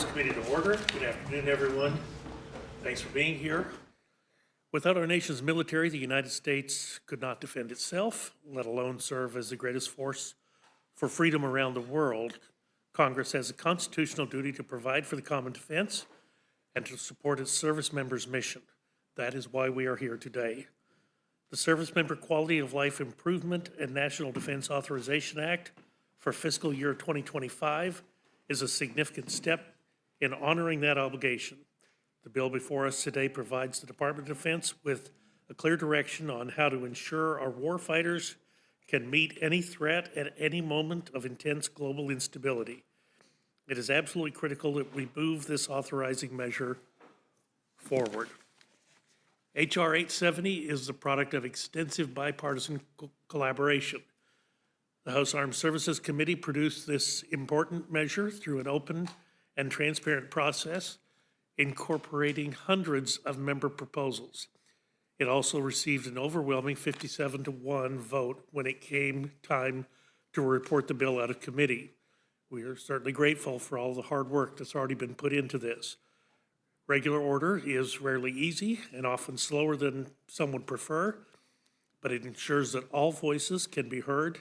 House Committee to order. Good afternoon, everyone. Thanks for being here. Without our nation's military, the United States could not defend itself, let alone serve as the greatest force for freedom around the world. Congress has a constitutional duty to provide for the common defense and to support its service members' mission. That is why we are here today. The Service Member Quality of Life Improvement and National Defense Authorization Act for fiscal year 2025 is a significant step in honoring that obligation. The bill before us today provides the Department of Defense with a clear direction on how to ensure our warfighters can meet any threat at any moment of intense global instability. It is absolutely critical that we move this authorizing measure forward. H.R. 870 is the product of extensive bipartisan collaboration. The House Armed Services Committee produced this important measure through an open and transparent process, incorporating hundreds of member proposals. It also received an overwhelming 57-1 vote when it came time to report the bill out of committee. We are certainly grateful for all the hard work that's already been put into this. Regular order is rarely easy and often slower than some would prefer, but it ensures that all voices can be heard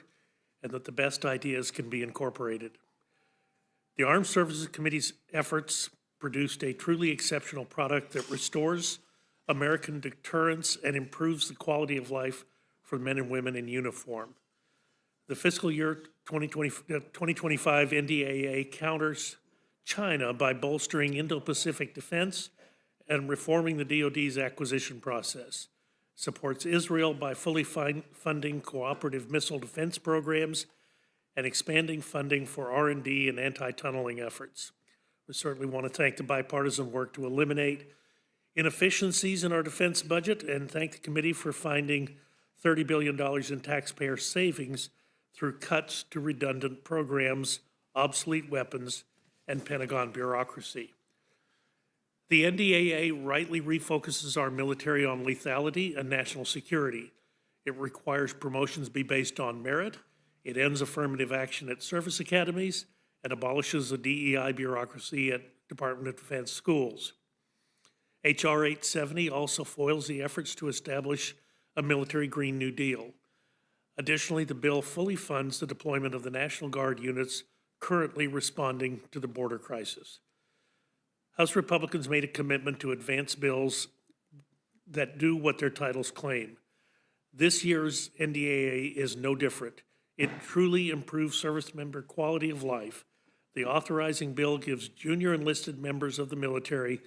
and that the best ideas can be incorporated. The Armed Services Committee's efforts produced a truly exceptional product that restores American deterrence and improves the quality of life for men and women in uniform. The fiscal year 2025 NDAA counters China by bolstering Indo-Pacific defense and reforming the DoD's acquisition process, supports Israel by fully funding cooperative missile defense programs and expanding funding for R&D and anti-tunneling efforts. We certainly want to thank the bipartisan work to eliminate inefficiencies in our defense budget and thank the committee for finding $30 billion in taxpayer savings through cuts to redundant programs, obsolete weapons, and Pentagon bureaucracy. The NDAA rightly refocuses our military on lethality and national security. It requires promotions be based on merit. It ends affirmative action at service academies and abolishes the DEI bureaucracy at Department of Defense schools. H.R. 870 also foils the efforts to establish a military Green New Deal. Additionally, the bill fully funds the deployment of the National Guard units currently responding to the border crisis. House Republicans made a commitment to advance bills that do what their titles claim. This year's NDAA is no different. It truly improves service member quality of life. The authorizing bill gives junior enlisted members of the military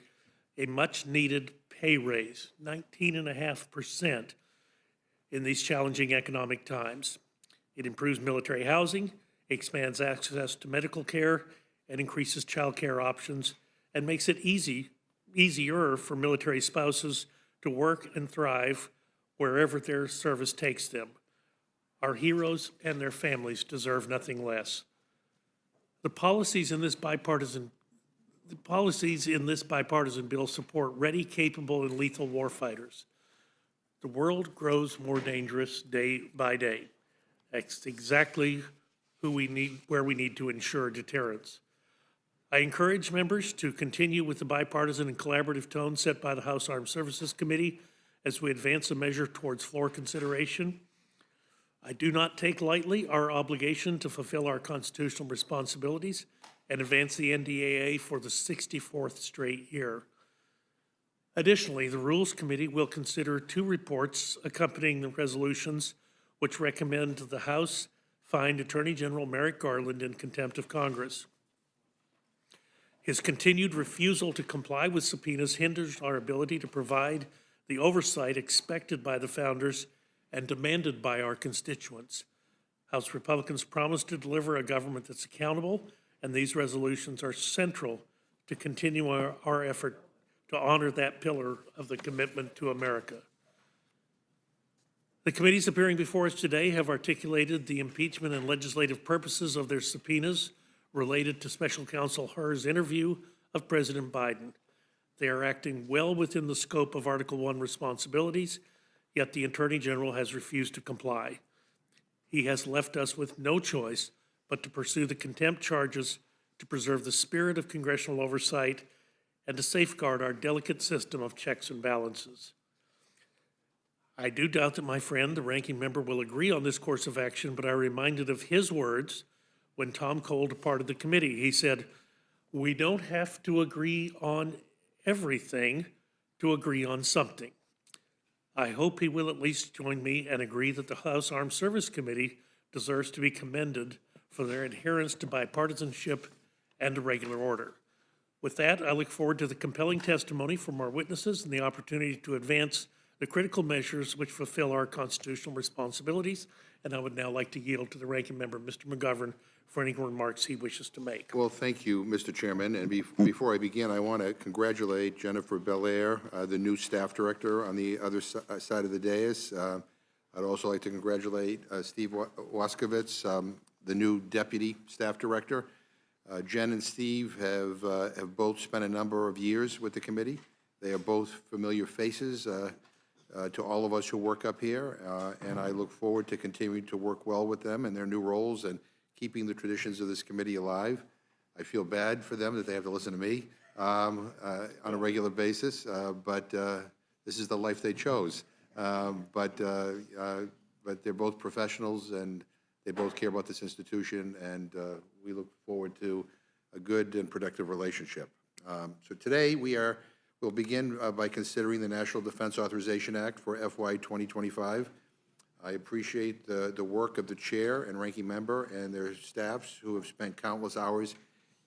a much-needed pay raise, 19.5% in these challenging economic times. It improves military housing, expands access to medical care, and increases child care options, and makes it easier for military spouses to work and thrive wherever their service takes them. Our heroes and their families deserve nothing less. The policies in this bipartisan bill support ready, capable, and lethal warfighters. The world grows more dangerous day by day. That's exactly where we need to ensure deterrence. I encourage members to continue with the bipartisan and collaborative tone set by the House Armed Services Committee as we advance a measure towards floor consideration. I do not take lightly our obligation to fulfill our constitutional responsibilities and advance the NDAA for the 64th straight year. Additionally, the Rules Committee will consider two reports accompanying the resolutions which recommend the House find Attorney General Merrick Garland in contempt of Congress. His continued refusal to comply with subpoenas hinders our ability to provide the oversight expected by the founders and demanded by our constituents. House Republicans promised to deliver a government that's accountable, and these resolutions are central to continue our effort to honor that pillar of the commitment to America. The committees appearing before us today have articulated the impeachment and legislative purposes of their subpoenas related to Special Counsel Hur's interview of President Biden. They are acting well within the scope of Article I responsibilities, yet the Attorney General has refused to comply. He has left us with no choice but to pursue the contempt charges to preserve the spirit of congressional oversight and to safeguard our delicate system of checks and balances. I do doubt that my friend, the ranking member, will agree on this course of action, but I'm reminded of his words when Tom Cole departed the committee. He said, "We don't have to agree on everything to agree on something." I hope he will at least join me and agree that the House Armed Service Committee deserves to be commended for their adherence to bipartisanship and to regular order. With that, I look forward to the compelling testimony from our witnesses and the opportunity to advance the critical measures which fulfill our constitutional responsibilities. And I would now like to yield to the ranking member, Mr. McGovern, for any remarks he wishes to make. Well, thank you, Mr. Chairman. And before I begin, I want to congratulate Jennifer Belair, the new staff director on the other side of the dais. I'd also like to congratulate Steve Waskowitz, the new deputy staff director. Jen and Steve have both spent a number of years with the committee. They are both familiar faces to all of us who work up here, and I look forward to continuing to work well with them in their new roles and keeping the traditions of this committee alive. I feel bad for them that they have to listen to me on a regular basis, but this is the life they chose. But they're both professionals, and they both care about this institution, and we look forward to a good and productive relationship. So today we'll begin by considering the National Defense Authorization Act for FY 2025. I appreciate the work of the chair and ranking member and their staffs who have spent countless hours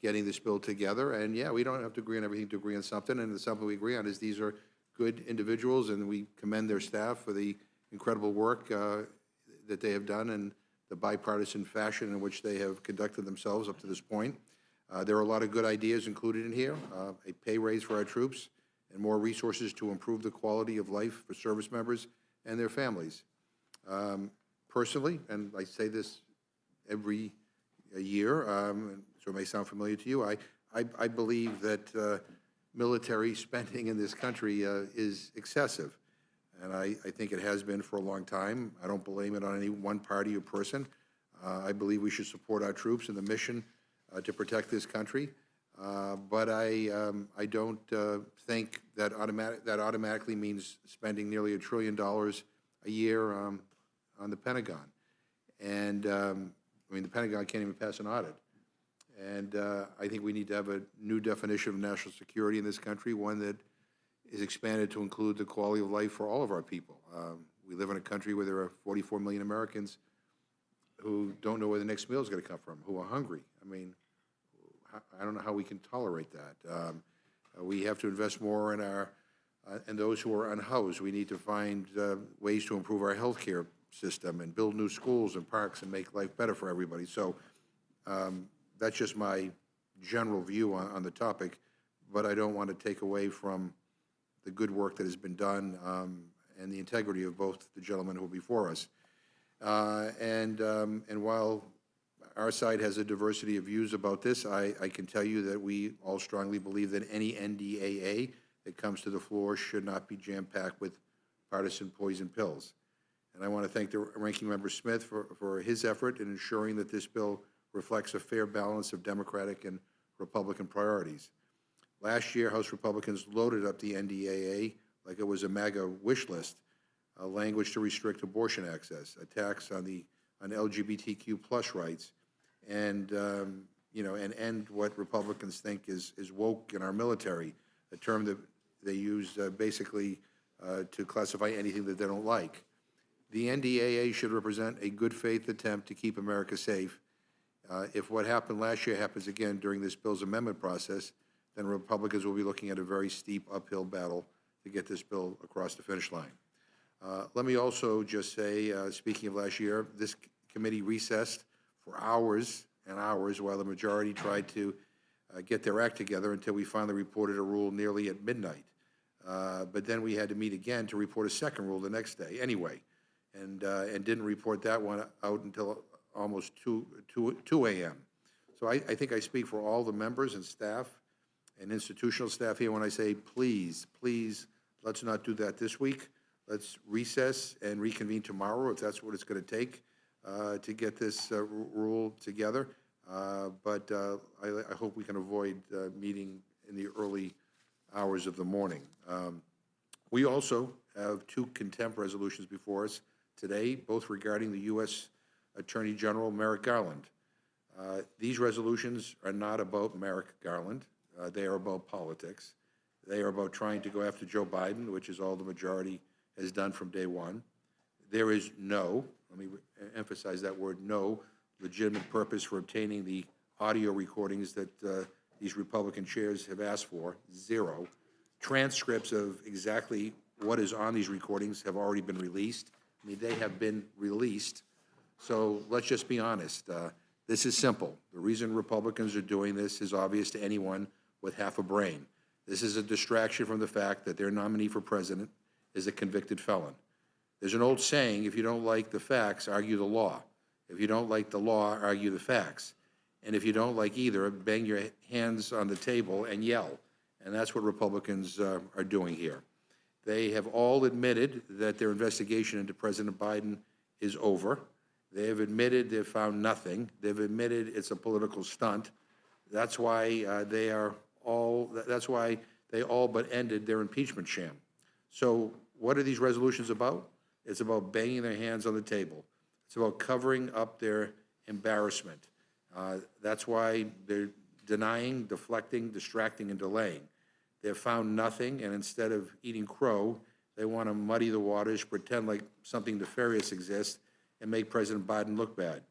getting this bill together. And yeah, we don't have to agree on everything to agree on something, and the something we agree on is these are good individuals, and we commend their staff for the incredible work that they have done and the bipartisan fashion in which they have conducted themselves up to this point. There are a lot of good ideas included in here, a pay raise for our troops, and more resources to improve the quality of life for service members and their families. Personally, and I say this every year, so it may sound familiar to you, I believe that military spending in this country is excessive, and I think it has been for a long time. I don't blame it on any one party or person. I believe we should support our troops and the mission to protect this country. But I don't think that automatically means spending nearly $1 trillion a year on the Pentagon. And I mean, the Pentagon can't even pass an audit. And I think we need to have a new definition of national security in this country, one that is expanded to include the quality of life for all of our people. We live in a country where there are 44 million Americans who don't know where the next meal is going to come from, who are hungry. I mean, I don't know how we can tolerate that. We have to invest more in those who are unhoused. We need to find ways to improve our health care system and build new schools and parks and make life better for everybody. So that's just my general view on the topic, but I don't want to take away from the good work that has been done and the integrity of both the gentlemen who are before us. And while our side has a diversity of views about this, I can tell you that we all strongly believe that any NDAA that comes to the floor should not be jam-packed with partisan poison pills. And I want to thank the Ranking Member Smith for his effort in ensuring that this bill reflects a fair balance of Democratic and Republican priorities. Last year, House Republicans loaded up the NDAA like it was a MAGA wish list, language to restrict abortion access, attacks on LGBTQ plus rights, and and end what Republicans think is woke in our military, a term that they use basically to classify anything that they don't like. The NDAA should represent a good faith attempt to keep America safe. If what happened last year happens again during this bill's amendment process, then Republicans will be looking at a very steep uphill battle to get this bill across the finish line. Let me also just say, speaking of last year, this committee recessed for hours and hours while the majority tried to get their act together until we finally reported a rule nearly at midnight. But then we had to meet again to report a second rule the next day anyway, and didn't report that one out until almost 2 a.m. So I think I speak for all the members and staff and institutional staff here when I say, please, please, let's not do that this week. Let's recess and reconvene tomorrow if that's what it's going to take to get this rule together. but I hope we can avoid meeting in the early hours of the morning. We also have two contempt resolutions before us today, both regarding the U.S. Attorney General Merrick Garland. These resolutions are not about Merrick Garland. They are about politics. They are about trying to go after Joe Biden, which is all the majority has done from day one. There is no, let me emphasize that word, no legitimate purpose for obtaining the audio recordings that these Republican chairs have asked for, zero. Transcripts of exactly what is on these recordings have already been released. I mean, they have been released. So let's just be honest. This is simple. The reason Republicans are doing this is obvious to anyone with half a brain. This is a distraction from the fact that their nominee for president is a convicted felon. There's an old saying, if you don't like the facts, argue the law. If you don't like the law, argue the facts. And if you don't like either, bang your hands on the table and yell. And that's what Republicans are doing here. They have all admitted that their investigation into President Biden is over. They have admitted they've found nothing. They've admitted it's a political stunt. That's why they all but ended their impeachment sham. So what are these resolutions about? It's about banging their hands on the table. It's about covering up their embarrassment. That's why they're denying, deflecting, distracting, and delaying. They've found nothing, and instead of eating crow, they want to muddy the waters, pretend like something nefarious exists, and make President Biden look bad.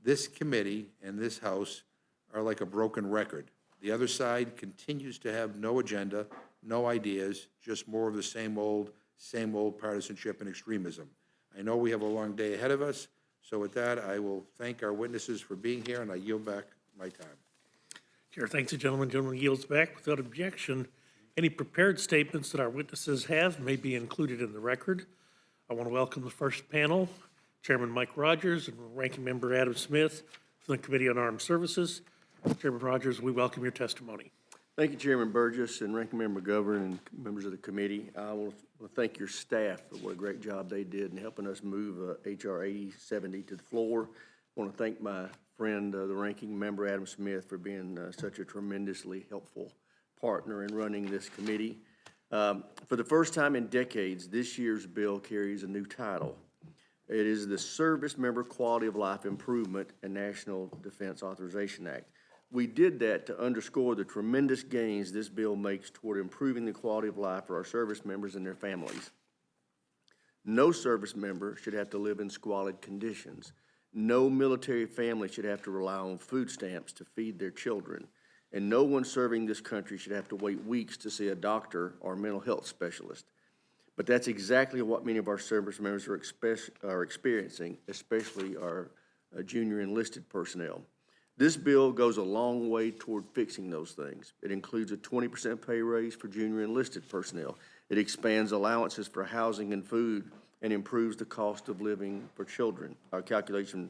This committee and this House are like a broken record. The other side continues to have no agenda, no ideas, just more of the same old partisanship and extremism. I know we have a long day ahead of us, so with that, I will thank our witnesses for being here, and I yield back my time. Chair thanks the gentleman. Gentleman yields back without objection. Any prepared statements that our witnesses have may be included in the record. I want to welcome the first panel, Chairman Mike Rogers and Ranking Member Adam Smith from the Committee on Armed Services. Chairman Rogers, we welcome your testimony. Thank you, Chairman Burgess and Ranking Member McGovern and members of the committee. I want to thank your staff for what a great job they did in helping us move H.R. 8070 to the floor. I want to thank my friend, the Ranking Member Adam Smith, for being such a tremendously helpful partner in running this committee. For the first time in decades, this year's bill carries a new title. It is the Service Member Quality of Life Improvement and National Defense Authorization Act. We did that to underscore the tremendous gains this bill makes toward improving the quality of life for our service members and their families. No service member should have to live in squalid conditions. No military family should have to rely on food stamps to feed their children. And no one serving this country should have to wait weeks to see a doctor or mental health specialist. But that's exactly what many of our service members are experiencing, especially our junior enlisted personnel. This bill goes a long way toward fixing those things. It includes a 20% pay raise for junior enlisted personnel. It expands allowances for housing and food and improves the cost of living for children. Our calculation,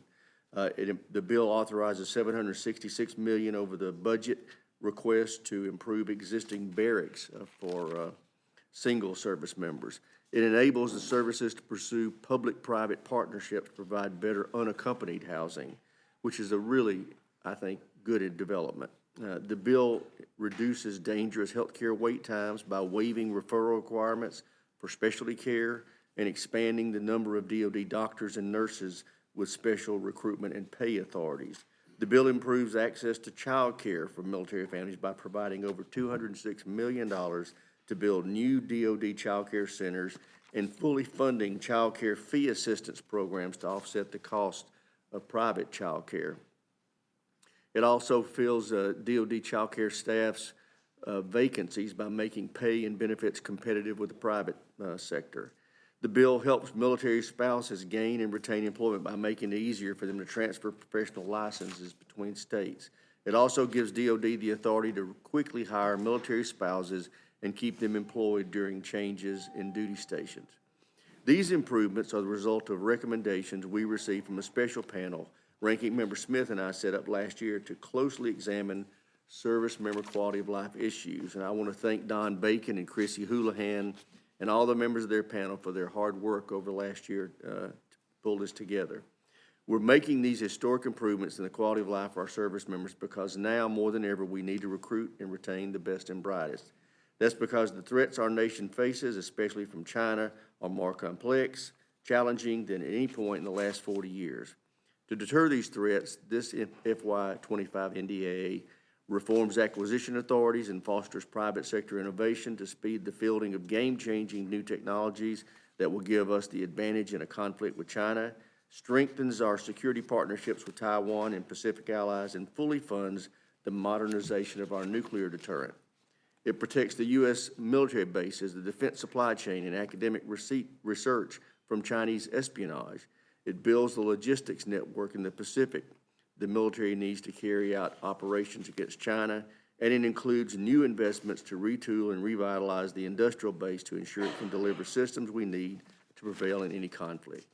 the bill authorizes $766 million over the budget request to improve existing barracks for single service members. It enables the services to pursue public-private partnerships to provide better unaccompanied housing, which is a really, I think, good development. The bill reduces dangerous healthcare wait times by waiving referral requirements for specialty care and expanding the number of DoD doctors and nurses with special recruitment and pay authorities. The bill improves access to child care for military families by providing over $206 million to build new DoD child care centers and fully funding child care fee assistance programs to offset the cost of private child care. It also fills DoD child care staff's vacancies by making pay and benefits competitive with the private sector. The bill helps military spouses gain and retain employment by making it easier for them to transfer professional licenses between states. It also gives DoD the authority to quickly hire military spouses and keep them employed during changes in duty stations. These improvements are the result of recommendations we received from a special panel Ranking Member Smith and I set up last year to closely examine service member quality of life issues. And I want to thank Don Bacon and Chrissy Houlihan and all the members of their panel for their hard work over last year to pull this together. We're making these historic improvements in the quality of life for our service members because now more than ever we need to recruit and retain the best and brightest. That's because the threats our nation faces, especially from China, are more complex, challenging than at any point in the last 40 years. To deter these threats, this FY25 NDAA reforms acquisition authorities and fosters private sector innovation to speed the fielding of game-changing new technologies that will give us the advantage in a conflict with China, strengthens our security partnerships with Taiwan and Pacific allies, and fully funds the modernization of our nuclear deterrent. It protects the U.S. military bases, the defense supply chain, and academic research from Chinese espionage. It builds the logistics network in the Pacific the military needs to carry out operations against China, and it includes new investments to retool and revitalize the industrial base to ensure it can deliver systems we need to prevail in any conflict.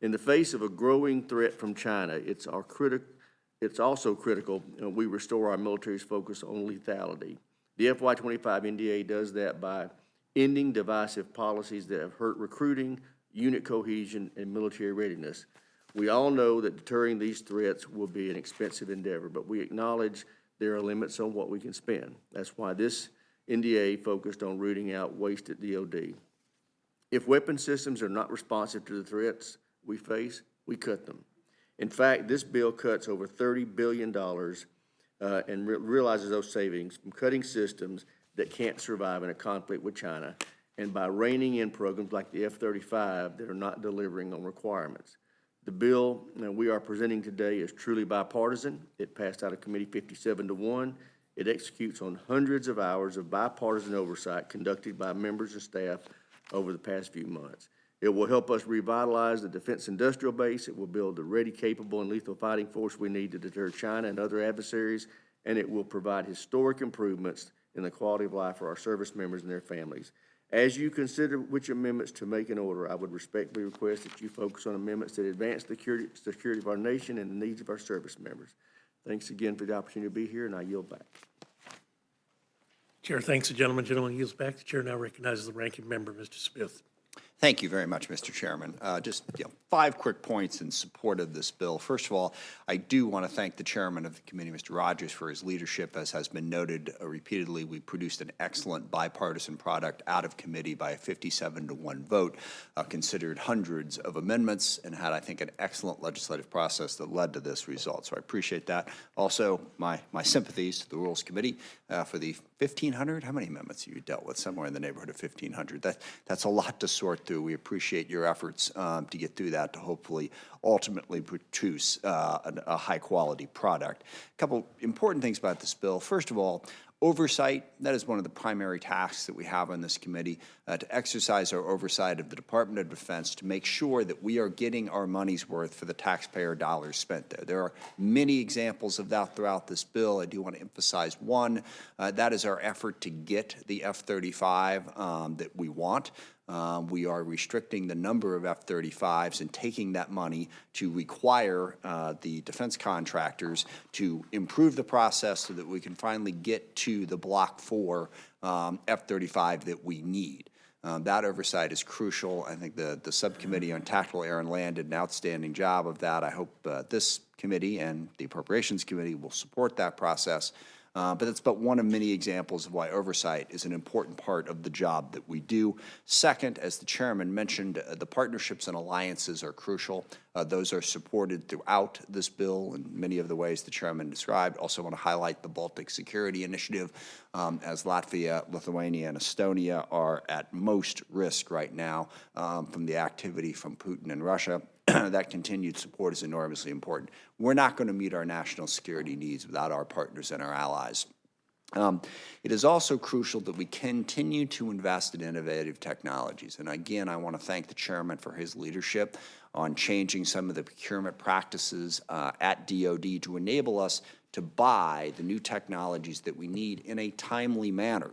In the face of a growing threat from China, it's also critical we restore our military's focus on lethality. The FY25 NDA does that by ending divisive policies that have hurt recruiting, unit cohesion, and military readiness. We all know that deterring these threats will be an expensive endeavor, but we acknowledge there are limits on what we can spend. That's why this NDA focused on rooting out waste at DOD. If weapon systems are not responsive to the threats we face, we cut them. In fact, this bill cuts over $30 billion and realizes those savings from cutting systems that can't survive in a conflict with China and by reining in programs like the F-35 that are not delivering on requirements. The bill we are presenting today is truly bipartisan. It passed out of committee 57-1. It executes on hundreds of hours of bipartisan oversight conducted by members and staff over the past few months. It will help us revitalize the defense industrial base. It will build the ready, capable, and lethal fighting force we need to deter China and other adversaries, and it will provide historic improvements in the quality of life for our service members and their families. As you consider which amendments to make in order, I would respectfully request that you focus on amendments that advance the security of our nation and the needs of our service members. Thanks again for the opportunity to be here, and I yield back. Chair thanks the gentleman. Gentleman yields back. The chair now recognizes the ranking member, Mr. Smith. Thank you very much, Mr. Chairman. Just 5 quick points in support of this bill. First of all, I do want to thank the chairman of the committee, Mr. Rogers, for his leadership. As has been noted repeatedly, we produced an excellent bipartisan product out of committee by a 57-1 vote, considered hundreds of amendments, and had, I think, an excellent legislative process that led to this result. So I appreciate that. Also, my sympathies to the Rules Committee for the 1,500. How many amendments have you dealt with? Somewhere in the neighborhood of 1,500. That's a lot to sort through. We appreciate your efforts to get through that to hopefully ultimately produce a high-quality product. A couple important things about this bill. First of all, oversight, that is one of the primary tasks that we have on this committee, to exercise our oversight of the Department of Defense to make sure that we are getting our money's worth for the taxpayer dollars spent there. There are many examples of that throughout this bill. I do want to emphasize one. That is our effort to get the F-35 that we want. We are restricting the number of F-35s and taking that money to require the defense contractors to improve the process so that we can finally get to the Block 4 F-35 that we need. That oversight is crucial. I think the Subcommittee on Tactical Air and Land did an outstanding job of that. I hope this committee and the Appropriations Committee will support that process. But that's but one of many examples of why oversight is an important part of the job that we do. Second, as the chairman mentioned, the partnerships and alliances are crucial. Those are supported throughout this bill in many of the ways the chairman described. Also want to highlight the Baltic Security Initiative, as Latvia, Lithuania, and Estonia are at most risk right now from the activity from Putin and Russia. That continued support is enormously important. We're not going to meet our national security needs without our partners and our allies. It is also crucial that we continue to invest in innovative technologies. And again, I want to thank the chairman for his leadership on changing some of the procurement practices at DOD to enable us to buy the new technologies that we need in a timely manner.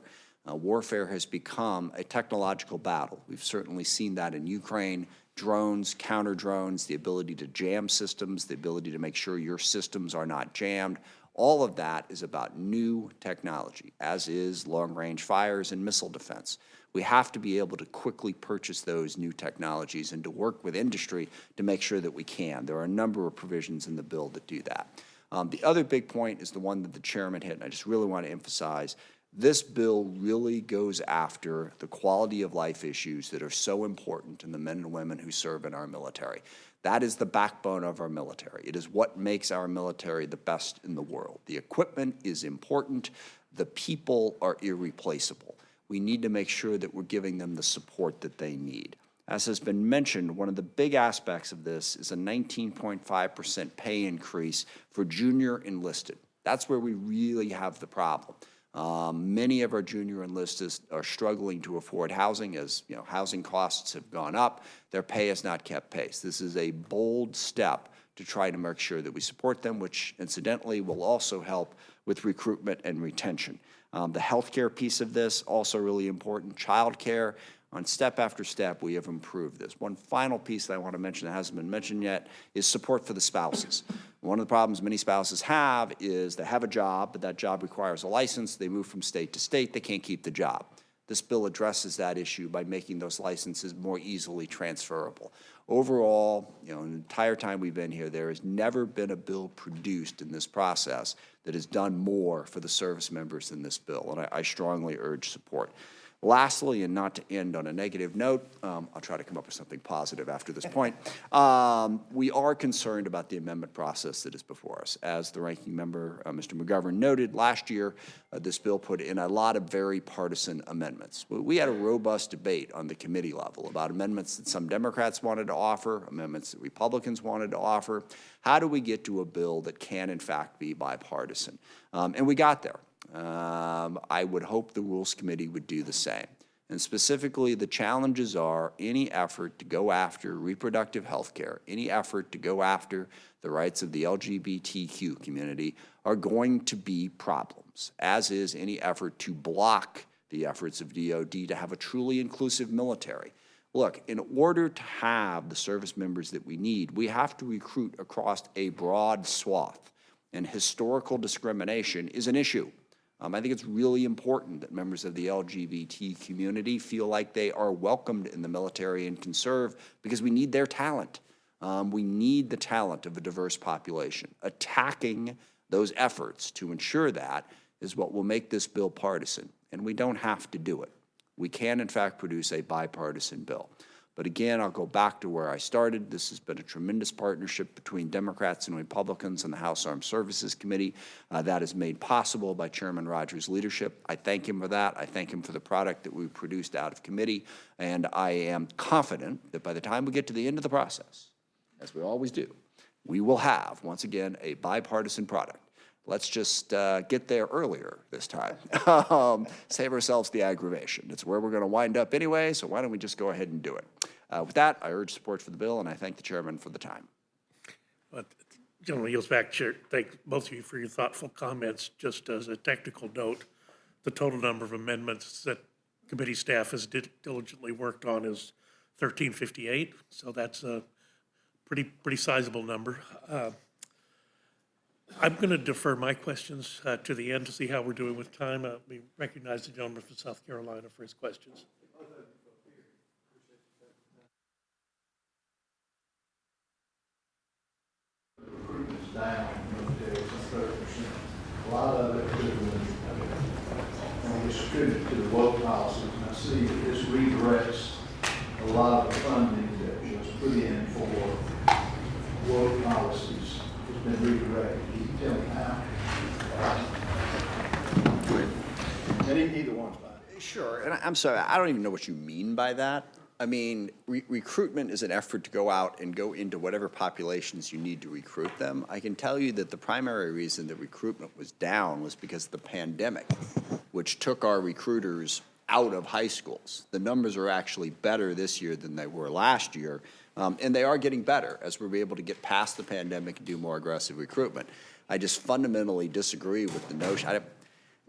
Warfare has become a technological battle. We've certainly seen that in Ukraine. Drones, counter drones, the ability to jam systems, the ability to make sure your systems are not jammed. All of that is about new technology, as is long-range fires and missile defense. We have to be able to quickly purchase those new technologies and to work with industry to make sure that we can. There are a number of provisions in the bill that do that. The other big point is the one that the chairman hit, and I just really want to emphasize. This bill really goes after the quality of life issues that are so important to the men and women who serve in our military. That is the backbone of our military. It is what makes our military the best in the world. The equipment is important. The people are irreplaceable. We need to make sure that we're giving them the support that they need. As has been mentioned, one of the big aspects of this is a 19.5% pay increase for junior enlisted. That's where we really have the problem. Many of our junior enlisted are struggling to afford housing as housing costs have gone up. Their pay has not kept pace. This is a bold step to try to make sure that we support them, which incidentally will also help with recruitment and retention. The healthcare piece of this, also really important. Child care, on step after step, we have improved this. One final piece that I want to mention that hasn't been mentioned yet is support for the spouses. One of the problems many spouses have is they have a job, but that job requires a license. They move from state to state. They can't keep the job. This bill addresses that issue by making those licenses more easily transferable. Overall, the entire time we've been here, there has never been a bill produced in this process that has done more for the service members than this bill, and I strongly urge support. Lastly, and not to end on a negative note, I'll try to come up with something positive after this point. We are concerned about the amendment process that is before us. As the ranking member, Mr. McGovern, noted, last year this bill put in a lot of very partisan amendments. We had a robust debate on the committee level about amendments that some Democrats wanted to offer, amendments that Republicans wanted to offer. How do we get to a bill that can, in fact, be bipartisan? And we got there. I would hope the Rules Committee would do the same. And specifically, the challenges are any effort to go after reproductive health care, any effort to go after the rights of the LGBTQ community are going to be problems, as is any effort to block the efforts of DOD to have a truly inclusive military. Look, in order to have the service members that we need, we have to recruit across a broad swath, and historical discrimination is an issue. I think it's really important that members of the LGBT community feel like they are welcomed in the military and can serve because we need their talent. We need the talent of a diverse population. Attacking those efforts to ensure that is what will make this bill partisan, and we don't have to do it. We can, in fact, produce a bipartisan bill. But again, I'll go back to where I started. This has been a tremendous partnership between Democrats and Republicans in the House Armed Services Committee. That is made possible by Chairman Rogers' leadership. I thank him for that. I thank him for the product that we produced out of committee. And I am confident that by the time we get to the end of the process, as we always do, we will have, once again, a bipartisan product. Let's just get there earlier this time. Save ourselves the aggravation. It's where we're going to wind up anyway, so why don't we just go ahead and do it? With that, I urge support for the bill, and I thank the chairman for the time. Gentleman yields back, Chair. Thank both of you for your thoughtful comments. Just as a technical note, the total number of amendments that committee staff has diligently worked on is 1358, so that's a pretty sizable number. I'm going to defer my questions to the end to see how we're doing with time. We recognize the gentleman from South Carolina for his questions. Down, a lot of it could be distributed to the woke policies. And I see that this redirects a lot of the funding that was put in for woke policies. It's been redirected. Can you tell me how? And either one's fine. Sure, and I'm sorry, I don't even know what you mean by that. I mean, recruitment is an effort to go out and go into whatever populations you need to recruit them. I can tell you that the primary reason that recruitment was down was because of the pandemic, which took our recruiters out of high schools. The numbers are actually better this year than they were last year, and they are getting better as we're able to get past the pandemic and do more aggressive recruitment. I just fundamentally disagree with the notion.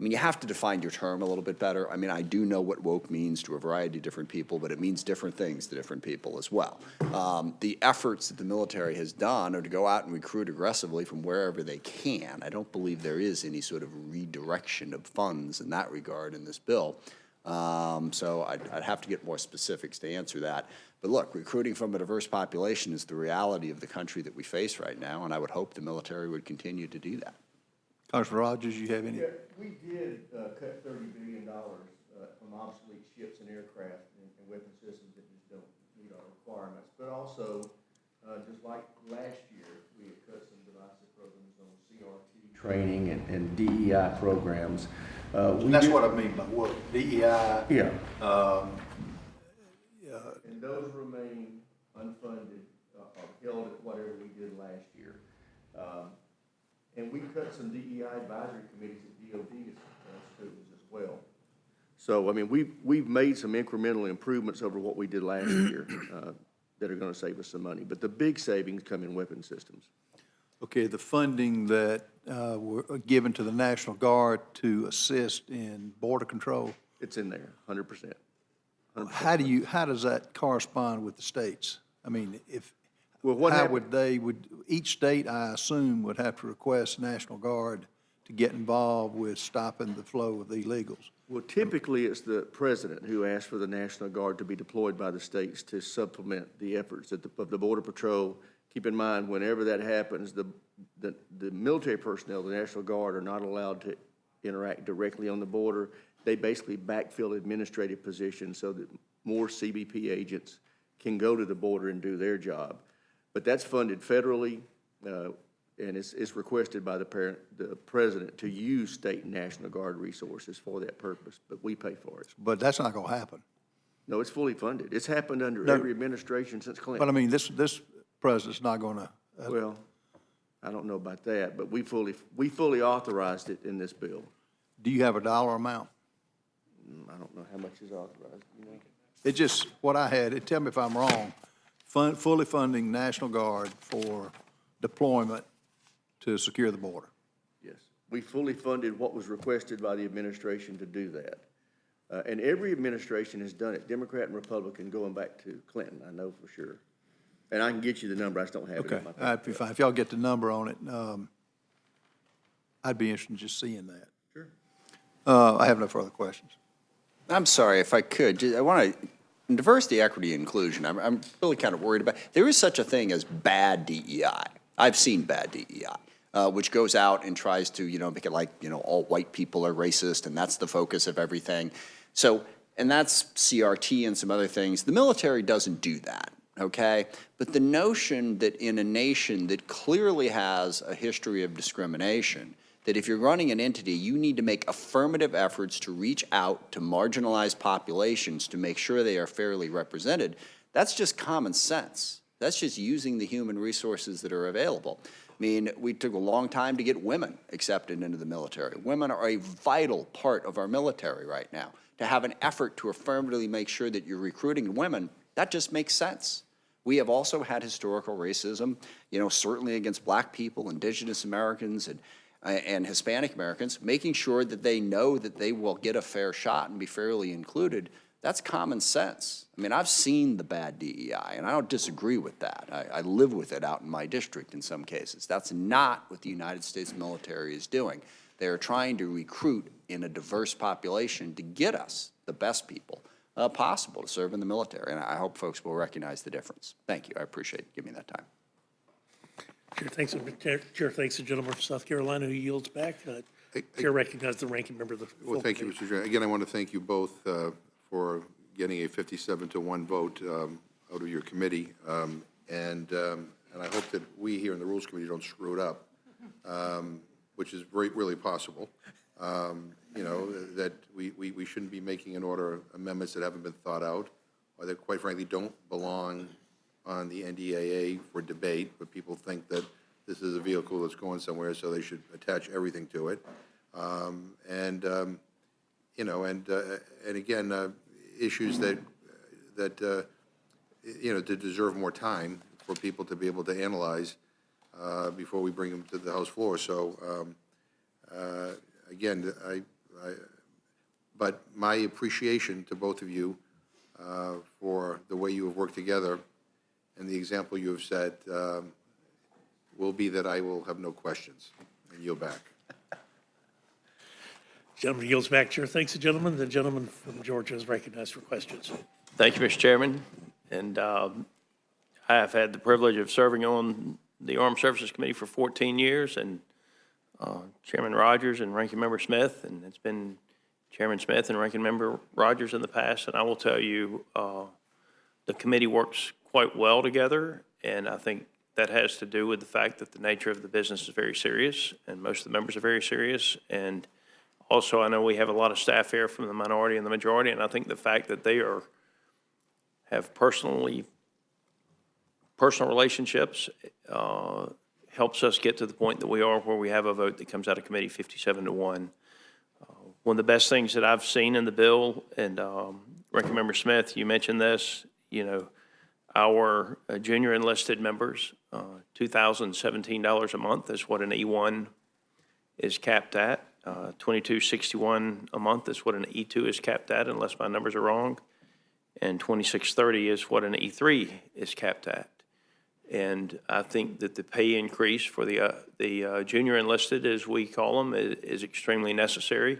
I mean, you have to define your term a little bit better. I mean, I do know what woke means to a variety of different people, but it means different things to different people as well. The efforts that the military has done are to go out and recruit aggressively from wherever they can. I don't believe there is any sort of redirection of funds in that regard in this bill. So I'd have to get more specifics to answer that. But look, recruiting from a diverse population is the reality of the country that we face right now, and I would hope the military would continue to do that. Congressman Rogers, you have any? Yeah, we did cut $30 billion from obsolete ships and aircraft and weapon systems that just don't meet our requirements. But also, just like last year, we had cut some divisive programs on CRT training and DEI programs. That's what I mean by what, DEI? Yeah. And those remain unfunded or held at whatever we did last year. And we cut some DEI advisory committees at DOD students as well. So, I mean, we've made some incremental improvements over what we did last year that are going to save us some money. But the big savings come in weapon systems. Okay, the funding that were given to the National Guard to assist in border control, It's in there, 100%. how does that correspond with the states? I mean, Well, what how happened- would each state, I assume, would have to request National Guard to get involved with stopping the flow of the illegals? Well, typically, it's the president who asks for the National Guard to be deployed by the states to supplement the efforts of the Border Patrol. Keep in mind, whenever that happens, the military personnel, the National Guard, are not allowed to interact directly on the border. They basically backfill administrative positions so that more CBP agents can go to the border and do their job. But that's funded federally, and it's requested by the president to use state and National Guard resources for that purpose, but we pay for it. But that's not going to happen. No, it's fully funded. It's happened under every administration since Clinton. But I mean, this president's not going to. Well, I don't know about that, but we fully authorized it in this bill. Do you have a dollar amount? I don't know how much is authorized, you know? It just, what I had, tell me if I'm wrong, fully funding National Guard for deployment to secure the border. Yes. We fully funded what was requested by the administration to do that. And every administration has done it, Democrat and Republican, going back to Clinton, I know for sure. And I can get you the number, I just don't have it Okay, in my paper. that'd be fine. If y'all get the number on it, I'd be interested in just seeing that. Sure. I have no further questions. I'm sorry, if I could, I want to, in diversity, equity, and inclusion, I'm really kind of worried about, there is such a thing as bad DEI. I've seen bad DEI, which goes out and tries to, make it like, all white people are racist, and that's the focus of everything. So, and that's CRT and some other things. The military doesn't do that, okay? But the notion that in a nation that clearly has a history of discrimination, that if you're running an entity, you need to make affirmative efforts to reach out to marginalized populations to make sure they are fairly represented, that's just common sense. That's just using the human resources that are available. I mean, we took a long time to get women accepted into the military. Women are a vital part of our military right now. To have an effort to affirmatively make sure that you're recruiting women, that just makes sense. We have also had historical racism, certainly against black people, indigenous Americans, and Hispanic Americans, making sure that they know that they will get a fair shot and be fairly included. That's common sense. I mean, I've seen the bad DEI, and I don't disagree with that. I live with it out in my district in some cases. That's not what the United States military is doing. They are trying to recruit in a diverse population to get us the best people possible to serve in the military, and I hope folks will recognize the difference. Thank you. I appreciate you giving me that time. Chair thanks the gentleman from South Carolina who yields back. Chair recognizes the ranking member of the full Well, thank you, committee. Mr. Chairman. Again, I want to thank you both for getting a 57-1 vote out of your committee. And I hope that we here in the Rules Committee don't screw it up, which is really possible. That we shouldn't be making an order amendments that haven't been thought out, or that quite frankly don't belong on the NDAA for debate, but people think that this is a vehicle that's going somewhere, so they should attach everything to it. And again, issues that deserve more time for people to be able to analyze before we bring them to the House floor. So again, but my appreciation to both of you for the way you have worked together and the example you have set will be that I will have no questions and yield back. Gentleman yields back chair. Thanks, the gentleman. The gentleman from Georgia is recognized for questions. Thank you, Mr. Chairman. And I have had the privilege of serving on the Armed Services Committee for 14 years, and Chairman Rogers and Ranking Member Smith, and it's been Chairman Smith and Ranking Member Rogers in the past. And I will tell you, the committee works quite well together, and I think that has to do with the fact that the nature of the business is very serious, and most of the members are very serious. And also, I know we have a lot of staff here from the minority and the majority, and I think the fact that they have personal relationships helps us get to the point that we are where we have a vote that comes out of committee 57-1. One of the best things that I've seen in the bill, and Ranking Member Smith, you mentioned this, our junior enlisted members, $2,017 a month is what an E1 is capped at. $22.61 a month is what an E2 is capped at, unless my numbers are wrong. And $26.30 is what an E3 is capped at. And I think that the pay increase for the junior enlisted, as we call them, is extremely necessary.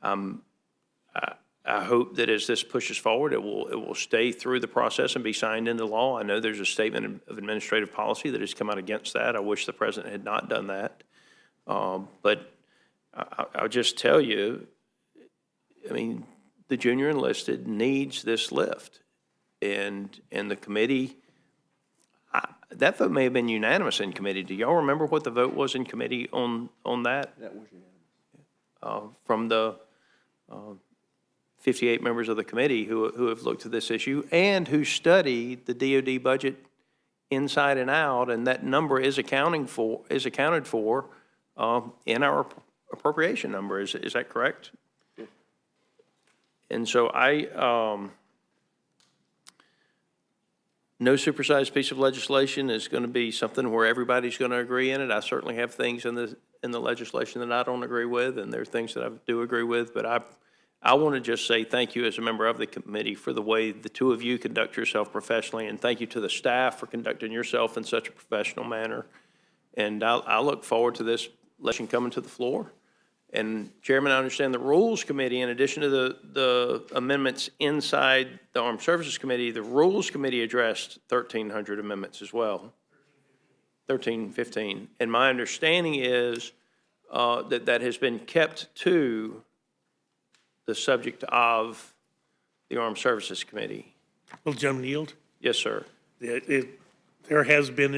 I hope that as this pushes forward, it will stay through the process and be signed into law. I know there's a statement of administrative policy that has come out against that. I wish the president had not done that. But I'll just tell you, I mean, the junior enlisted needs this lift. And the committee, that vote may have been unanimous in committee. Do y'all remember what the vote was in committee on that? That was unanimous. From the 58 members of the committee who have looked at this issue and who study the DOD budget inside and out, and that number is accounted for in our appropriation number. Is that correct? Yes. And so no supersized piece of legislation is going to be something where everybody's going to agree in it. I certainly have things in the legislation that I don't agree with, and there are things that I do agree with, but I want to just say thank you as a member of the committee for the way the two of you conduct yourself professionally, and thank you to the staff for conducting yourself in such a professional manner. And I look forward to this legislation coming to the floor. And Chairman, I understand the Rules Committee, in addition to the amendments inside the Armed Services Committee, the Rules Committee addressed 1,300 amendments as well. 1,315. And my understanding is that has been kept to the subject of the Armed Services Committee. Will the gentleman yield? Yes, sir. There has been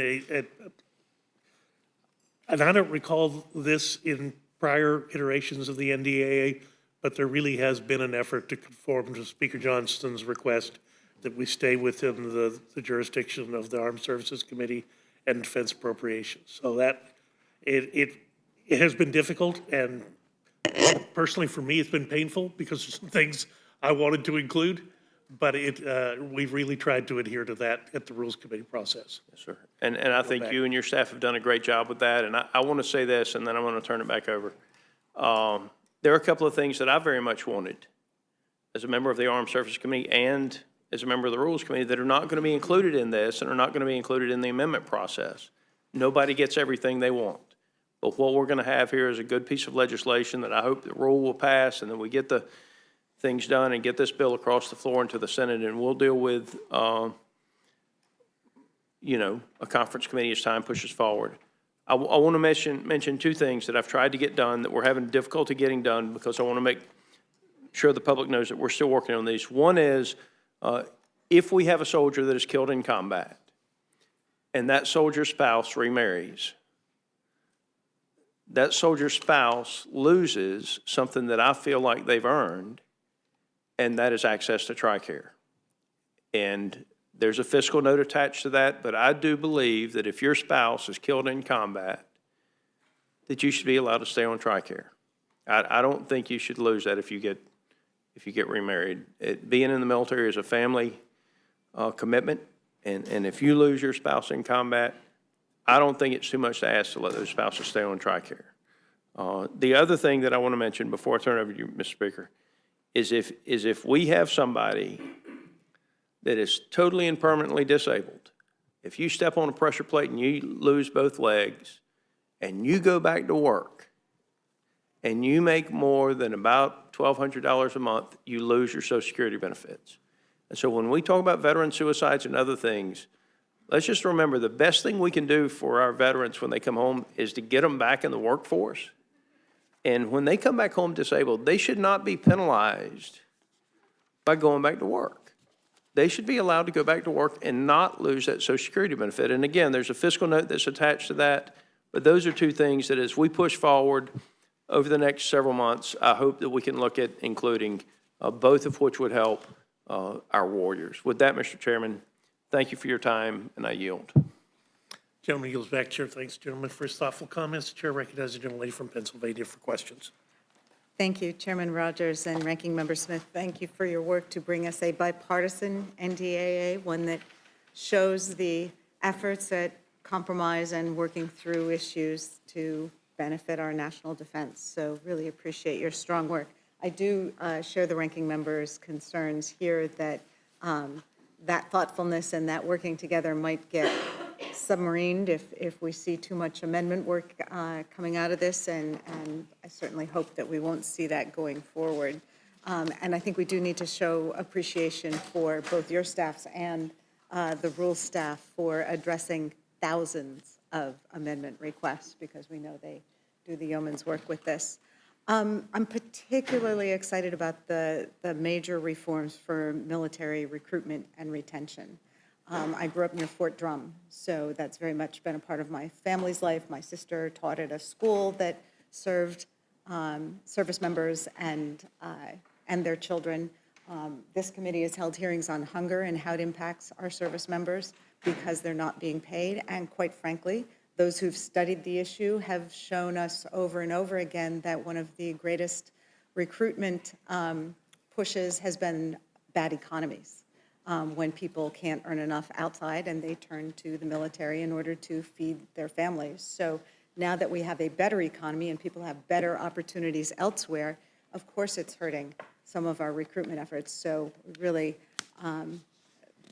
and I don't recall this in prior iterations of the NDAA, but there really has been an effort to conform to Speaker Johnston's request that we stay within the jurisdiction of the Armed Services Committee and Defense Appropriations. So that it has been difficult, and personally for me it's been painful because there's some things I wanted to include, but we've really tried to adhere to that at the Rules Committee process. Yes, sir. And I think you and your staff have done a great job with that. And I want to say this, and then I want to turn it back over. There are a couple of things that I very much wanted as a member of the Armed Services Committee and as a member of the Rules Committee that are not going to be included in this and are not going to be included in the amendment process. Nobody gets everything they want. But what we're going to have here is a good piece of legislation that I hope the rule will pass, and then we get the things done and get this bill across the floor into the Senate, and we'll deal with, a conference committee as time pushes forward. I want to mention two things that I've tried to get done that we're having difficulty getting done because I want to make sure the public knows that we're still working on these. One is if we have a soldier that is killed in combat and that soldier's spouse remarries, that soldier's spouse loses something that I feel like they've earned, and that is access to TRICARE. And there's a fiscal note attached to that, but I do believe that if your spouse is killed in combat, that you should be allowed to stay on TRICARE. I don't think you should lose that if you get remarried. Being in the military is a family commitment, and if you lose your spouse in combat, I don't think it's too much to ask to let those spouses stay on TRICARE. The other thing that I want to mention before I turn it over to you, Mr. Speaker, is if we have somebody that is totally and permanently disabled, if you step on a pressure plate and you lose both legs and you go back to work and you make more than about $1,200 a month, you lose your Social Security benefits. And so when we talk about veteran suicides and other things, let's just remember the best thing we can do for our veterans when they come home is to get them back in the workforce. And when they come back home disabled, they should not be penalized by going back to work. They should be allowed to go back to work and not lose that Social Security benefit. And again, there's a fiscal note that's attached to that, but those are two things that as we push forward over the next several months, I hope that we can look at including, both of which would help our warriors. With that, Mr. Chairman, thank you for your time, and I yield. Gentleman yields back. Chair thanks gentleman for his thoughtful comments. The chair recognizes the gentlelady from Pennsylvania for questions. Thank you, Chairman Rogers and Ranking Member Smith. Thank you for your work to bring us a bipartisan NDAA, one that shows the efforts at compromise and working through issues to benefit our national defense. So really appreciate your strong work. I do share the Ranking Member's concerns here that that thoughtfulness and that working together might get submarined if we see too much amendment work coming out of this, and I certainly hope that we won't see that going forward. And I think we do need to show appreciation for both your staffs and the rules staff for addressing thousands of amendment requests, because we know they do the yeoman's work with this. I'm particularly excited about the major reforms for military recruitment and retention. I grew up near Fort Drum, so that's very much been a part of my family's life. My sister taught at a school that served service members and their children. This committee has held hearings on hunger and how it impacts our service members because they're not being paid. And quite frankly, those who've studied the issue have shown us over and over again that one of the greatest recruitment pushes has been bad economies. When people can't earn enough outside and they turn to the military in order to feed their families. So now that we have a better economy and people have better opportunities elsewhere, of course it's hurting some of our recruitment efforts. So really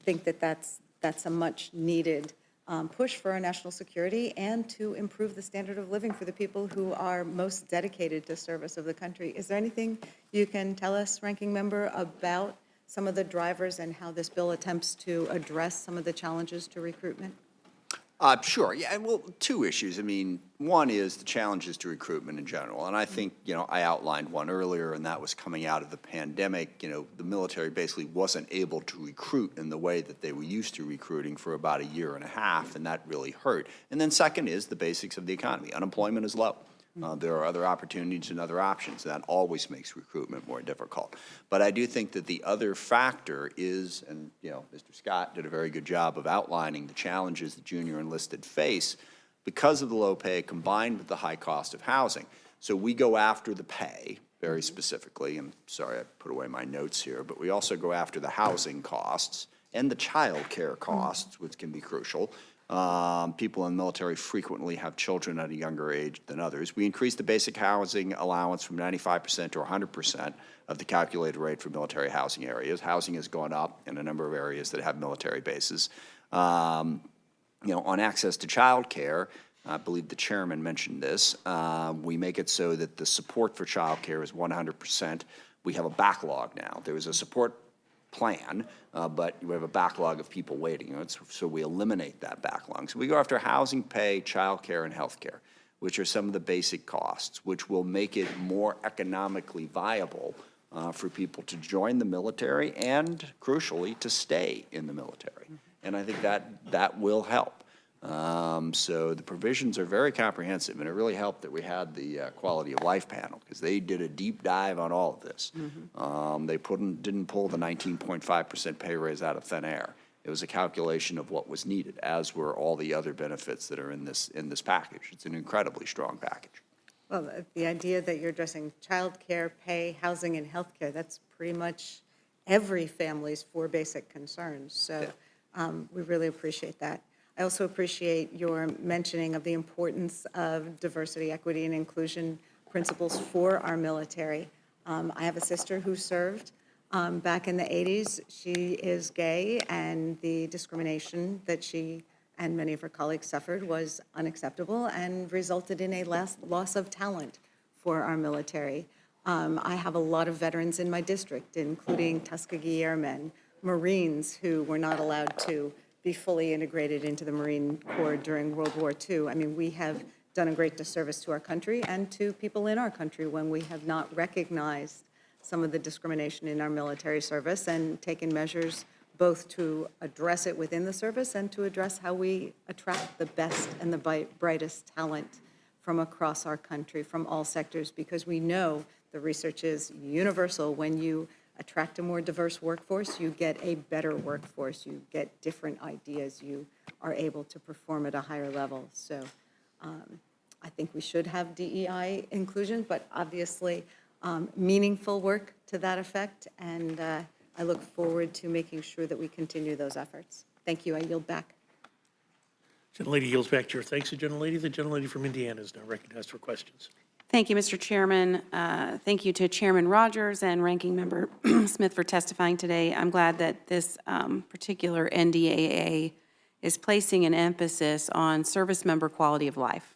think that that's a much needed push for our national security and to improve the standard of living for the people who are most dedicated to service of the country. Is there anything you can tell us, Ranking Member, about some of the drivers and how this bill attempts to address some of the challenges to recruitment? Sure. Yeah, well, two issues. I mean, one is the challenges to recruitment in general. And I think, I outlined one earlier, and that was coming out of the pandemic. The military basically wasn't able to recruit in the way that they were used to recruiting for about a year and a half, and that really hurt. And then second is the basics of the economy. Unemployment is low. There are other opportunities and other options, and that always makes recruitment more difficult. But I do think that the other factor is, and Mr. Scott did a very good job of outlining the challenges that junior enlisted face because of the low pay combined with the high cost of housing. So we go after the pay very specifically, and sorry I put away my notes here, but we also go after the housing costs and the child care costs, which can be crucial. People in the military frequently have children at a younger age than others. We increased the basic housing allowance from 95% to 100% of the calculated rate for military housing areas. Housing has gone up in a number of areas that have military bases. On access to child care, I believe the chairman mentioned this, we make it so that the support for child care is 100%. We have a backlog now. There is a support plan, but we have a backlog of people waiting. So we eliminate that backlog. So we go after housing, pay, child care, and health care, which are some of the basic costs, which will make it more economically viable for people to join the military and, crucially, to stay in the military. And I think that will help. So the provisions are very comprehensive, and it really helped that we had the quality of life panel because they did a deep dive on all of this. They didn't pull the 19.5% pay raise out of thin air. It was a calculation of what was needed, as were all the other benefits that are in this package. It's an incredibly strong package. Well, the idea that you're addressing child care, pay, housing, and health care, that's pretty much every family's four basic concerns. So we really appreciate that. I also appreciate your mentioning of the importance of diversity, equity, and inclusion principles for our military. I have a sister who served back in the 80s. She is gay, and the discrimination that she and many of her colleagues suffered was unacceptable and resulted in a loss of talent for our military. I have a lot of veterans in my district, including Tuskegee Airmen, Marines who were not allowed to be fully integrated into the Marine Corps during World War II. I mean, we have done a great disservice to our country and to people in our country when we have not recognized some of the discrimination in our military service and taken measures both to address it within the service and to address how we attract the best and the brightest talent from across our country, from all sectors, because we know the research is universal. When you attract a more diverse workforce, you get a better workforce, you get different ideas, you are able to perform at a higher level. So I think we should have DEI inclusion, but obviously meaningful work to that effect, and I look forward to making sure that we continue those efforts. Thank you. I yield back. Gentlelady yields back to her. Thanks, the gentlelady. The gentlelady from Indiana is now recognized for questions. Thank you, Mr. Chairman. Thank you to Chairman Rogers and Ranking Member Smith for testifying today. I'm glad that this particular NDAA is placing an emphasis on service member quality of life.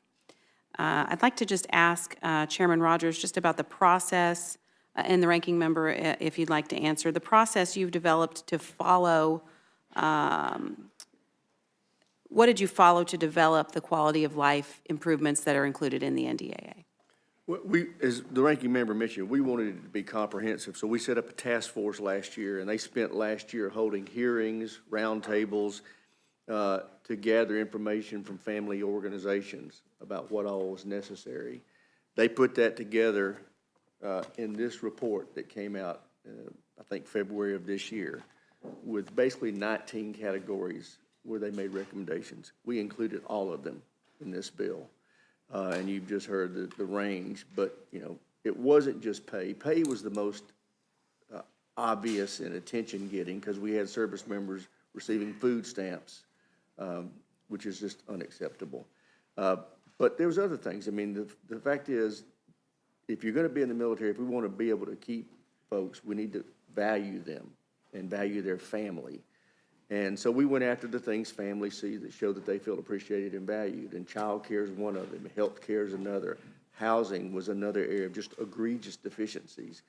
I'd like to just ask Chairman Rogers just about the process, and the Ranking Member, if you'd like to answer, the process you've developed to follow. What did you follow to develop the quality of life improvements that are included in the NDAA? Well, as the Ranking Member mentioned, we wanted it to be comprehensive, so we set up a task force last year, and they spent last year holding hearings, roundtables, to gather information from family organizations about what all was necessary. They put that together in this report that came out, I think, February of this year, with basically 19 categories where they made recommendations. We included all of them in this bill. And you've just heard the range, but, you know, it wasn't just pay. Pay was the most obvious and attention-getting because we had service members receiving food stamps, which is just unacceptable. But there was other things. I mean, the fact is, if you're going to be in the military, if we want to be able to keep folks, we need to value them and value their family. And so we went after the things families see that show that they feel appreciated and valued. And child care is one of them. Health care is another. Housing was another area of just egregious deficiencies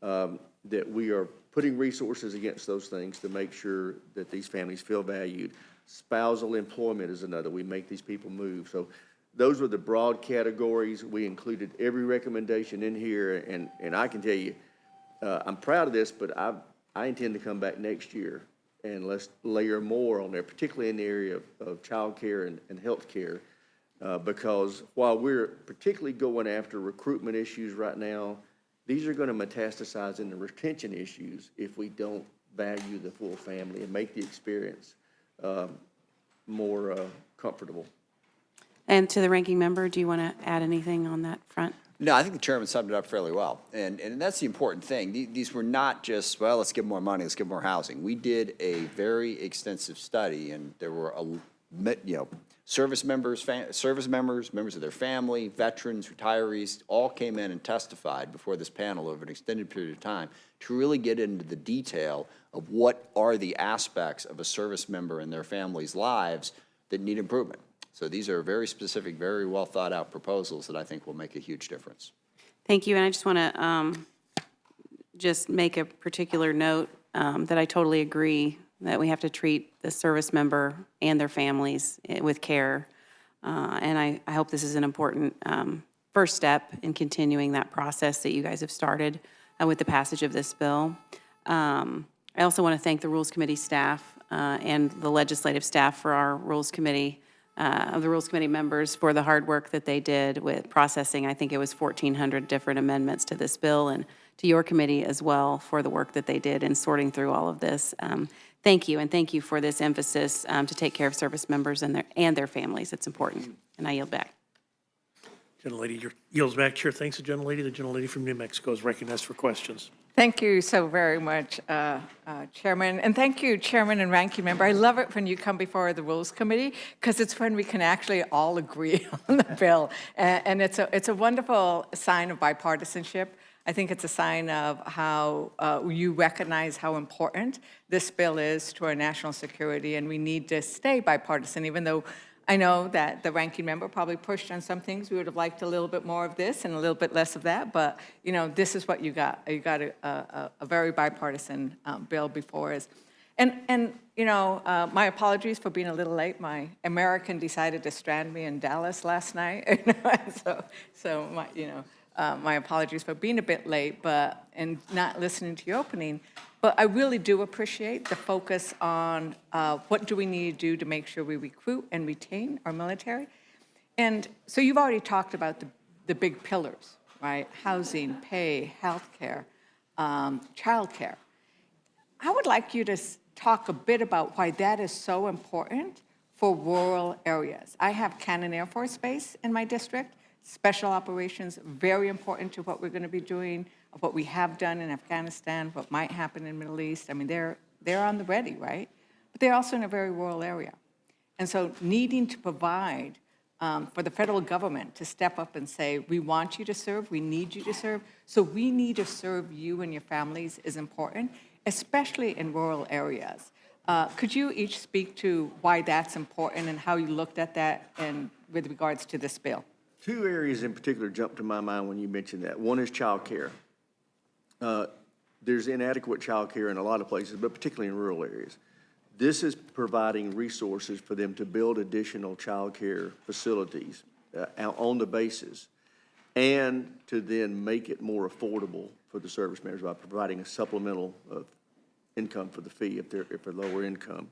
that we are putting resources against those things to make sure that these families feel valued. Spousal employment is another. We make these people move. So those were the broad categories. We included every recommendation in here. And I can tell you, I'm proud of this, but I intend to come back next year and let's layer more on there, particularly in the area of child care and health care, because while we're particularly going after recruitment issues right now, these are going to metastasize into retention issues if we don't value the full family and make the experience more comfortable. And to the Ranking Member, do you want to add anything on that front? No, I think the chairman summed it up fairly well. And that's the important thing. These were not just, well, let's give more money, let's give more housing. We did a very extensive study, and there were, service members, members of their family, veterans, retirees, all came in and testified before this panel over an extended period of time to really get into the detail of what are the aspects of a service member and their family's lives that need improvement. So these are very specific, very well thought out proposals that I think will make a huge difference. Thank you, and I just want to just make a particular note that I totally agree that we have to treat the service member and their families with care, and I hope this is an important first step in continuing that process that you guys have started with the passage of this bill. I also want to thank the Rules Committee staff and the legislative staff for our Rules Committee of the Rules Committee members for the hard work that they did with processing. I think it was 1,400 different amendments to this bill, and to your committee as well for the work that they did in sorting through all of this. Thank you, and thank you for this emphasis to take care of service members and their families. It's important, and I yield back. Gentlelady yields back. Chair thanks the gentlelady. The gentlelady from New Mexico is recognized for questions. Thank you so very much, Chairman. And thank you, Chairman and Ranking Member. I love it when you come before the Rules Committee because it's when we can actually all agree on the bill. And it's a wonderful sign of bipartisanship. I think it's a sign of how you recognize how important this bill is to our national security, and we need to stay bipartisan, even though I know that the ranking member probably pushed on some things. We would have liked a little bit more of this and a little bit less of that, but, you know, this is what you got. You got a very bipartisan bill before us. And you know, my apologies for being a little late. My American decided to strand me in Dallas last night. So my, you know, my apologies for being a bit late, and not listening to your opening. But I really do appreciate the focus on what do we need to do to make sure we recruit and retain our military. And so you've already talked about the big pillars, right? Housing, pay, healthcare, childcare. I would like you to talk a bit about why that is so important for rural areas. I have Cannon Air Force Base in my district. Special operations, very important to what we're going to be doing, what we have done in Afghanistan, what might happen in the Middle East. I mean, they're on the ready, right? But they're also in a very rural area. And so needing to provide for the federal government to step up and say, we want you to serve, we need you to serve, so we need to serve you and your families is important, especially in rural areas. Could you each speak to why that's important and how you looked at that and with regards to this bill? Two areas in particular jump to my mind when you mentioned that. One is child care. There's inadequate child care in a lot of places, but particularly in rural areas. This is providing resources for them to build additional child care facilities on the basis, and to then make it more affordable for the service members by providing a supplemental income for the fee if they're lower income.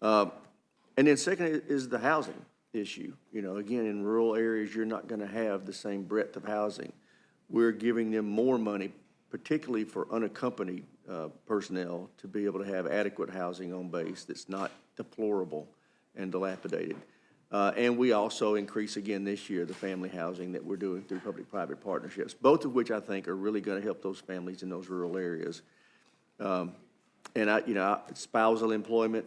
And then second is the housing issue. You know, again, in rural areas, you're not going to have the same breadth of housing. We're giving them more money, particularly for unaccompanied personnel, to be able to have adequate housing on base that's not deplorable and dilapidated. And we also increase again this year the family housing that we're doing through public-private partnerships, both of which I think are really going to help those families in those rural areas. Spousal employment,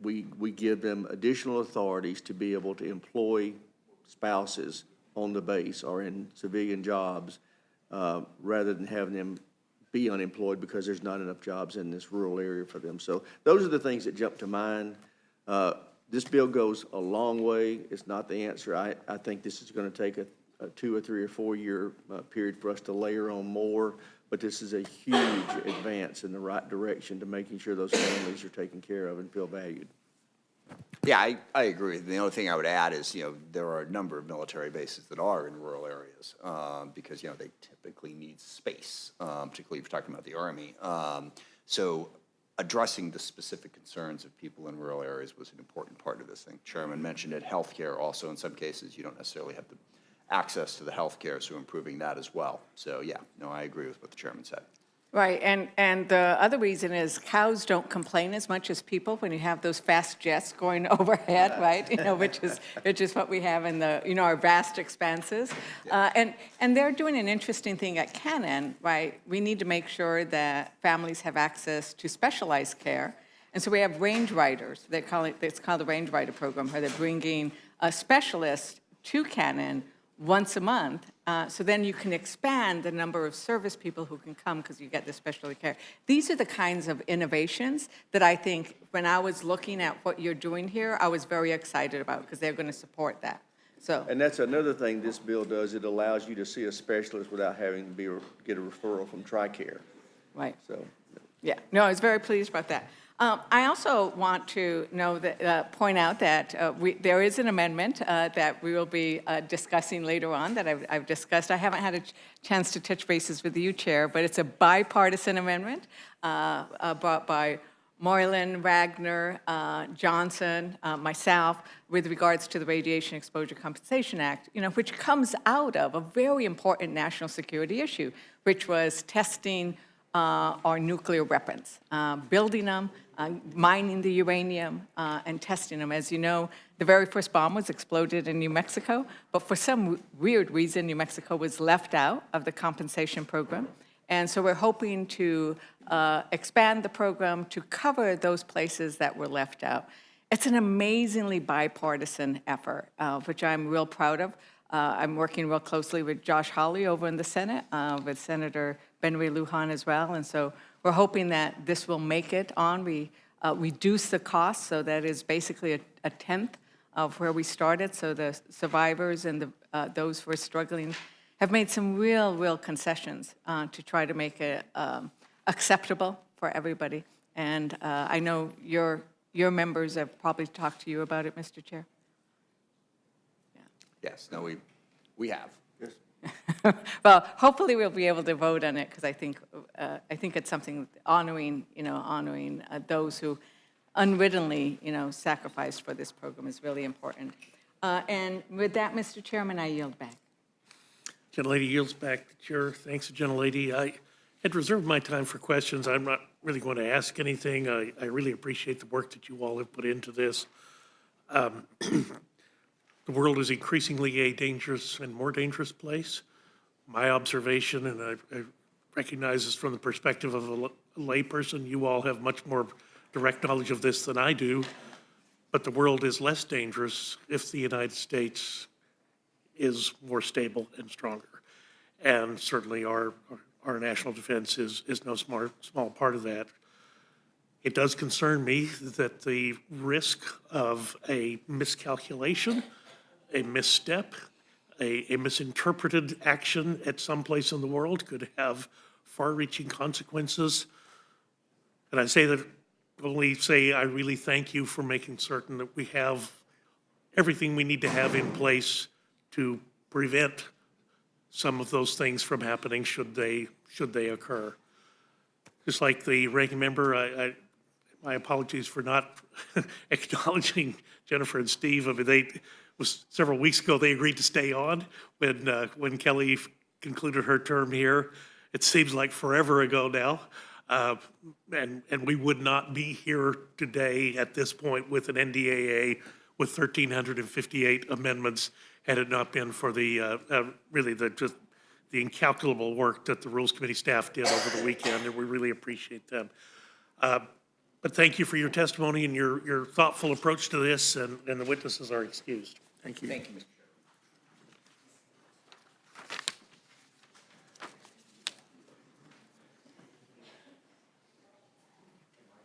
we give them additional authorities to be able to employ spouses on the base or in civilian jobs rather than having them be unemployed because there's not enough jobs in this rural area for them. So those are the things that jump to mind. This bill goes a long way. It's not the answer. I think this is going to take a 2 or 3 or 4 year period for us to layer on more, but this is a huge advance in the right direction to making sure those families are taken care of and feel valued. Yeah, I agree. The only thing I would add is, you know, there are a number of military bases that are in rural areas because, you know, they typically need space, particularly if you're talking about the Army. So addressing the specific concerns of people in rural areas was an important part of this thing. Chairman mentioned it. Healthcare also, in some cases, you don't necessarily have the access to the healthcare, so improving that as well. So yeah, no, I agree with what the chairman said. Right, and the other reason is cows don't complain as much as people when you have those fast jets going overhead, right? You know, which is what we have in the, you know, our vast expanses. And they're doing an interesting thing at Cannon, right? We need to make sure that families have access to specialized care. And so we have range riders. It's called the Range Rider Program, where they're bringing a specialist to Cannon once a month, so then you can expand the number of service people who can come because you get the specialty care. These are the kinds of innovations that I think when I was looking at what you're doing here, I was very excited about because they're going to support that. So. And that's another thing this bill does. It allows you to see a specialist without having to get a referral from TRICARE. Right. So. Yeah. No, I was very pleased about that. I also want to point out that there is an amendment that we will be discussing later on that I've discussed. I haven't had a chance to touch bases with you, Chair, but it's a bipartisan amendment brought by Moylan, Wagner, Johnson, myself, with regards to the Radiation Exposure Compensation Act, you know, which comes out of a very important national security issue, which was testing our nuclear weapons, building them, mining the uranium, and testing them. As you know, the very first bomb was exploded in New Mexico, but for some weird reason, New Mexico was left out of the compensation program. And so we're hoping to expand the program to cover those places that were left out. It's an amazingly bipartisan effort, which I'm real proud of. I'm working real closely with Josh Hawley over in the Senate, with Senator Ben-Ray Lujan as well. And so we're hoping that this will make it on. We reduce the cost, so that is basically a tenth of where we started. So the survivors and those who are struggling have made some real concessions to try to make it acceptable for everybody. And I know your members have probably talked to you about it, Mr. Chair. Yes, no, we have. Well, hopefully we'll be able to vote on it because I think it's something honoring those who unwittingly, sacrificed for this program is really important. And with that, Mr. Chairman, I yield back. Gentlelady yields back the chair. Thanks, gentlelady. I had reserved my time for questions. I'm not really going to ask anything. I really appreciate the work that you all have put into this. The world is increasingly a dangerous and more dangerous place. My observation, and I recognize this from the perspective of a layperson, you all have much more direct knowledge of this than I do, but the world is less dangerous if the United States is more stable and stronger. And certainly our national defense is no small part of that. It does concern me that the risk of a miscalculation, a misstep, a misinterpreted action at some place in the world could have far-reaching consequences. And I say that only say I really thank you for making certain that we have everything we need to have in place to prevent some of those things from happening should they occur. Just like the ranking member, my apologies for not acknowledging Jennifer and Steve. I mean, was several weeks ago they agreed to stay on when Kelly concluded her term here. It seems like forever ago now, and we would not be here today at this point with an NDAA with 1,358 amendments had it not been for the really the incalculable work that the Rules Committee staff did over the weekend, and we really appreciate them. But thank you for your testimony and your thoughtful approach to this, and the witnesses are excused. Thank you. Thank you, Mr.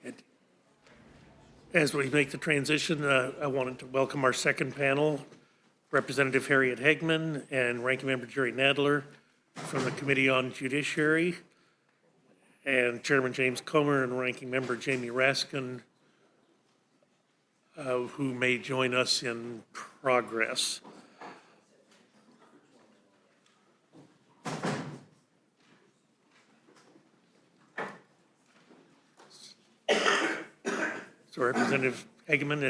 And as we make the transition, I wanted to welcome our second panel, Representative Harriet Hegman and Ranking Member Jerry Nadler from the Committee on Judiciary, and Chairman James Comer and Ranking Member Jamie Raskin, who may join us in progress. So Representative Hageman,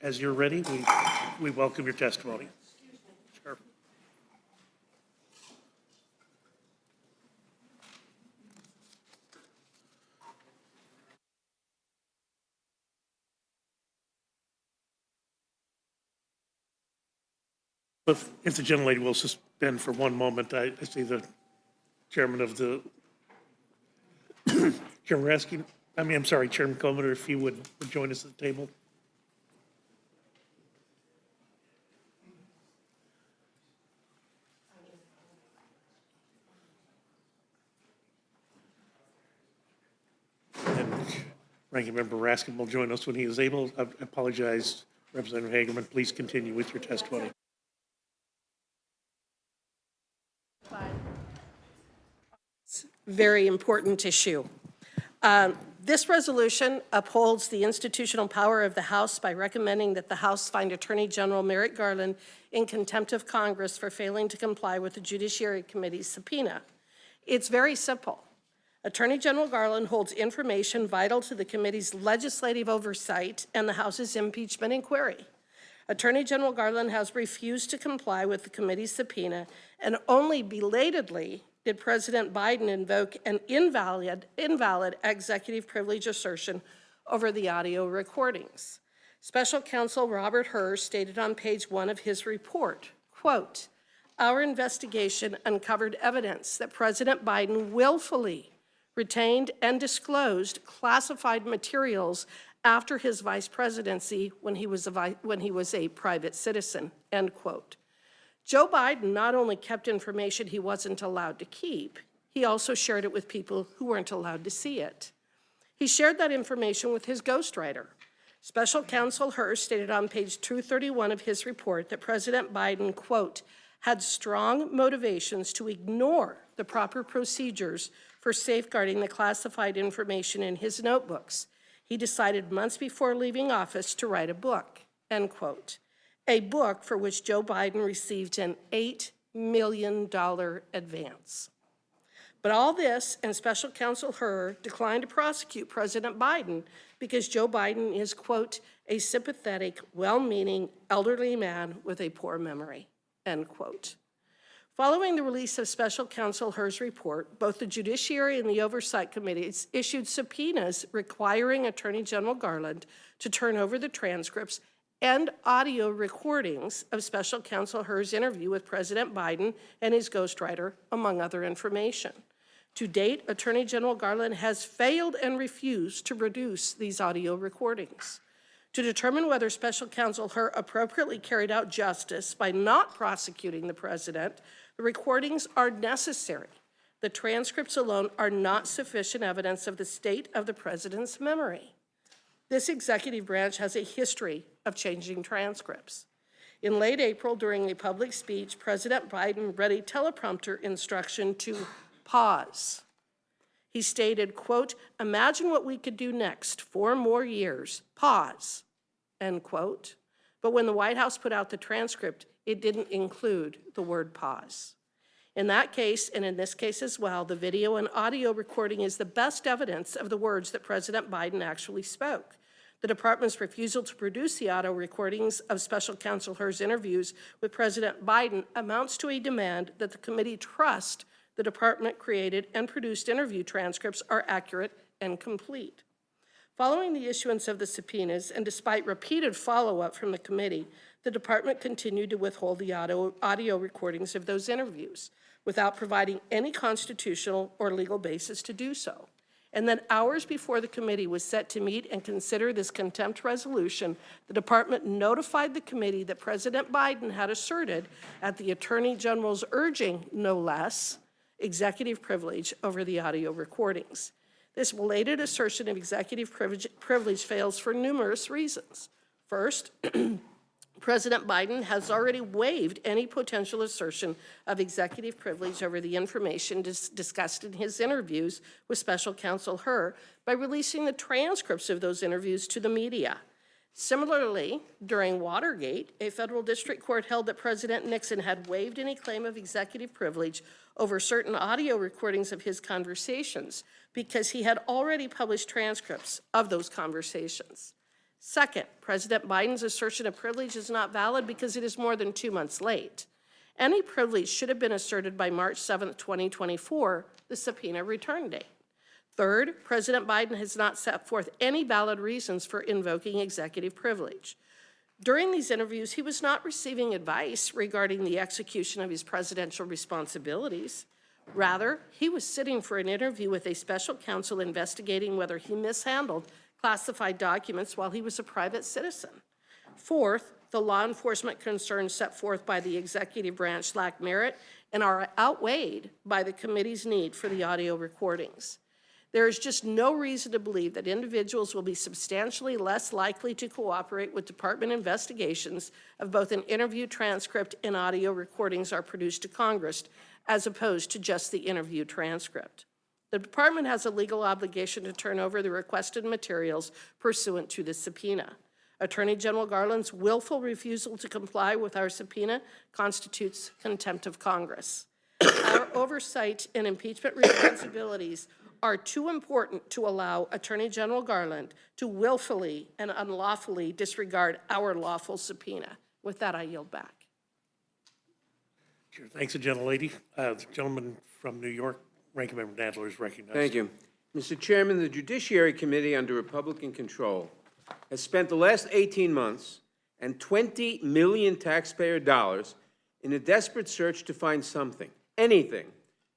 as you're ready, we welcome your testimony. Sure. If the gentlelady will suspend for one moment, I see the chairman of the, Chairman Raskin, I'm sorry, Chairman Comer, if you would join us at the table. And Ranking Member Raskin will join us when he is able. I apologize, Representative Hagerman. Please continue with your testimony. Very important issue. This resolution upholds the institutional power of the House by recommending that the House find Attorney General Merrick Garland in contempt of Congress for failing to comply with the Judiciary Committee's subpoena. It's very simple. Attorney General Garland holds information vital to the committee's legislative oversight and the House's impeachment inquiry. Attorney General Garland has refused to comply with the committee's subpoena, and only belatedly did President Biden invoke an invalid executive privilege assertion over the audio recordings. Special Counsel Robert Hur stated on page 1 of his report, quote, "Our investigation uncovered evidence that President Biden willfully retained and disclosed classified materials after his vice presidency when he was a private citizen," end quote. Joe Biden not only kept information he wasn't allowed to keep, he also shared it with people who weren't allowed to see it. He shared that information with his ghostwriter, Special Counsel Hur stated on page 231 of his report that President Biden, quote, had strong motivations to ignore the proper procedures for safeguarding the classified information in his notebooks. He decided months before leaving office to write a book, end quote. A book for which Joe Biden received an $8 million advance. But all this, and Special Counsel Hur declined to prosecute President Biden because Joe Biden is, quote, a sympathetic, well-meaning, elderly man with a poor memory, end quote. Following the release of Special Counsel Hur's report, both the Judiciary and the Oversight Committees issued subpoenas requiring Attorney General Garland to turn over the transcripts and audio recordings of Special Counsel Hur's interview with President Biden and his ghostwriter, among other information. To date, Attorney General Garland has failed and refused to produce these audio recordings. To determine whether Special Counsel Hur appropriately carried out justice by not prosecuting the president, the recordings are necessary. The transcripts alone are not sufficient evidence of the state of the president's memory. This executive branch has a history of changing transcripts. In late April, during a public speech, President Biden read a teleprompter instruction to pause. He stated, quote, imagine what we could do next, 4 more years, pause, end quote. But when the White House put out the transcript, it didn't include the word pause. In that case, and in this case as well, the video and audio recording is the best evidence of the words that President Biden actually spoke. The department's refusal to produce the audio recordings of Special Counsel Hur's interviews with President Biden amounts to a demand that the committee trust the department created and produced interview transcripts are accurate and complete. Following the issuance of the subpoenas, and despite repeated follow-up from the committee, the department continued to withhold the audio recordings of those interviews without providing any constitutional or legal basis to do so. And then hours before the committee was set to meet and consider this contempt resolution, the department notified the committee that President Biden had asserted, at the Attorney General's urging, no less, executive privilege over the audio recordings. This belated assertion of executive privilege fails for numerous reasons. First, President Biden has already waived any potential assertion of executive privilege over the information discussed in his interviews with Special Counsel Hur by releasing the transcripts of those interviews to the media. Similarly, during Watergate, a federal district court held that President Nixon had waived any claim of executive privilege over certain audio recordings of his conversations because he had already published transcripts of those conversations. Second, President Biden's assertion of privilege is not valid because it is more than 2 months late. Any privilege should have been asserted by March 7th, 2024, the subpoena return date. Third, President Biden has not set forth any valid reasons for invoking executive privilege. During these interviews, he was not receiving advice regarding the execution of his presidential responsibilities. Rather, he was sitting for an interview with a special counsel investigating whether he mishandled classified documents while he was a private citizen. Fourth, the law enforcement concerns set forth by the executive branch lack merit and are outweighed by the committee's need for the audio recordings. There is just no reason to believe that individuals will be substantially less likely to cooperate with department investigations of both an interview transcript and audio recordings are produced to Congress, as opposed to just the interview transcript. The department has a legal obligation to turn over the requested materials pursuant to the subpoena. Attorney General Garland's willful refusal to comply with our subpoena constitutes contempt of Congress. Our oversight and impeachment responsibilities are too important to allow Attorney General Garland to willfully and unlawfully disregard our lawful subpoena. With that, I yield back. Sure. Thanks, gentlelady. The gentleman from New York, Ranking Member Nadler, is recognized. Thank you. Mr. Chairman, the Judiciary Committee under Republican control has spent the last 18 months and $20 million taxpayer dollars in a desperate search to find something, anything,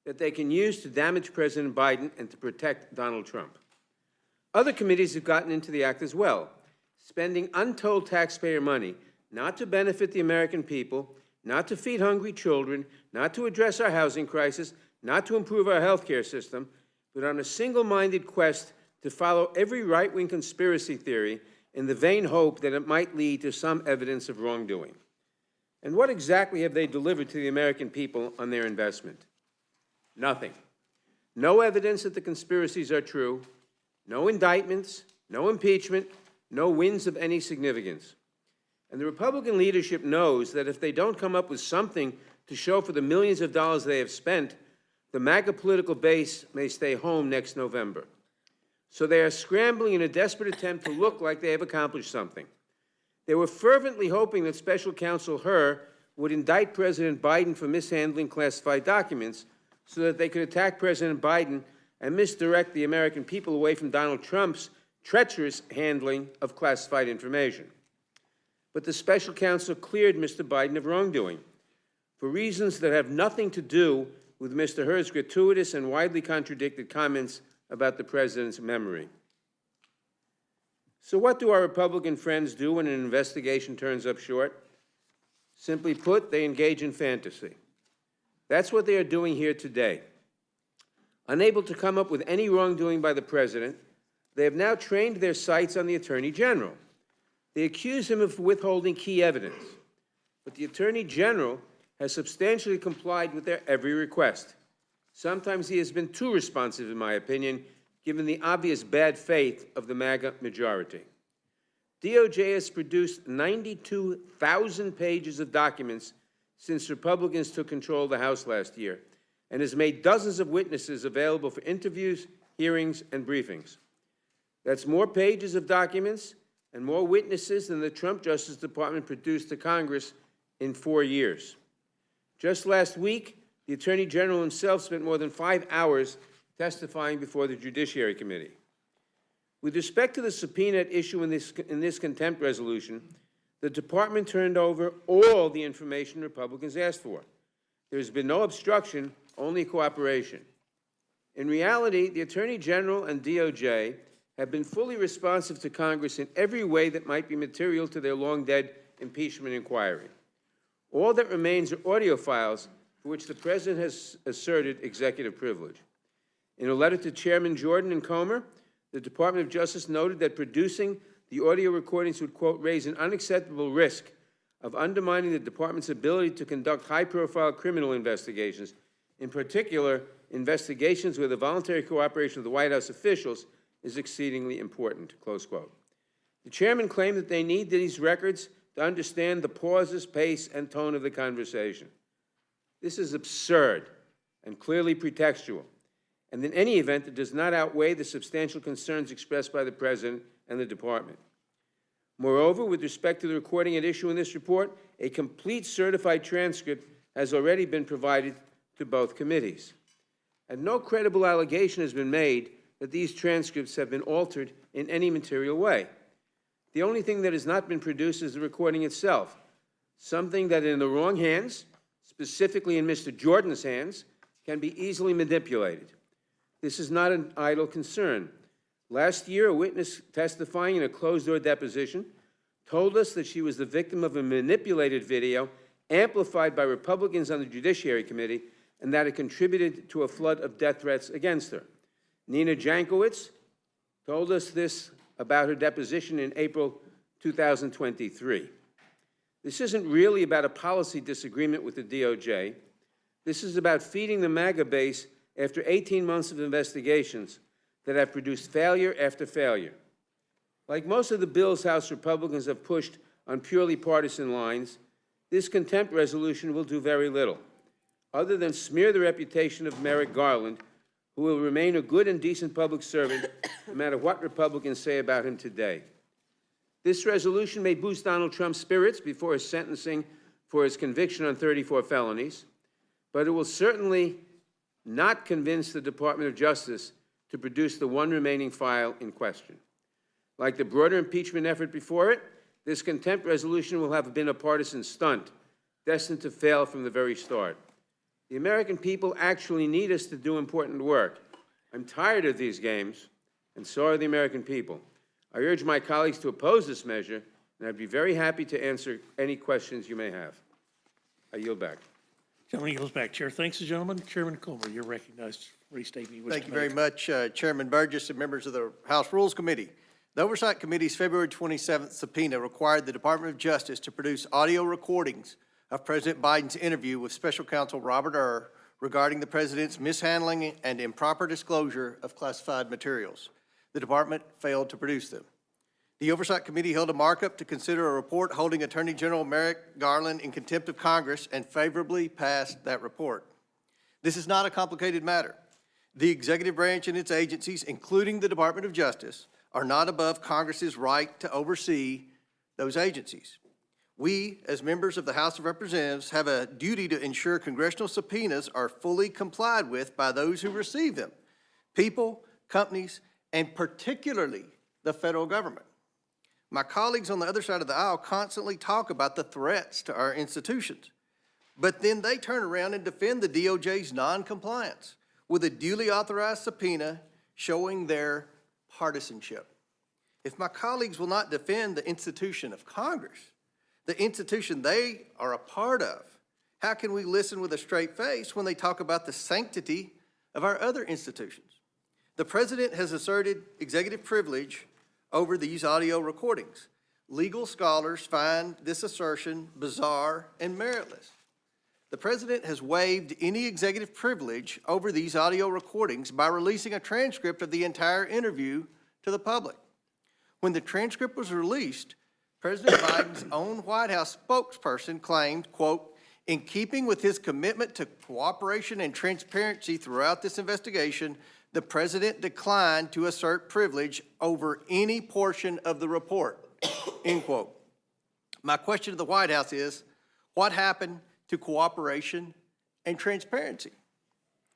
that they can use to damage President Biden and to protect Donald Trump. Other committees have gotten into the act as well, spending untold taxpayer money not to benefit the American people, not to feed hungry children, not to address our housing crisis, not to improve our health care system, but on a single-minded quest to follow every right-wing conspiracy theory in the vain hope that it might lead to some evidence of wrongdoing. And what exactly have they delivered to the American people on their investment? Nothing. No evidence that the conspiracies are true, no indictments, no impeachment, no wins of any significance. And the Republican leadership knows that if they don't come up with something to show for the millions of dollars they have spent, the MAGA political base may stay home next November. So they are scrambling in a desperate attempt to look like they have accomplished something. They were fervently hoping that Special Counsel Hur would indict President Biden for mishandling classified documents so that they could attack President Biden and misdirect the American people away from Donald Trump's treacherous handling of classified information. But the special counsel cleared Mr. Biden of wrongdoing for reasons that have nothing to do with Mr. Hur's gratuitous and widely contradicted comments about the president's memory. So what do our Republican friends do when an investigation turns up short? Simply put, they engage in fantasy. That's what they are doing here today. Unable to come up with any wrongdoing by the president, they have now trained their sights on the Attorney General. They accuse him of withholding key evidence, but the Attorney General has substantially complied with their every request. Sometimes he has been too responsive, in my opinion, given the obvious bad faith of the MAGA majority. DOJ has produced 92,000 pages of documents since Republicans took control of the House last year, and has made dozens of witnesses available for interviews, hearings, and briefings. That's more pages of documents and more witnesses than the Trump Justice Department produced to Congress in 4 years. Just last week, the Attorney General himself spent more than 5 hours testifying before the Judiciary Committee. With respect to the subpoena at issue in this contempt resolution, the Department turned over all the information Republicans asked for. There has been no obstruction, only cooperation. In reality, the Attorney General and DOJ have been fully responsive to Congress in every way that might be material to their long-dead impeachment inquiry. All that remains are audio files for which the President has asserted executive privilege. In a letter to Chairman Jordan and Comer, the Department of Justice noted that producing the audio recordings would, quote, raise an unacceptable risk of undermining the Department's ability to conduct high-profile criminal investigations, in particular, investigations where the voluntary cooperation of the White House officials is exceedingly important, close quote. The chairman claimed that they need these records to understand the pauses, pace, and tone of the conversation. This is absurd and clearly pretextual, and in any event, it does not outweigh the substantial concerns expressed by the President and the Department. Moreover, with respect to the recording at issue in this report, a complete certified transcript has already been provided to both committees. And no credible allegation has been made that these transcripts have been altered in any material way. The only thing that has not been produced is the recording itself, something that in the wrong hands, specifically in Mr. Jordan's hands, can be easily manipulated. This is not an idle concern. Last year, a witness testifying in a closed-door deposition told us that she was the victim of a manipulated video amplified by Republicans on the Judiciary Committee and that it contributed to a flood of death threats against her. Nina Jankowicz told us this about her deposition in April 2023. This isn't really about a policy disagreement with the DOJ. This is about feeding the MAGA base after 18 months of investigations that have produced failure after failure. Like most of the bills House Republicans have pushed on purely partisan lines, this contempt resolution will do very little, other than smear the reputation of Merrick Garland, who will remain a good and decent public servant no matter what Republicans say about him today. This resolution may boost Donald Trump's spirits before his sentencing for his conviction on 34 felonies, but it will certainly not convince the Department of Justice to produce the one remaining file in question. Like the broader impeachment effort before it, this contempt resolution will have been a partisan stunt, destined to fail from the very start. The American people actually need us to do important work. I'm tired of these games, and so are the American people. I urge my colleagues to oppose this measure, and I'd be very happy to answer any questions you may have. I yield back. Gentleman yields back. Chair thanks the gentleman. Chairman Comer, you're recognized for restating. Thank you very much, Chairman Burgess and members of the House Rules Committee. The Oversight Committee's February 27th subpoena required the Department of Justice to produce audio recordings of President Biden's interview with Special Counsel Robert Hur regarding the president's mishandling and improper disclosure of classified materials. The department failed to produce them. The Oversight Committee held a markup to consider a report holding Attorney General Merrick Garland in contempt of Congress and favorably passed that report. This is not a complicated matter. The executive branch and its agencies, including the Department of Justice, are not above Congress's right to oversee those agencies. We, as members of the House of Representatives, have a duty to ensure congressional subpoenas are fully complied with by those who receive them, people, companies, and particularly the federal government. My colleagues on the other side of the aisle constantly talk about the threats to our institutions, but then they turn around and defend the DOJ's noncompliance with a duly authorized subpoena showing their partisanship. If my colleagues will not defend the institution of Congress, the institution they are a part of, how can we listen with a straight face when they talk about the sanctity of our other institutions? The president has asserted executive privilege over these audio recordings. Legal scholars find this assertion bizarre and meritless. The president has waived any executive privilege over these audio recordings by releasing a transcript of the entire interview to the public. When the transcript was released, President Biden's own White House spokesperson claimed, quote, "In keeping with his commitment to cooperation and transparency throughout this investigation, the president declined to assert privilege over any portion of the report," end quote. My question to the White House is, what happened to cooperation and transparency?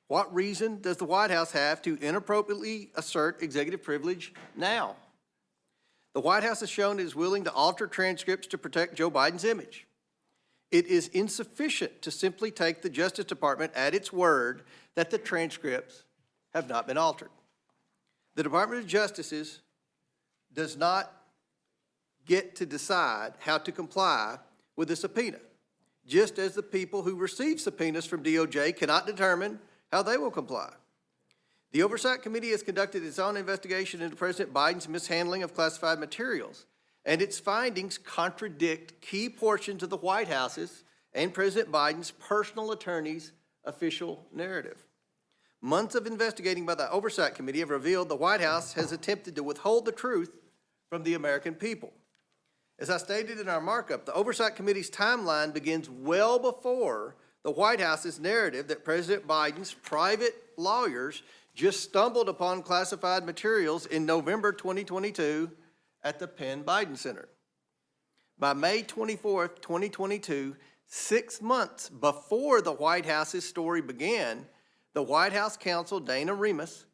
What reason does the White House have to inappropriately assert executive privilege now? The White House has shown it is willing to alter transcripts to protect Joe Biden's image. It is insufficient to simply take the Justice Department at its word that the transcripts have not been altered. The Department of Justice does not get to decide how to comply with the subpoena, just as the people who receive subpoenas from DOJ cannot determine how they will comply. The Oversight Committee has conducted its own investigation into President Biden's mishandling of classified materials, and its findings contradict key portions of the White House's and President Biden's personal attorney's official narrative. Months of investigating by the Oversight Committee have revealed the White House has attempted to withhold the truth from the American people. As I stated in our markup, the Oversight Committee's timeline begins well before the White House's narrative that President Biden's private lawyers just stumbled upon classified materials in November 2022 at the Penn Biden Center. By May 24th, 2022, 6 months before the White House's story began, the White House counsel, Dana Remus,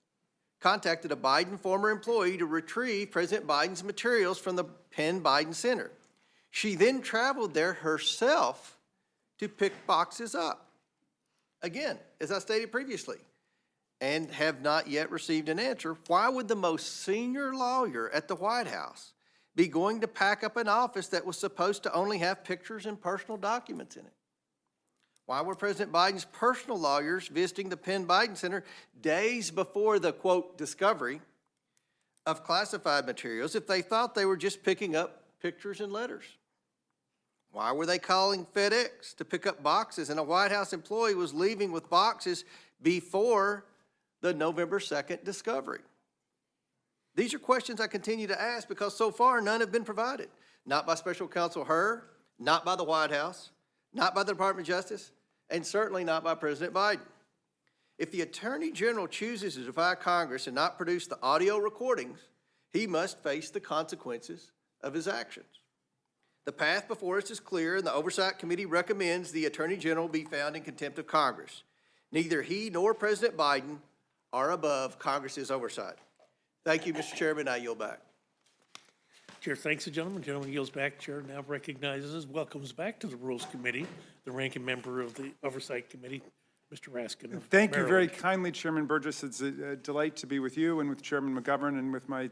contacted a Biden former employee to retrieve President Biden's materials from the Penn Biden Center. She then traveled there herself to pick boxes up. Again, as I stated previously, and have not yet received an answer, why would the most senior lawyer at the White House be going to pack up an office that was supposed to only have pictures and personal documents in it? Why were President Biden's personal lawyers visiting the Penn Biden Center days before the, quote, discovery of classified materials if they thought they were just picking up pictures and letters? Why were they calling FedEx to pick up boxes and a White House employee was leaving with boxes before the November 2nd discovery? These are questions I continue to ask because so far none have been provided. Not by Special Counsel Hur, not by the White House, not by the Department of Justice, and certainly not by President Biden. If the Attorney General chooses to defy Congress and not produce the audio recordings, he must face the consequences of his actions. The path before us is clear, and the Oversight Committee recommends the Attorney General be found in contempt of Congress. Neither he nor President Biden are above Congress's oversight. Thank you, Mr. Chairman. I yield back. Chair thanks the gentleman. Gentleman yields back. Chair now recognizes, welcomes back to the Rules Committee, the ranking member of the Oversight Committee, Mr. Raskin of Thank you very Maryland. kindly, Chairman Burgess. It's a delight to be with you and with Chairman McGovern and with my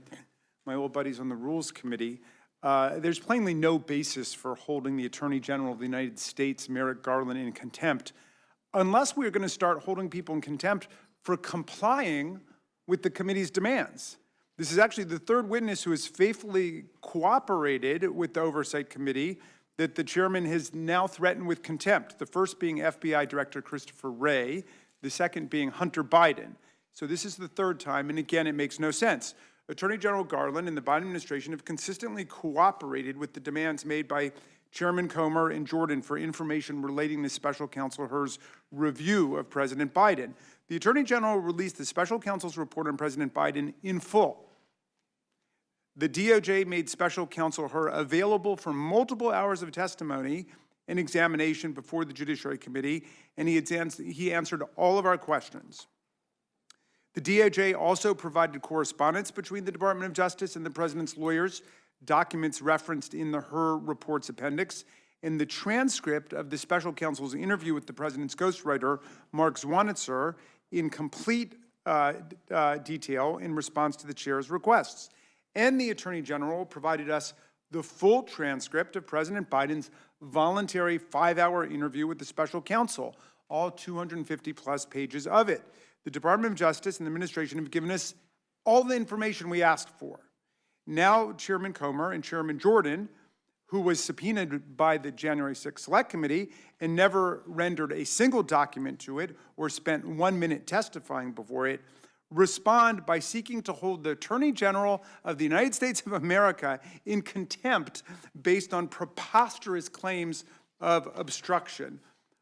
old buddies on the Rules Committee. There's plainly no basis for holding the Attorney General of the United States, Merrick Garland, in contempt, unless we're going to start holding people in contempt for complying with the committee's demands. This is actually the third witness who has faithfully cooperated with the Oversight Committee that the chairman has now threatened with contempt, the first being FBI Director Christopher Wray, the second being Hunter Biden. So this is the third time, and again, it makes no sense. Attorney General Garland and the Biden administration have consistently cooperated with the demands made by Chairman Comer and Jordan for information relating to Special Counsel Hur's review of President Biden. The Attorney General released the Special Counsel's report on President Biden in full. The DOJ made Special Counsel Hur available for multiple hours of testimony and examination before the Judiciary Committee, and he answered all of our questions. The DOJ also provided correspondence between the Department of Justice and the President's lawyers, documents referenced in the Hur report's appendix, and the transcript of the Special Counsel's interview with the President's ghostwriter, Mark Zwanitzer, in complete detail in response to the chair's requests. And the Attorney General provided us the full transcript of President Biden's voluntary 5-hour interview with the Special Counsel, all 250-plus pages of it. The Department of Justice and the administration have given us all the information we asked for. Now, Chairman Comer and Chairman Jordan, who was subpoenaed by the January 6th Select Committee and never rendered a single document to it or spent 1 minute testifying before it, respond by seeking to hold the Attorney General of the United States of America in contempt based on preposterous claims of obstruction.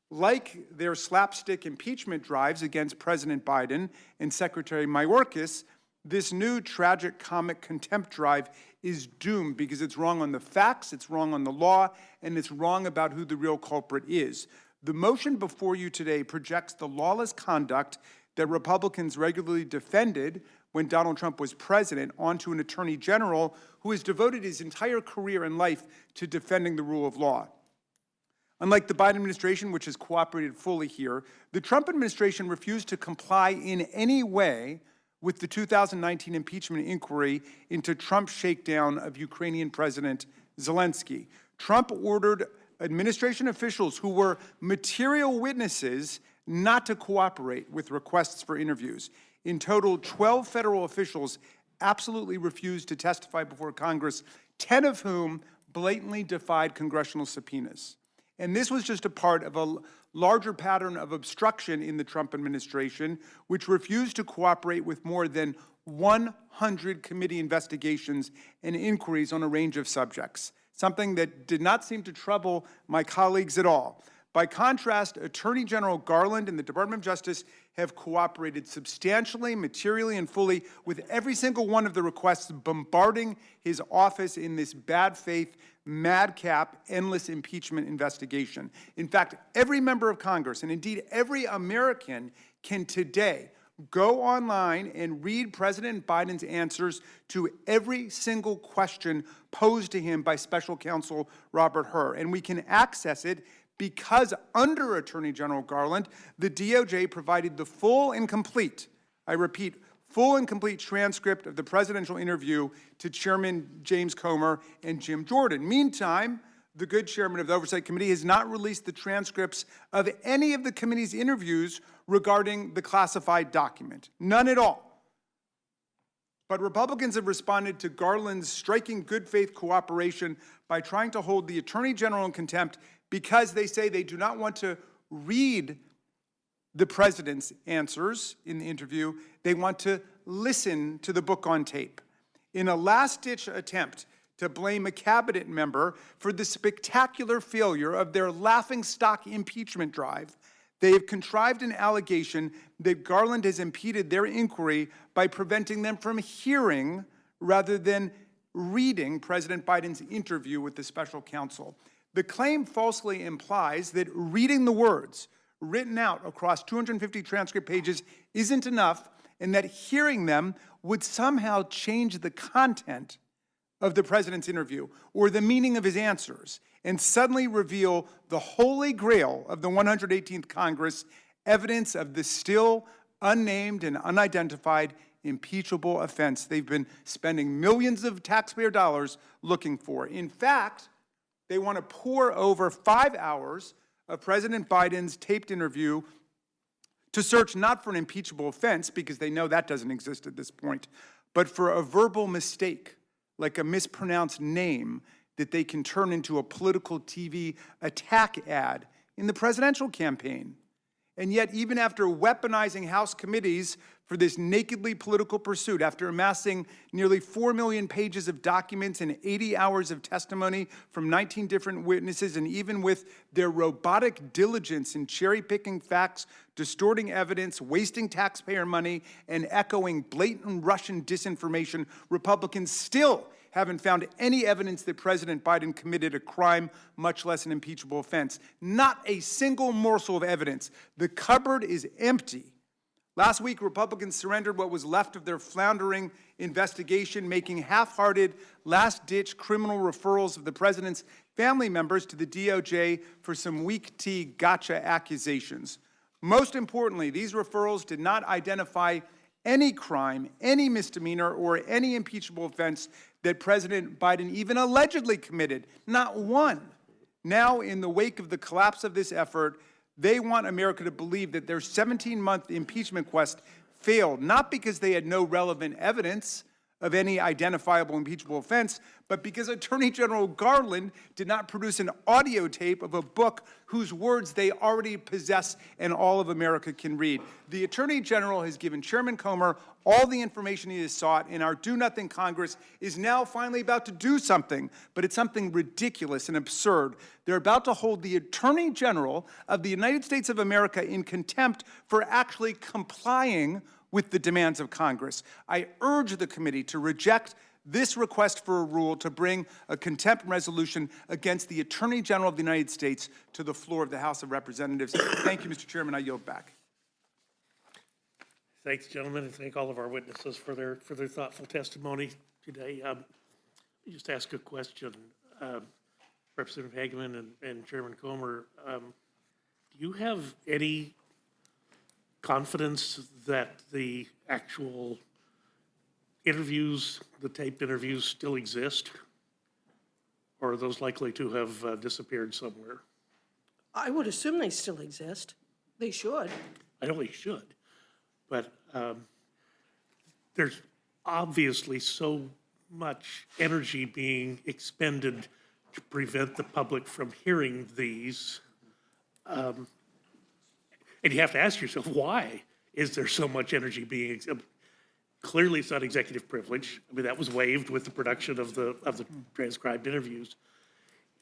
Like their slapstick impeachment drives against President Biden and Secretary Mayorkas, this new tragic comic contempt drive is doomed because it's wrong on the facts, it's wrong on the law, and it's wrong about who the real culprit is. The motion before you today projects the lawless conduct that Republicans regularly defended when Donald Trump was president onto an attorney general who has devoted his entire career and life to defending the rule of law. Unlike the Biden administration, which has cooperated fully here, the Trump administration refused to comply in any way with the 2019 impeachment inquiry into Trump's shakedown of Ukrainian President Zelensky. Trump ordered administration officials who were material witnesses not to cooperate with requests for interviews. In total, 12 federal officials absolutely refused to testify before Congress, 10 of whom blatantly defied congressional subpoenas. And this was just a part of a larger pattern of obstruction in the Trump administration, which refused to cooperate with more than 100 committee investigations and inquiries on a range of subjects, something that did not seem to trouble my colleagues at all. By contrast, Attorney General Garland and the Department of Justice have cooperated substantially, materially, and fully with every single one of the requests bombarding his office in this bad faith, madcap, endless impeachment investigation. In fact, every member of Congress, and indeed every American, can today go online and read President Biden's answers to every single question posed to him by Special Counsel Robert Hur. And we can access it because under Attorney General Garland, the DOJ provided the full and complete, I repeat, full and complete transcript of the presidential interview to Chairman James Comer and Jim Jordan. Meantime, the good chairman of the Oversight Committee has not released the transcripts of any of the committee's interviews regarding the classified document. None at all. But Republicans have responded to Garland's striking good faith cooperation by trying to hold the Attorney General in contempt because they say they do not want to read the president's answers in the interview. They want to listen to the book on tape. In a last-ditch attempt to blame a cabinet member for the spectacular failure of their laughingstock impeachment drive, they have contrived an allegation that Garland has impeded their inquiry by preventing them from hearing rather than reading President Biden's interview with the special counsel. The claim falsely implies that reading the words written out across 250 transcript pages isn't enough, and that hearing them would somehow change the content of the president's interview or the meaning of his answers and suddenly reveal the holy grail of the 118th Congress, evidence of the still unnamed and unidentified impeachable offense they've been spending millions of taxpayer dollars looking for. In fact, they want to pour over 5 hours of President Biden's taped interview to search not for an impeachable offense, because they know that doesn't exist at this point, but for a verbal mistake, like a mispronounced name, that they can turn into a political TV attack ad in the presidential campaign. And yet, even after weaponizing House committees for this nakedly political pursuit, after amassing nearly 4 million pages of documents and 80 hours of testimony from 19 different witnesses, and even with their robotic diligence in cherry-picking facts, distorting evidence, wasting taxpayer money, and echoing blatant Russian disinformation, Republicans still haven't found any evidence that President Biden committed a crime, much less an impeachable offense. Not a single morsel of evidence. The cupboard is empty. Last week, Republicans surrendered what was left of their floundering investigation, making half-hearted, last-ditch criminal referrals of the president's family members to the DOJ for some weak tea gotcha accusations. Most importantly, these referrals did not identify any crime, any misdemeanor, or any impeachable offense that President Biden even allegedly committed. Not one. Now, in the wake of the collapse of this effort, they want America to believe that their 17-month impeachment quest failed, not because they had no relevant evidence of any identifiable impeachable offense, but because Attorney General Garland did not produce an audio tape of a book whose words they already possess and all of America can read. The Attorney General has given Chairman Comer all the information he has sought, and our do-nothing Congress is now finally about to do something, but it's something ridiculous and absurd. They're about to hold the Attorney General of the United States of America in contempt for actually complying with the demands of Congress. I urge the committee to reject this request for a rule to bring a contempt resolution against the Attorney General of the United States to the floor of the House of Representatives. Thank you, Mr. Chairman. I yield back. Thanks, gentlemen, and thank all of our witnesses for their thoughtful testimony today. Let me just ask a question. Representative Hageman and Chairman Comer, do you have any confidence that the actual interviews, the taped interviews, still exist? Or are those likely to have disappeared somewhere? I would assume they still exist. They should. I know they should. But there's obviously so much energy being expended to prevent the public from hearing these. And you have to ask yourself, why is there so much energy being, clearly it's not executive privilege. I mean, that was waived with the production of the transcribed interviews.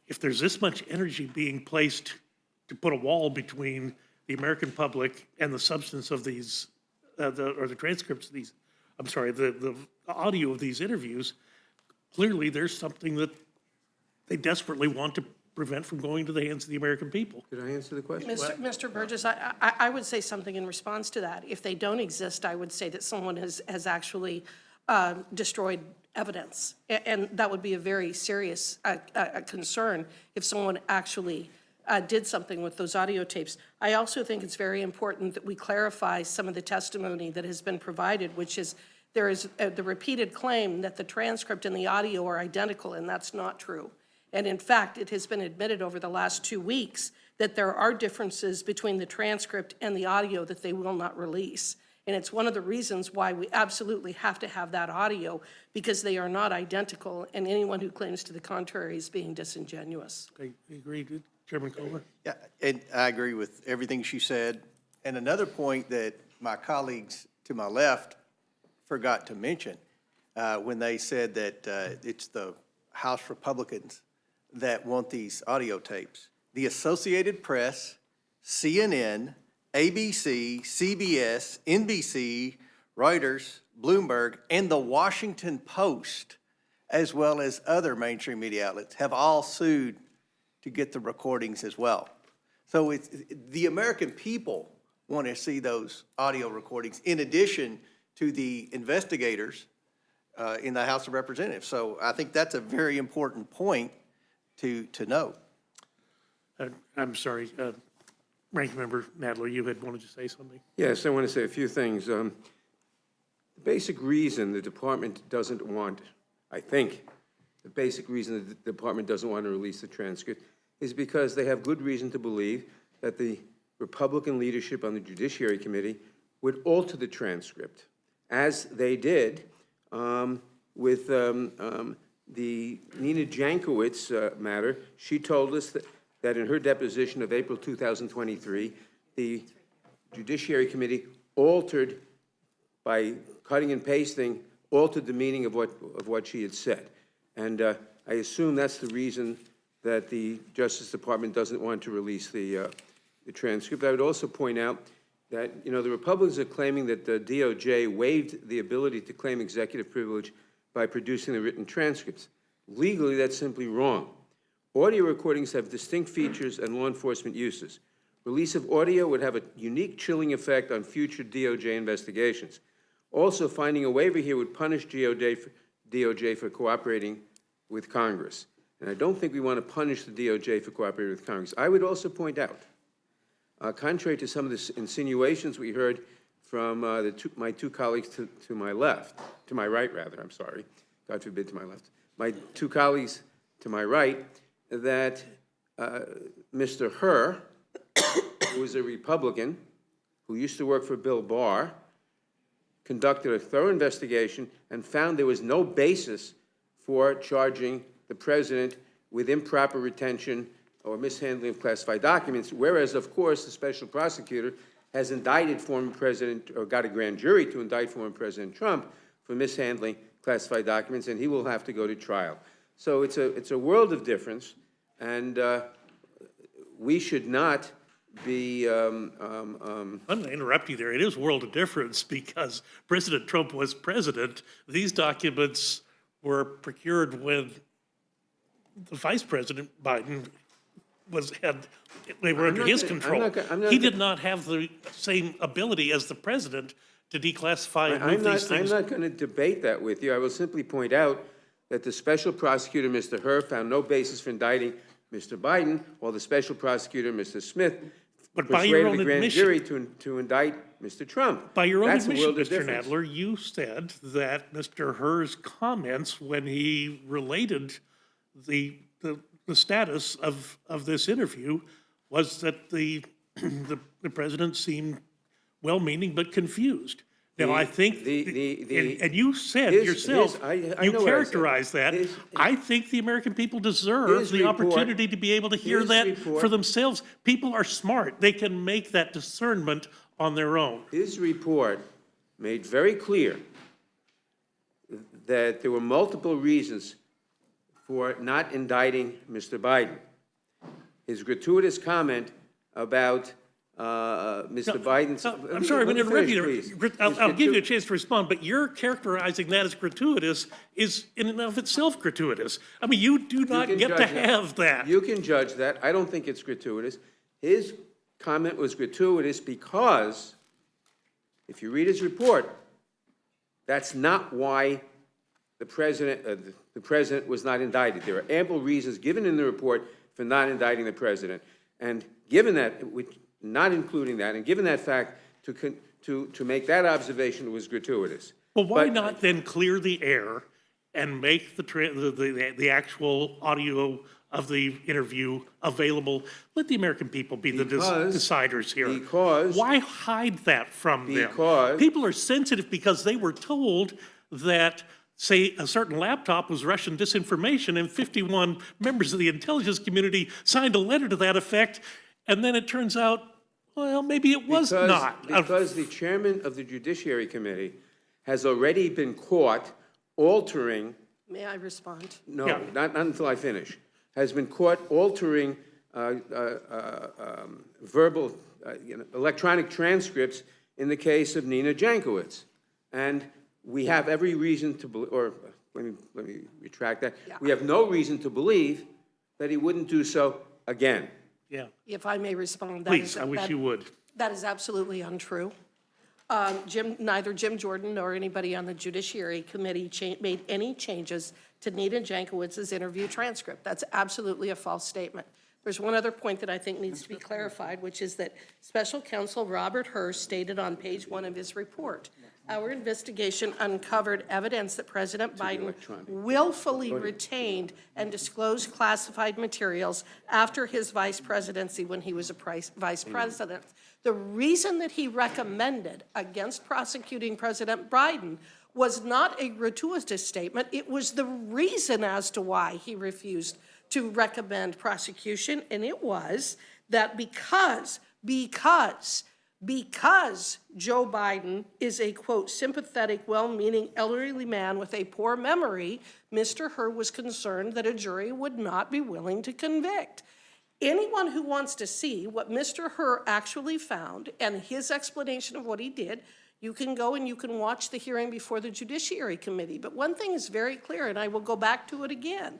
If there's this much energy being placed to put a wall between the American public and the substance of these, or the transcripts of these, I'm sorry, the audio of these interviews, clearly there's something that they desperately want to prevent from going to the hands of the American people. Could I answer the question? Mr. Burgess, I would say something in response to that. If they don't exist, I would say that someone has actually destroyed evidence. And that would be a very serious concern if someone actually did something with those audio tapes. I also think it's very important that we clarify some of the testimony that has been provided, which is there is the repeated claim that the transcript and the audio are identical, and that's not true. And in fact, it has been admitted over the last 2 weeks that there are differences between the transcript and the audio that they will not release. And it's one of the reasons why we absolutely have to have that audio, because they are not identical, and anyone who claims to the contrary is being disingenuous. Okay, you agree, Chairman Comer? Yeah, and I agree with everything she said. And another point that my colleagues to my left forgot to mention when they said that it's the House Republicans that want these audio tapes. The Associated Press, CNN, ABC, CBS, NBC, Reuters, Bloomberg, and the Washington Post, as well as other mainstream media outlets, have all sued to get the recordings as well. So it's, the American people want to see those audio recordings in addition to the investigators in the House of Representatives. So I think that's a very important point to note. I'm sorry, Ranking Member Nadler, you had wanted to say something? Yes, I want to say a few things. The basic reason the department doesn't want, I think, the basic reason the department doesn't want to release the transcript is because they have good reason to believe that the Republican leadership on the Judiciary Committee would alter the transcript, as they did With the Nina Jankowicz matter, she told us that in her deposition of April 2023, the Judiciary Committee altered, by cutting and pasting, altered the meaning of what she had said. And I assume that's the reason that the Justice Department doesn't want to release the transcript. I would also point out that, you know, the Republicans are claiming that the DOJ waived the ability to claim executive privilege by producing the written transcripts. Legally, that's simply wrong. Audio recordings have distinct features and law enforcement uses. Release of audio would have a unique chilling effect on future DOJ investigations. Also, finding a waiver here would punish DOJ for cooperating with Congress. And I don't think we want to punish the DOJ for cooperating with Congress. I would also point out, contrary to some of the insinuations we heard from my two colleagues to my left, to my right, rather, I'm sorry, God forbid to my left, my two colleagues to my right, that Mr. Hur, who was a Republican, who used to work for Bill Barr, conducted a thorough investigation and found there was no basis for charging the president with improper retention or mishandling of classified documents, whereas, of course, the special prosecutor has indicted former President, or got a grand jury to indict former President Trump for mishandling classified documents, and he will have to go to trial. So it's a world of difference, and we should not be... I'm going to interrupt you there. It is a world of difference because President Trump was president. These documents were procured when the Vice President Biden they were under his control. He did not have the same ability as the president to declassify and move these things. I'm not going to debate that with you. I will simply point out that the special prosecutor, Mr. Hur, found no basis for indicting Mr. Biden, while the special prosecutor, Mr. Smith, persuaded the grand jury to indict Mr. Trump. By your own That's admission, a world of Mr. difference. Nadler, you said that Mr. Hur's comments when he related the status of this interview was that the president seemed well-meaning but confused. Now, I think, and you said yourself, you characterized that. I think the American people deserve the opportunity to be able to hear that for themselves. People are smart. They can make that discernment on their own. His report made very clear that there were multiple reasons for not indicting Mr. Biden. His gratuitous comment about Mr. Biden's... I'm sorry, I'm going to interrupt you. I'll give you a chance to respond, but you're characterizing that as gratuitous is in and of itself gratuitous. I mean, you do not get to have that. You can judge that. I don't think it's gratuitous. His comment was gratuitous because, if you read his report, that's not why the president was not indicted. There are ample reasons given in the report for not indicting the president. And given that, not including that, and given that fact, to make that observation was gratuitous. Well, why not then clear the air and make the actual audio of the interview available? Let the American people be the deciders here. Because... Why hide that from them? Because... People are sensitive because they were told that, say, a certain laptop was Russian disinformation, and 51 members of the intelligence community signed a letter to that effect, and then it turns out, well, maybe it was not. Because the chairman of the Judiciary Committee has already been caught altering... May I respond? No, not until I finish. Has been caught altering verbal, electronic transcripts in the case of Nina Jankowicz. And we have every reason to believe, or let me retract that. Yeah. We have no reason to believe that he wouldn't do so again. Yeah. If I may respond. Please, I wish you would. That is absolutely untrue. Neither Jim Jordan nor anybody on the Judiciary Committee made any changes to Nina Jankowicz's interview transcript. That's absolutely a false statement. There's one other point that I think needs to be clarified, which is that Special Counsel Robert Hur stated on page 1 of his report, our investigation uncovered evidence that President Biden willfully retained and disclosed classified materials after his vice presidency when he was a vice president. The reason that he recommended against prosecuting President Biden was not a gratuitous statement. It was the reason as to why he refused to recommend prosecution, and it was that because Joe Biden is a, quote, sympathetic, well-meaning elderly man with a poor memory, Mr. Hur was concerned that a jury would not be willing to convict. Anyone who wants to see what Mr. Hur actually found and his explanation of what he did, you can go and you can watch the hearing before the Judiciary Committee. But one thing is very clear, and I will go back to it again.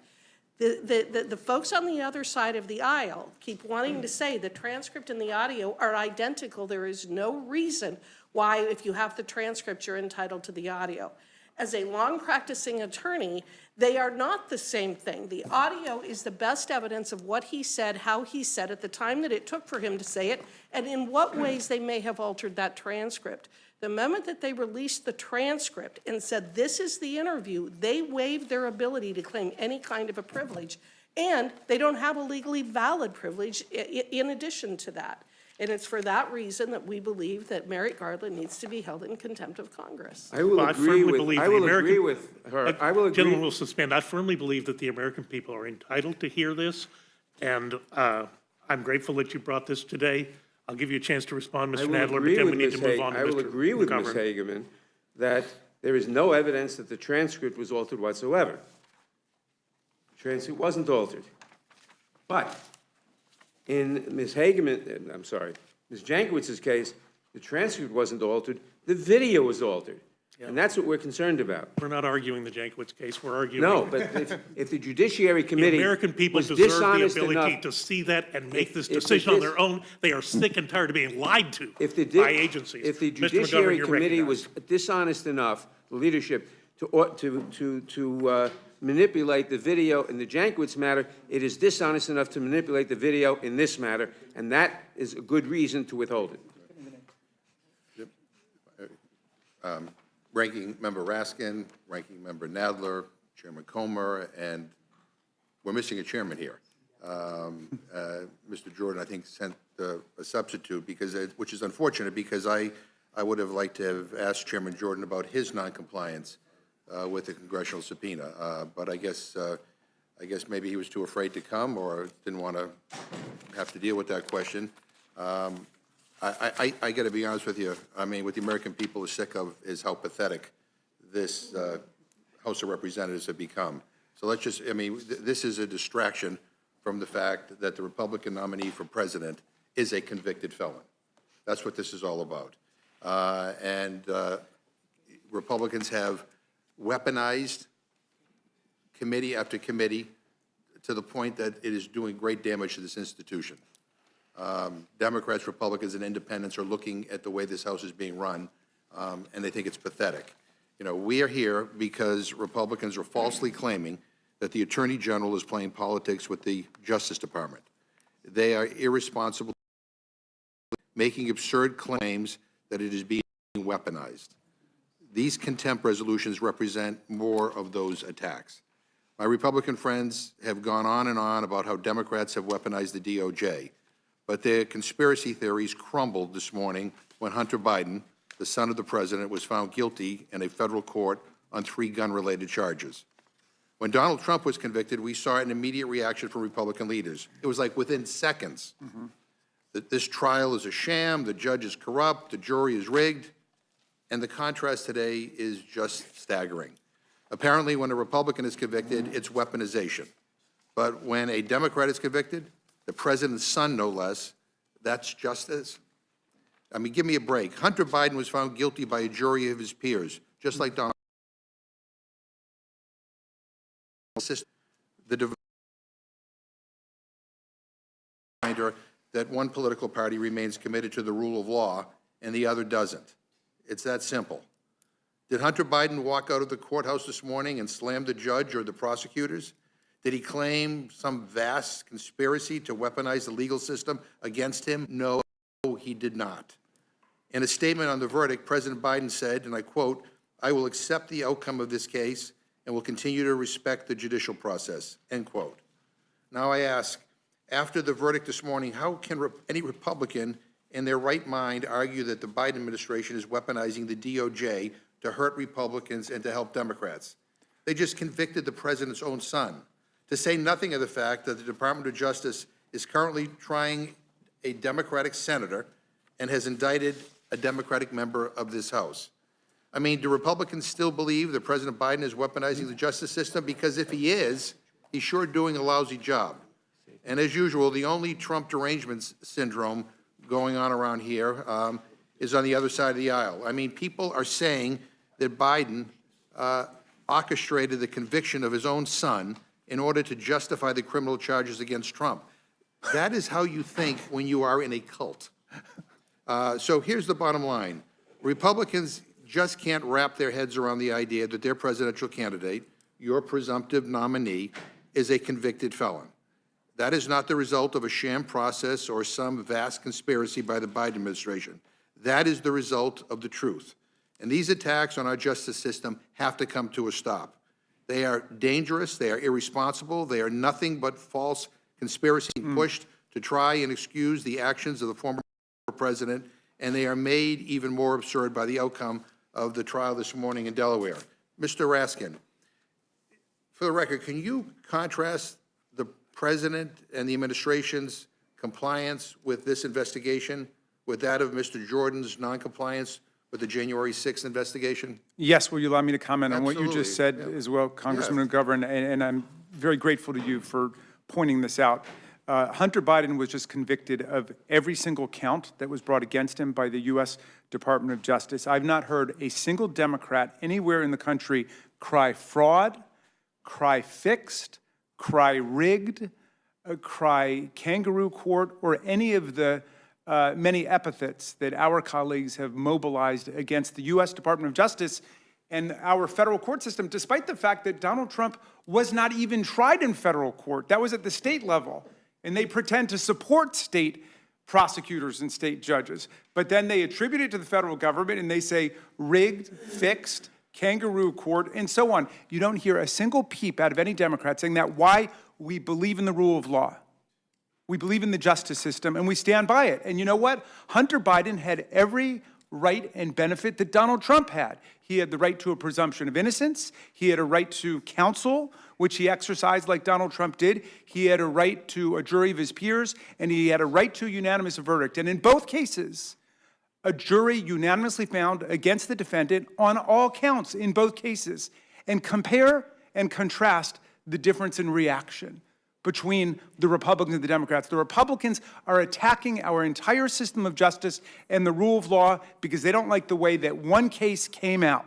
The folks on the other side of the aisle keep wanting to say the transcript and the audio are identical. There is no reason why, if you have the transcript, you're entitled to the audio. As a long-practicing attorney, they are not the same thing. The audio is the best evidence of what he said, how he said it, the time that it took for him to say it, and in what ways they may have altered that transcript. The moment that they released the transcript and said, this is the interview, they waived their ability to claim any kind of a privilege, and they don't have a legally valid privilege in addition to that. And it's for that reason that we believe that Merrick Garland needs to be held in contempt of Congress. I will agree with her. I will agree. Gentleman will suspend. I firmly believe that the American people are entitled to hear this, and I'm grateful that you brought this today. I'll give you a chance to respond, Mr. Nadler, but then we need to move on to Mr. I will agree with Ms. McGovern. Hageman that there is no evidence that the transcript was altered whatsoever. The transcript wasn't altered. But in Ms. Hageman, I'm sorry, Ms. Jankowicz's case, the transcript wasn't altered, the video was altered. And that's what we're concerned about. We're not arguing the Jankowicz case. We're arguing. No, but if the Judiciary Committee The American people was deserve the dishonest ability enough, to see that and make this if decision on this- their own. They are sick and tired of being lied to by agencies. If the Mr. McGovern, Judiciary you're Committee was recognized. dishonest enough, the leadership, to manipulate the video in the Jankowicz matter, it is dishonest enough to manipulate the video in this matter, and that is a good reason to withhold it. Ranking Member Raskin, Ranking Member Nadler, Chairman Comer, and we're missing a chairman here. Mr. Jordan, I think, sent a substitute, because which is unfortunate, because I would have liked to have asked Chairman Jordan about his noncompliance with the congressional subpoena, but I guess maybe he was too afraid to come or didn't want to have to deal with that question. I got to be honest with you. I mean, what the American people are sick of is how pathetic this House of Representatives have become. So let's just, I mean, this is a distraction from the fact that the Republican nominee for president is a convicted felon. That's what this is all about. Republicans have weaponized committee after committee to the point that it is doing great damage to this institution. Democrats, Republicans, and independents are looking at the way this House is being run, and they think it's pathetic. You know, we are here because Republicans are falsely claiming that the Attorney General is playing politics with the Justice Department. They are irresponsible, making absurd claims that it is being weaponized. These contempt resolutions represent more of those attacks. My Republican friends have gone on and on about how Democrats have weaponized the DOJ, but their conspiracy theories crumbled this morning when Hunter Biden, the son of the president, was found guilty in a federal court on 3 gun-related charges. When Donald Trump was convicted, we saw an immediate reaction from Republican leaders. It was like within seconds that this trial is a sham, the judge is corrupt, the jury is rigged, and the contrast today is just staggering. Apparently, when a Republican is convicted, it's weaponization. But when a Democrat is convicted, the president's son, no less, that's justice. I mean, give me a break. Hunter Biden was found guilty by a jury of his peers, just like Donald Trump. The reminder that one political party remains committed to the rule of law and the other doesn't. It's that simple. Did Hunter Biden walk out of the courthouse this morning and slam the judge or the prosecutors? Did he claim some vast conspiracy to weaponize the legal system against him? No, he did not. In a statement on the verdict, President Biden said, and I quote, "I will accept the outcome of this case and will continue to respect the judicial process," end quote. Now I ask, after the verdict this morning, how can any Republican in their right mind argue that the Biden administration is weaponizing the DOJ to hurt Republicans and to help Democrats. They just convicted the president's own son, to say nothing of the fact that the Department of Justice is currently trying a Democratic senator and has indicted a Democratic member of this House. I mean, do Republicans still believe that President Biden is weaponizing the justice system? Because if he is, he's sure doing a lousy job. And as usual, the only Trump derangement syndrome going on around here is on the other side of the aisle. I mean, people are saying that Biden orchestrated the conviction of his own son in order to justify the criminal charges against Trump. That is how you think when you are in a cult. So here's the bottom line. Republicans just can't wrap their heads around the idea that their presidential candidate, your presumptive nominee, is a convicted felon. That is not the result of a sham process or some vast conspiracy by the Biden administration. That is the result of the truth. And these attacks on our justice system have to come to a stop. They are dangerous, they are irresponsible, they are nothing but false conspiracy pushed to try and excuse the actions of the former president, and they are made even more absurd by the outcome of the trial this morning in Delaware. Mr. Raskin, for the record, can you contrast the president and the administration's compliance with this investigation with that of Mr. Jordan's noncompliance with the January 6th investigation? Yes, will you allow me to comment on what you Absolutely. just said as well, Congressman McGovern, and I'm very grateful to you for pointing this out. Hunter Biden was just convicted of every single count that was brought against him by the U.S. Department of Justice. I've not heard a single Democrat anywhere in the country cry fraud, cry fixed, cry rigged, cry kangaroo court, or any of the many epithets that our colleagues have mobilized against the U.S. Department of Justice and our federal court system, despite the fact that Donald Trump was not even tried in federal court. That was at the state level. And they pretend to support state prosecutors and state judges. But then they attribute it to the federal government and they say rigged, fixed, kangaroo court, and so on. You don't hear a single peep out of any Democrat saying that. Why? We believe in the rule of law. We believe in the justice system, and we stand by it. And you know what? Hunter Biden had every right and benefit that Donald Trump had. He had the right to a presumption of innocence. He had a right to counsel, which he exercised like Donald Trump did. He had a right to a jury of his peers, and he had a right to a unanimous verdict. And in both cases, a jury unanimously found against the defendant on all counts in both cases. And compare and contrast the difference in reaction between the Republicans and the Democrats. The Republicans are attacking our entire system of justice and the rule of law because they don't like the way that one case came out.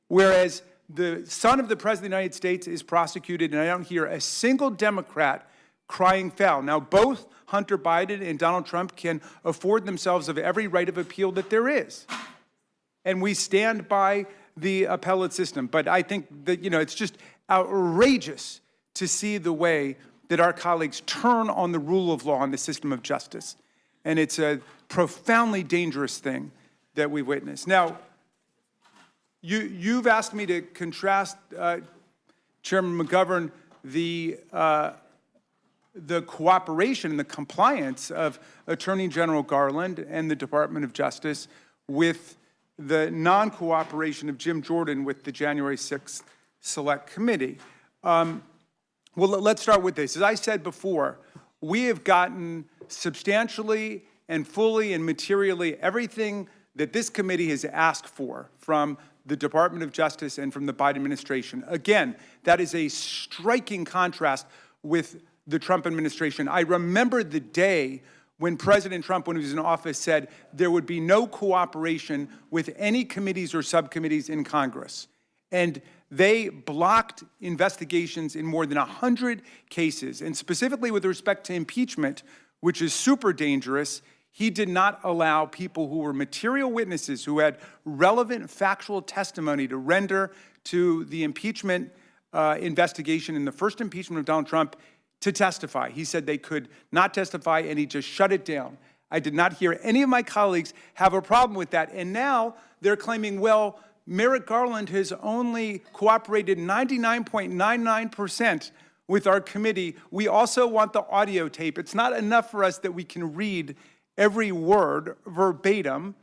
Whereas the son of the President of the United States is prosecuted, and I don't hear a single Democrat crying foul. Now, both Hunter Biden and Donald Trump can afford themselves of every right of appeal that there is. And we stand by the appellate system. But I think that, it's just outrageous to see the way that our colleagues turn on the rule of law and the system of justice. And it's a profoundly dangerous thing that we witness. Now, you've asked me to contrast, Chairman McGovern, the cooperation and the compliance of Attorney General Garland and the Department of Justice with the non-cooperation of Jim Jordan with the January 6th Select Committee. Well, let's start with this. As I said before, we have gotten substantially and fully and materially everything that this committee has asked for from the Department of Justice and from the Biden administration. Again, that is a striking contrast with the Trump administration. I remember the day when President Trump, when he was in office, said there would be no cooperation with any committees or subcommittees in Congress. And they blocked investigations in more than 100 cases. And specifically with respect to impeachment, which is super dangerous, he did not allow people who were material witnesses, who had relevant factual testimony to render to the impeachment investigation in the first impeachment of Donald Trump, to testify. He said they could not testify, and he just shut it down. I did not hear any of my colleagues have a problem with that. And now they're claiming, well, Merrick Garland has only cooperated 99.99% with our committee. We also want the audio tape. It's not enough for us that we can read every word verbatim.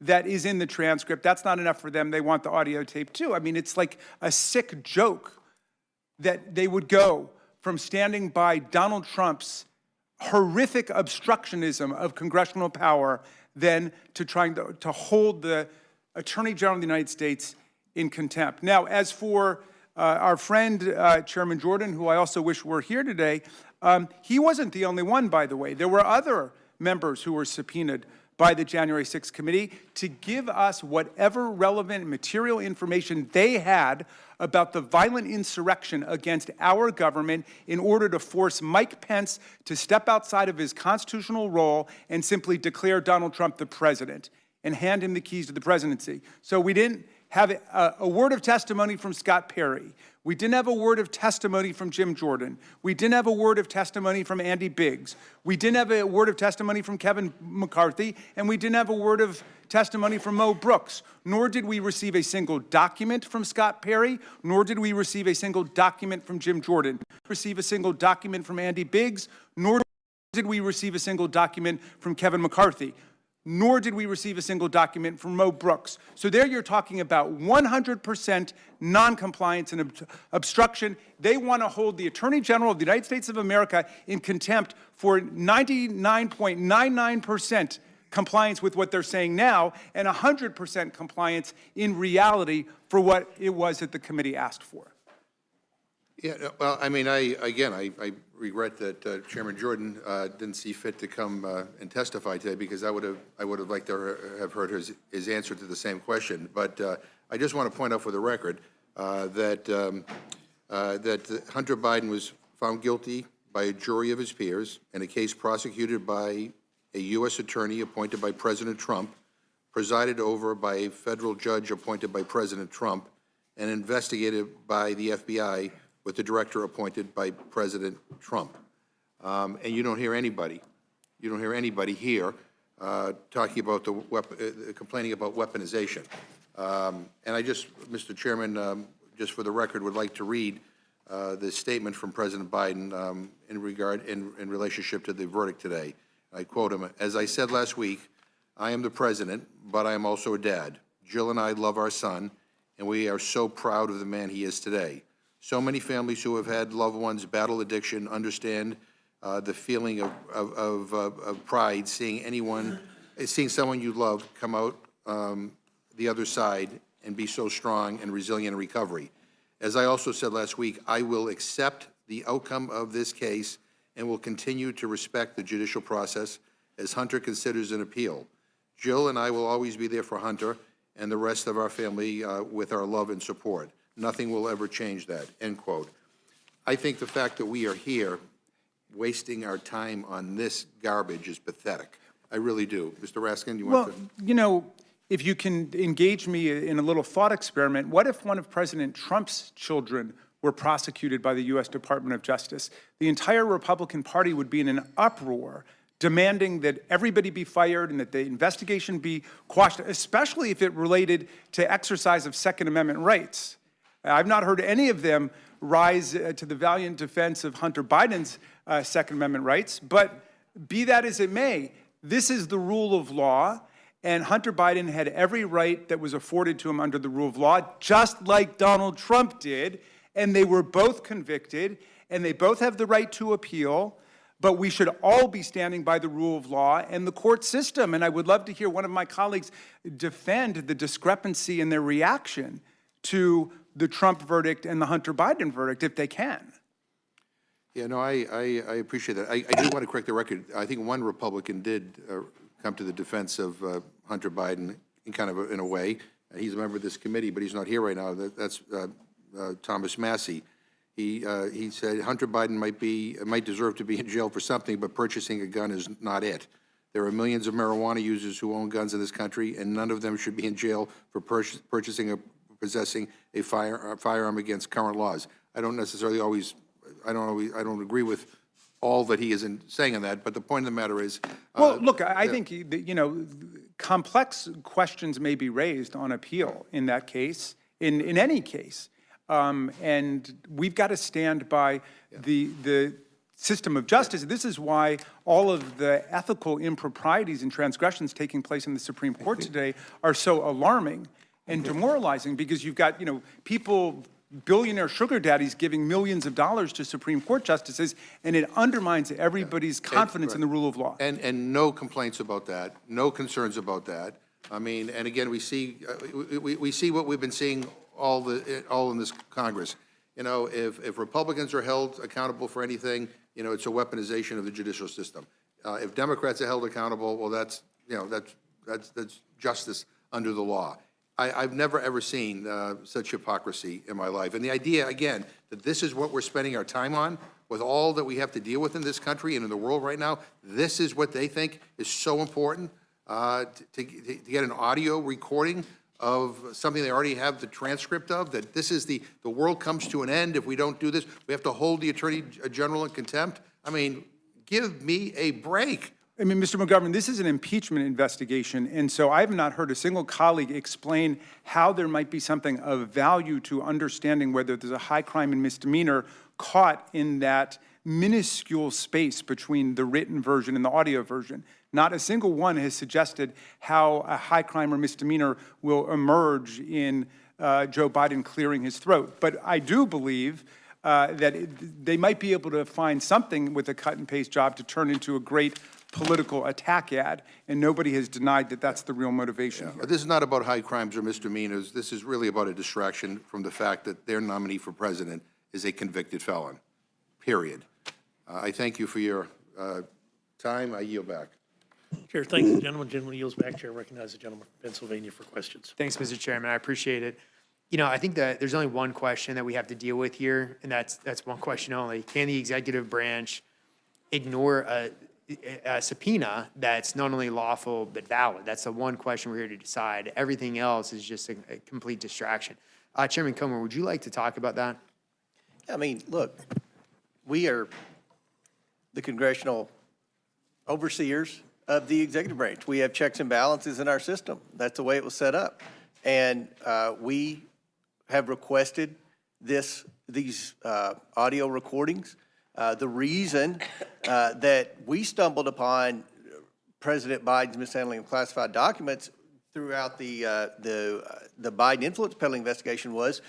that is in the transcript. That's not enough for them. They want the audio tape too. I mean, it's like a sick joke that they would go from standing by Donald Trump's horrific obstructionism of congressional power then to trying to hold the Attorney General of the United States in contempt. Now, as for our friend, Chairman Jordan, who I also wish were here today, he wasn't the only one, by the way. There were other members who were subpoenaed by the January 6th committee to give us whatever relevant material information they had about the violent insurrection against our government in order to force Mike Pence to step outside of his constitutional role and simply declare Donald Trump the president and hand him the keys to the presidency. So we didn't have a word of testimony from Scott Perry. We didn't have a word of testimony from Jim Jordan. We didn't have a word of testimony from Andy Biggs. We didn't have a word of testimony from Kevin McCarthy, and we didn't have a word of testimony from Mo Brooks, nor did we receive a single document from Scott Perry, nor did we receive a single document from Jim Jordan, receive a single document from Andy Biggs, nor did we receive a single document from Kevin McCarthy, nor did we receive a single document from Mo Brooks. So there you're talking about 100% noncompliance and obstruction. They want to hold the Attorney General of the United States of America in contempt for 99.99% compliance with what they're saying now and 100% compliance in reality for what it was that the committee asked for. Yeah, well, I mean, I regret that Chairman Jordan didn't see fit to come and testify today, because I would have liked to have heard his answer to the same question. But I just want to point out for the record that Hunter Biden was found guilty by a jury of his peers in a case prosecuted by a U.S. attorney appointed by President Trump, presided over by a federal judge appointed by President Trump, and investigated by the FBI with the director appointed by President Trump. And you don't hear anybody here talking about complaining about weaponization. And I just, Mr. Chairman, just for the record, would like to read the statement from President Biden in relationship to the verdict today. I quote him: "As I said last week, I am the president, but I am also a dad. Jill and I love our son, and we are so proud of the man he is today. So many families who have had loved ones battle addiction understand the feeling of pride seeing someone you love come out the other side and be so strong and resilient in recovery. As I also said last week, I will accept the outcome of this case and will continue to respect the judicial process as Hunter considers an appeal. Jill and I will always be there for Hunter and the rest of our family with our love and support. Nothing will ever change that," end quote. I think the fact that we are here wasting our time on this garbage is pathetic. I really do. Mr. Raskin, you want to? Well, you know, if you can engage me in a little thought experiment, what if one of President Trump's children were prosecuted by the U.S. Department of Justice? The entire Republican Party would be in an uproar, demanding that everybody be fired and that the investigation be quashed, especially if it related to exercise of Second Amendment rights. I've not heard any of them rise to the valiant defense of Hunter Biden's Second Amendment rights, but be that as it may, this is the rule of law, and Hunter Biden had every right that was afforded to him under the rule of law, just like Donald Trump did, and they were both convicted, and they both have the right to appeal, but we should all be standing by the rule of law and the court system, and I would love to hear one of my colleagues defend the discrepancy in their reaction to the Trump verdict and the Hunter Biden verdict, if they can. Yeah, no, I appreciate that. I do want to correct the record. I think one Republican did come to the defense of Hunter Biden in a way. He's a member of this committee, but he's not here right now. That's Thomas Massey. He said Hunter Biden might deserve to be in jail for something, but purchasing a gun is not it. There are millions of marijuana users who own guns in this country, and none of them should be in jail for possessing a firearm against current laws. I don't necessarily always, I don't agree with all that he is saying on that, but the point of the matter is. Well, look, I think, you know, complex questions may be raised on appeal in that case, in any case. And we've got to stand by the system of justice. This is why all of the ethical improprieties and transgressions taking place in the Supreme Court today are so alarming and demoralizing, because you've got, people, billionaire sugar daddies giving millions of dollars to Supreme Court justices, and it undermines everybody's confidence in the rule of law. And no complaints about that, no concerns about that. I mean, and again, we see what we've been seeing all in this Congress. If Republicans are held accountable for anything, it's a weaponization of the judicial system. If Democrats are held accountable, well, that's justice under the law. I've never, ever seen such hypocrisy in my life. And the idea, again, that this is what we're spending our time on, with all that we have to deal with in this country and in the world right now, this is what they think is so important, to get an audio recording of something they already have the transcript of, that this is the world comes to an end if we don't do this. We have to hold the Attorney General in contempt. I mean, give me a break. I mean, Mr. McGovern, this is an impeachment investigation, and so I have not heard a single colleague explain how there might be something of value to understanding whether there's a high crime and misdemeanor caught in that minuscule space between the written version and the audio version. Not a single one has suggested how a high crime or misdemeanor will emerge in Joe Biden clearing his throat. But I do believe that they might be able to find something with a cut and paste job to turn into a great political attack ad, and nobody has denied that that's the real motivation here. This is not about high crimes or misdemeanors. This is really about a distraction from the fact that their nominee for president is a convicted felon, period. I thank you for your time. I yield back. Chair, thanks the gentleman. Gentleman yields back. Chair recognizes the gentleman from Pennsylvania for questions. Thanks, Mr. Chairman. I appreciate it. I think that there's only one question that we have to deal with here, and that's one question only. Can the executive branch ignore a subpoena that's not only lawful but valid? That's the one question we're here to decide. Everything else is just a complete distraction. Chairman Comer, would you like to talk about that? I mean, look, we are the congressional overseers of the executive branch. We have checks and balances in our system. That's the way it was set up. And we have requested these audio recordings. The reason that we stumbled upon President Biden's mishandling of classified documents throughout the Biden influence peddling investigation was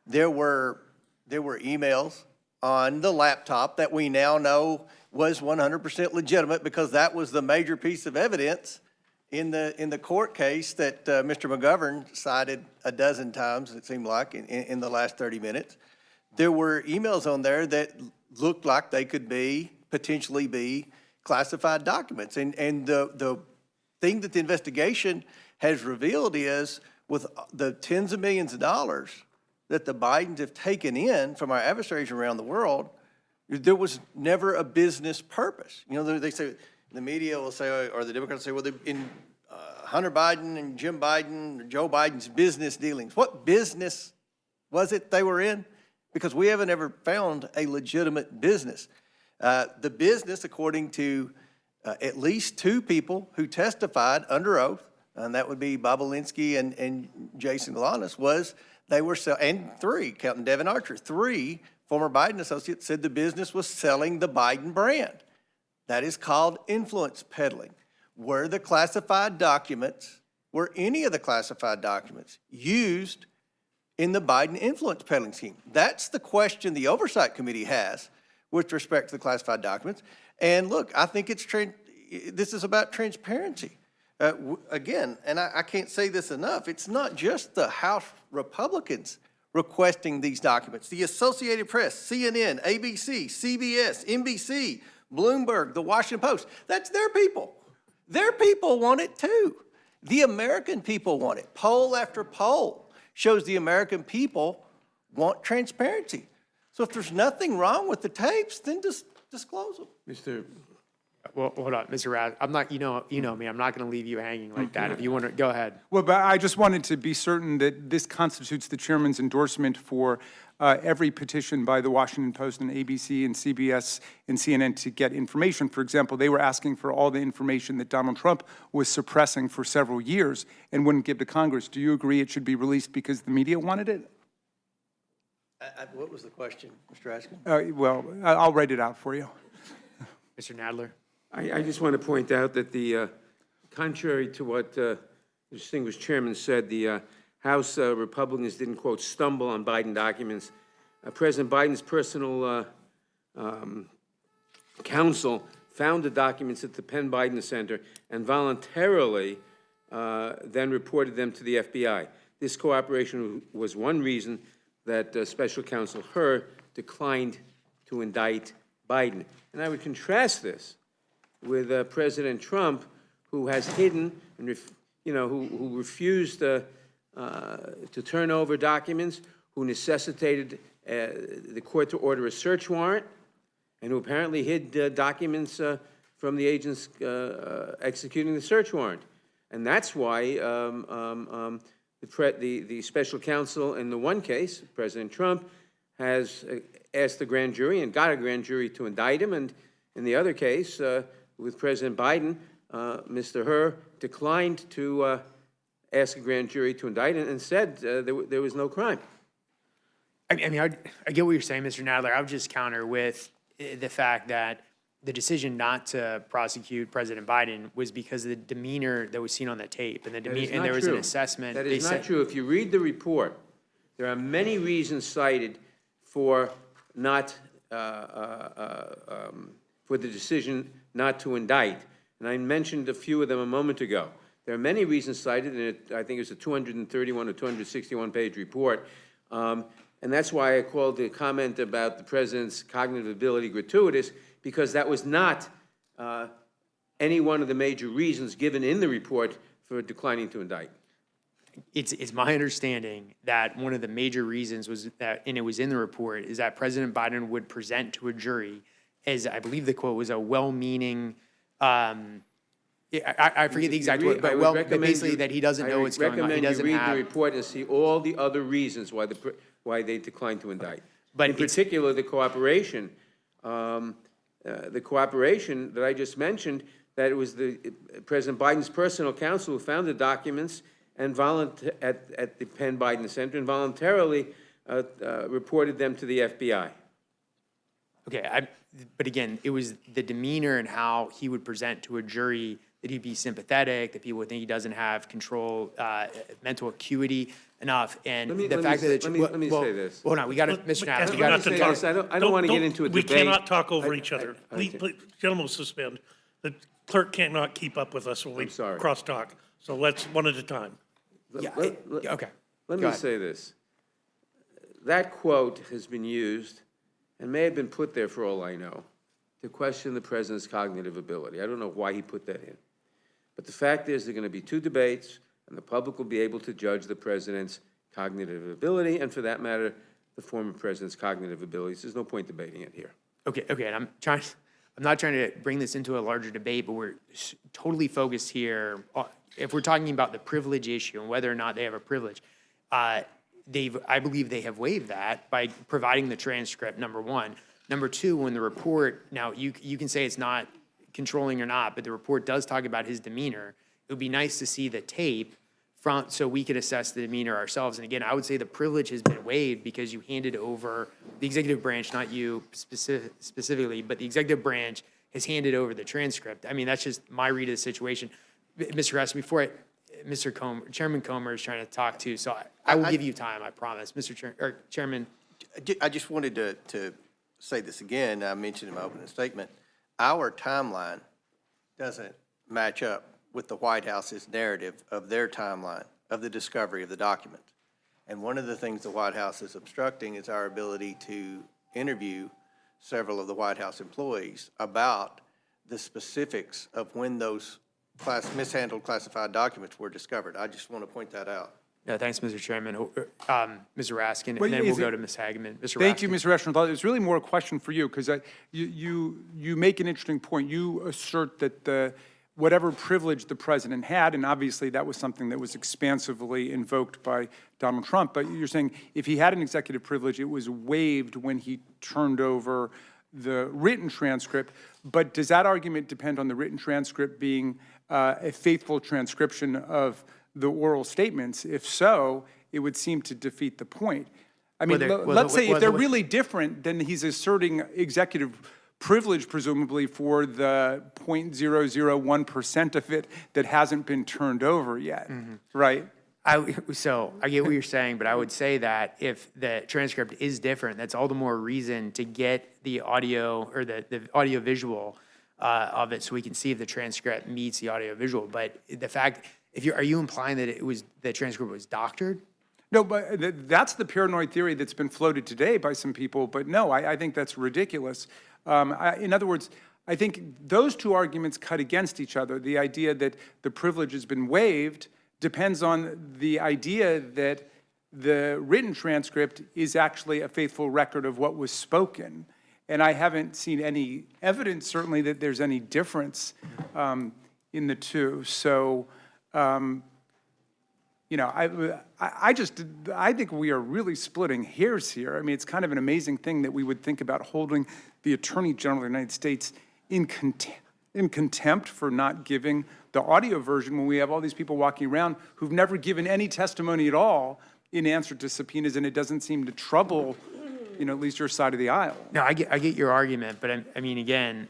there were emails on the laptop that we now know was 100% legitimate, because that was the major piece of evidence in the court case that Mr. McGovern cited a dozen times, it seemed like, in the last 30 minutes. There were emails on there that looked like they could potentially be classified documents. And the thing that the investigation has revealed is, with the tens of millions of dollars that the Bidens have taken in from our adversaries around the world, there was never a business purpose. They say, the media will say, or the Democrats say, well, in Hunter Biden and Jim Biden, Joe Biden's business dealings. What business was it they were in? Because we haven't ever found a legitimate business. The business, according to at least two people who testified under oath, and that would be Bob Alinsky and Jason Galanis, was they were and three, counting Devin Archer, three former Biden associates said the business was selling the Biden brand. That is called influence peddling. Were any of the classified documents used in the Biden influence peddling scheme? That's the question the Oversight Committee has with respect to the classified documents. And look, I think this is about transparency. Again, and I can't say this enough, it's not just the House Republicans requesting these documents. The Associated Press, CNN, ABC, CBS, NBC, Bloomberg, The Washington Post, that's their people. Their people want it too. The American people want it. Poll after poll shows the American people want transparency. So if there's nothing wrong with the tapes, then just disclose them. Well, hold on, Mr. Rad. I'm not, you know me, I'm not going to leave you hanging like that. If you want to, go ahead. Well, but I just wanted to be certain that this constitutes the chairman's endorsement for every petition by the Washington Post and ABC and CBS and CNN to get information. For example, they were asking for all the information that Donald Trump was suppressing for several years and wouldn't give to Congress. Do you agree it should be released because the media wanted it? What was the question, Mr. Askin? Well, I'll write it out for you. Mr. Nadler? I just want to point out that the, contrary to what the distinguished chairman said, the House Republicans didn't, quote, stumble on Biden documents. President Biden's personal counsel found the documents at the Penn Biden Center and voluntarily then reported them to the FBI. This cooperation was one reason that Special Counsel Hur declined to indict Biden. And I would contrast this with President Trump, who has hidden and who refused to turn over documents, who necessitated the court to order a search warrant, and who apparently hid documents from the agents executing the search warrant. And that's why the special counsel in the one case, President Trump, has asked the grand jury and got a grand jury to indict him. And in the other case, with President Biden, Mr. Hur declined to ask a grand jury to indict and said there was no crime. I mean, I get what you're saying, Mr. Nadler. I would just counter with the fact that the decision not to prosecute President Biden was because of the demeanor that was seen on the tape, and there was an assessment. That is not true. If you read the report, there are many reasons cited for not for the decision not to indict, and I mentioned a few of them a moment ago. There are many reasons cited, and I think it's a 231 or 261 page report. And that's why I called the comment about the president's cognitive ability gratuitous, because that was not any one of the major reasons given in the report for declining to indict. It's my understanding that one of the major reasons was that, and it was in the report, is that President Biden would present to a jury, as I believe the quote was, a well-meaning, I forget the exact word, but basically that he doesn't know what's going on. He doesn't read have the report and see all the other reasons why they declined to indict. But in particular, the cooperation that I just mentioned, that it was President Biden's personal counsel who found the documents and at the Penn Biden Center and voluntarily reported them to the FBI. Okay, but again, it was the demeanor and how he would present to a jury that he'd be sympathetic, that people would think he doesn't have control, mental acuity enough, and Let me say this. Hold on, we got to, Mr. Nadler, we Let got me say to this. I don't want to get into a debate. We cannot talk over each other. Please, gentlemen, suspend. The clerk cannot keep up with us when we cross-talk. So let's one at a time. Okay. Let me say this. That quote has been used and may have been put there, for all I know, to question the president's cognitive ability. I don't know why he put that in. But the fact is, there are going to be two debates, and the public will be able to judge the president's cognitive ability, and for that matter, the former president's cognitive abilities. There's no point debating it here. Okay, and I'm not trying to bring this into a larger debate, but we're totally focused here. If we're talking about the privilege issue and whether or not they have a privilege, I believe they have waived that by providing the transcript, number one. Number two, when the report, now you can say it's not controlling or not, but the report does talk about his demeanor. It would be nice to see the tape so we could assess the demeanor ourselves. And again, I would say the privilege has been waived because you handed over the executive branch, not you specifically, but the executive branch has handed over the transcript. I mean, that's just my read of the situation. Mr. Russ, Chairman Comer is trying to talk too, so I will give you time, I promise. Chairman. I just wanted to say this again. I mentioned in my opening statement, our timeline doesn't match up with the White House's narrative of their timeline of the discovery of the document. And one of the things the White House is obstructing is our ability to interview several of the White House employees about the specifics of when those mishandled classified documents were discovered. I just want to point that out. Yeah, thanks, Mr. Chairman. Mr. Raskin, and then we'll go to Ms. Hageman. Mr. Thank you, Raskin. Mr. Reschnitz. It's really more a question for you, because you make an interesting point. You assert that whatever privilege the president had, and obviously that was something that was expansively invoked by Donald Trump, but you're saying if he had an executive privilege, it was waived when he turned over the written transcript. But does that argument depend on the written transcript being a faithful transcription of the oral statements? If so, it would seem to defeat the point. I mean, let's say if they're really different, then he's asserting executive privilege presumably for the 0.001% of it that hasn't been turned over yet, right? So I get what you're saying, but I would say that if the transcript is different, that's all the more reason to get the audio or the audio visual of it so we can see if the transcript meets the audio visual. But the fact, are you implying that the transcript was doctored? No, but that's the paranoid theory that's been floated today by some people, but no, I think that's ridiculous. In other words, I think those two arguments cut against each other. The idea that the privilege has been waived depends on the idea that the written transcript is actually a faithful record of what was spoken. And I haven't seen any evidence, certainly, that there's any difference in the two. So, you know, I think we are really splitting hairs here. I mean, it's kind of an amazing thing that we would think about holding the Attorney General of the United States in contempt for not giving the audio version when we have all these people walking around who've never given any testimony at all in answer to subpoenas, and it doesn't seem to trouble, you know, at least your side of the aisle. No, I get your argument, but I mean, again,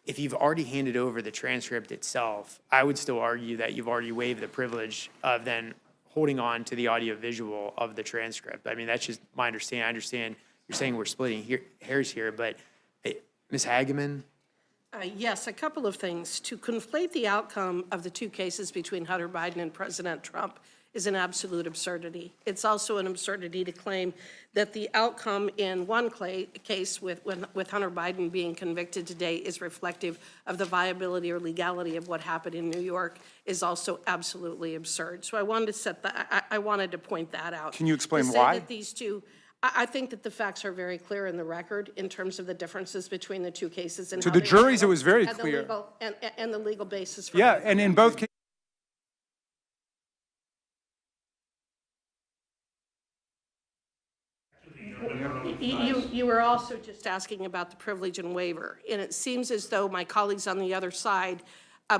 if you've already handed over the transcript itself, I would still argue that you've already waived the privilege of then holding on to the audio visual of the transcript. I mean, that's just my understanding. I understand you're saying we're splitting hairs here, but Ms. Hageman? Yes, a couple of things. To conflate the outcome of the two cases between Hunter Biden and President Trump is an absolute absurdity. It's also an absurdity to claim that the outcome in one case with Hunter Biden being convicted today is reflective of the viability or legality of what happened in New York is also absolutely absurd. So I wanted to I wanted to point that out. Can you explain to say why? That these two, I think that the facts are very clear in the record in terms of the differences between the two cases and To how the they juries, it was very and the clear. legal- and the legal basis for Yeah, both. and in both cases, You were also just asking about the privilege and waiver, and it seems as though my colleagues on the other side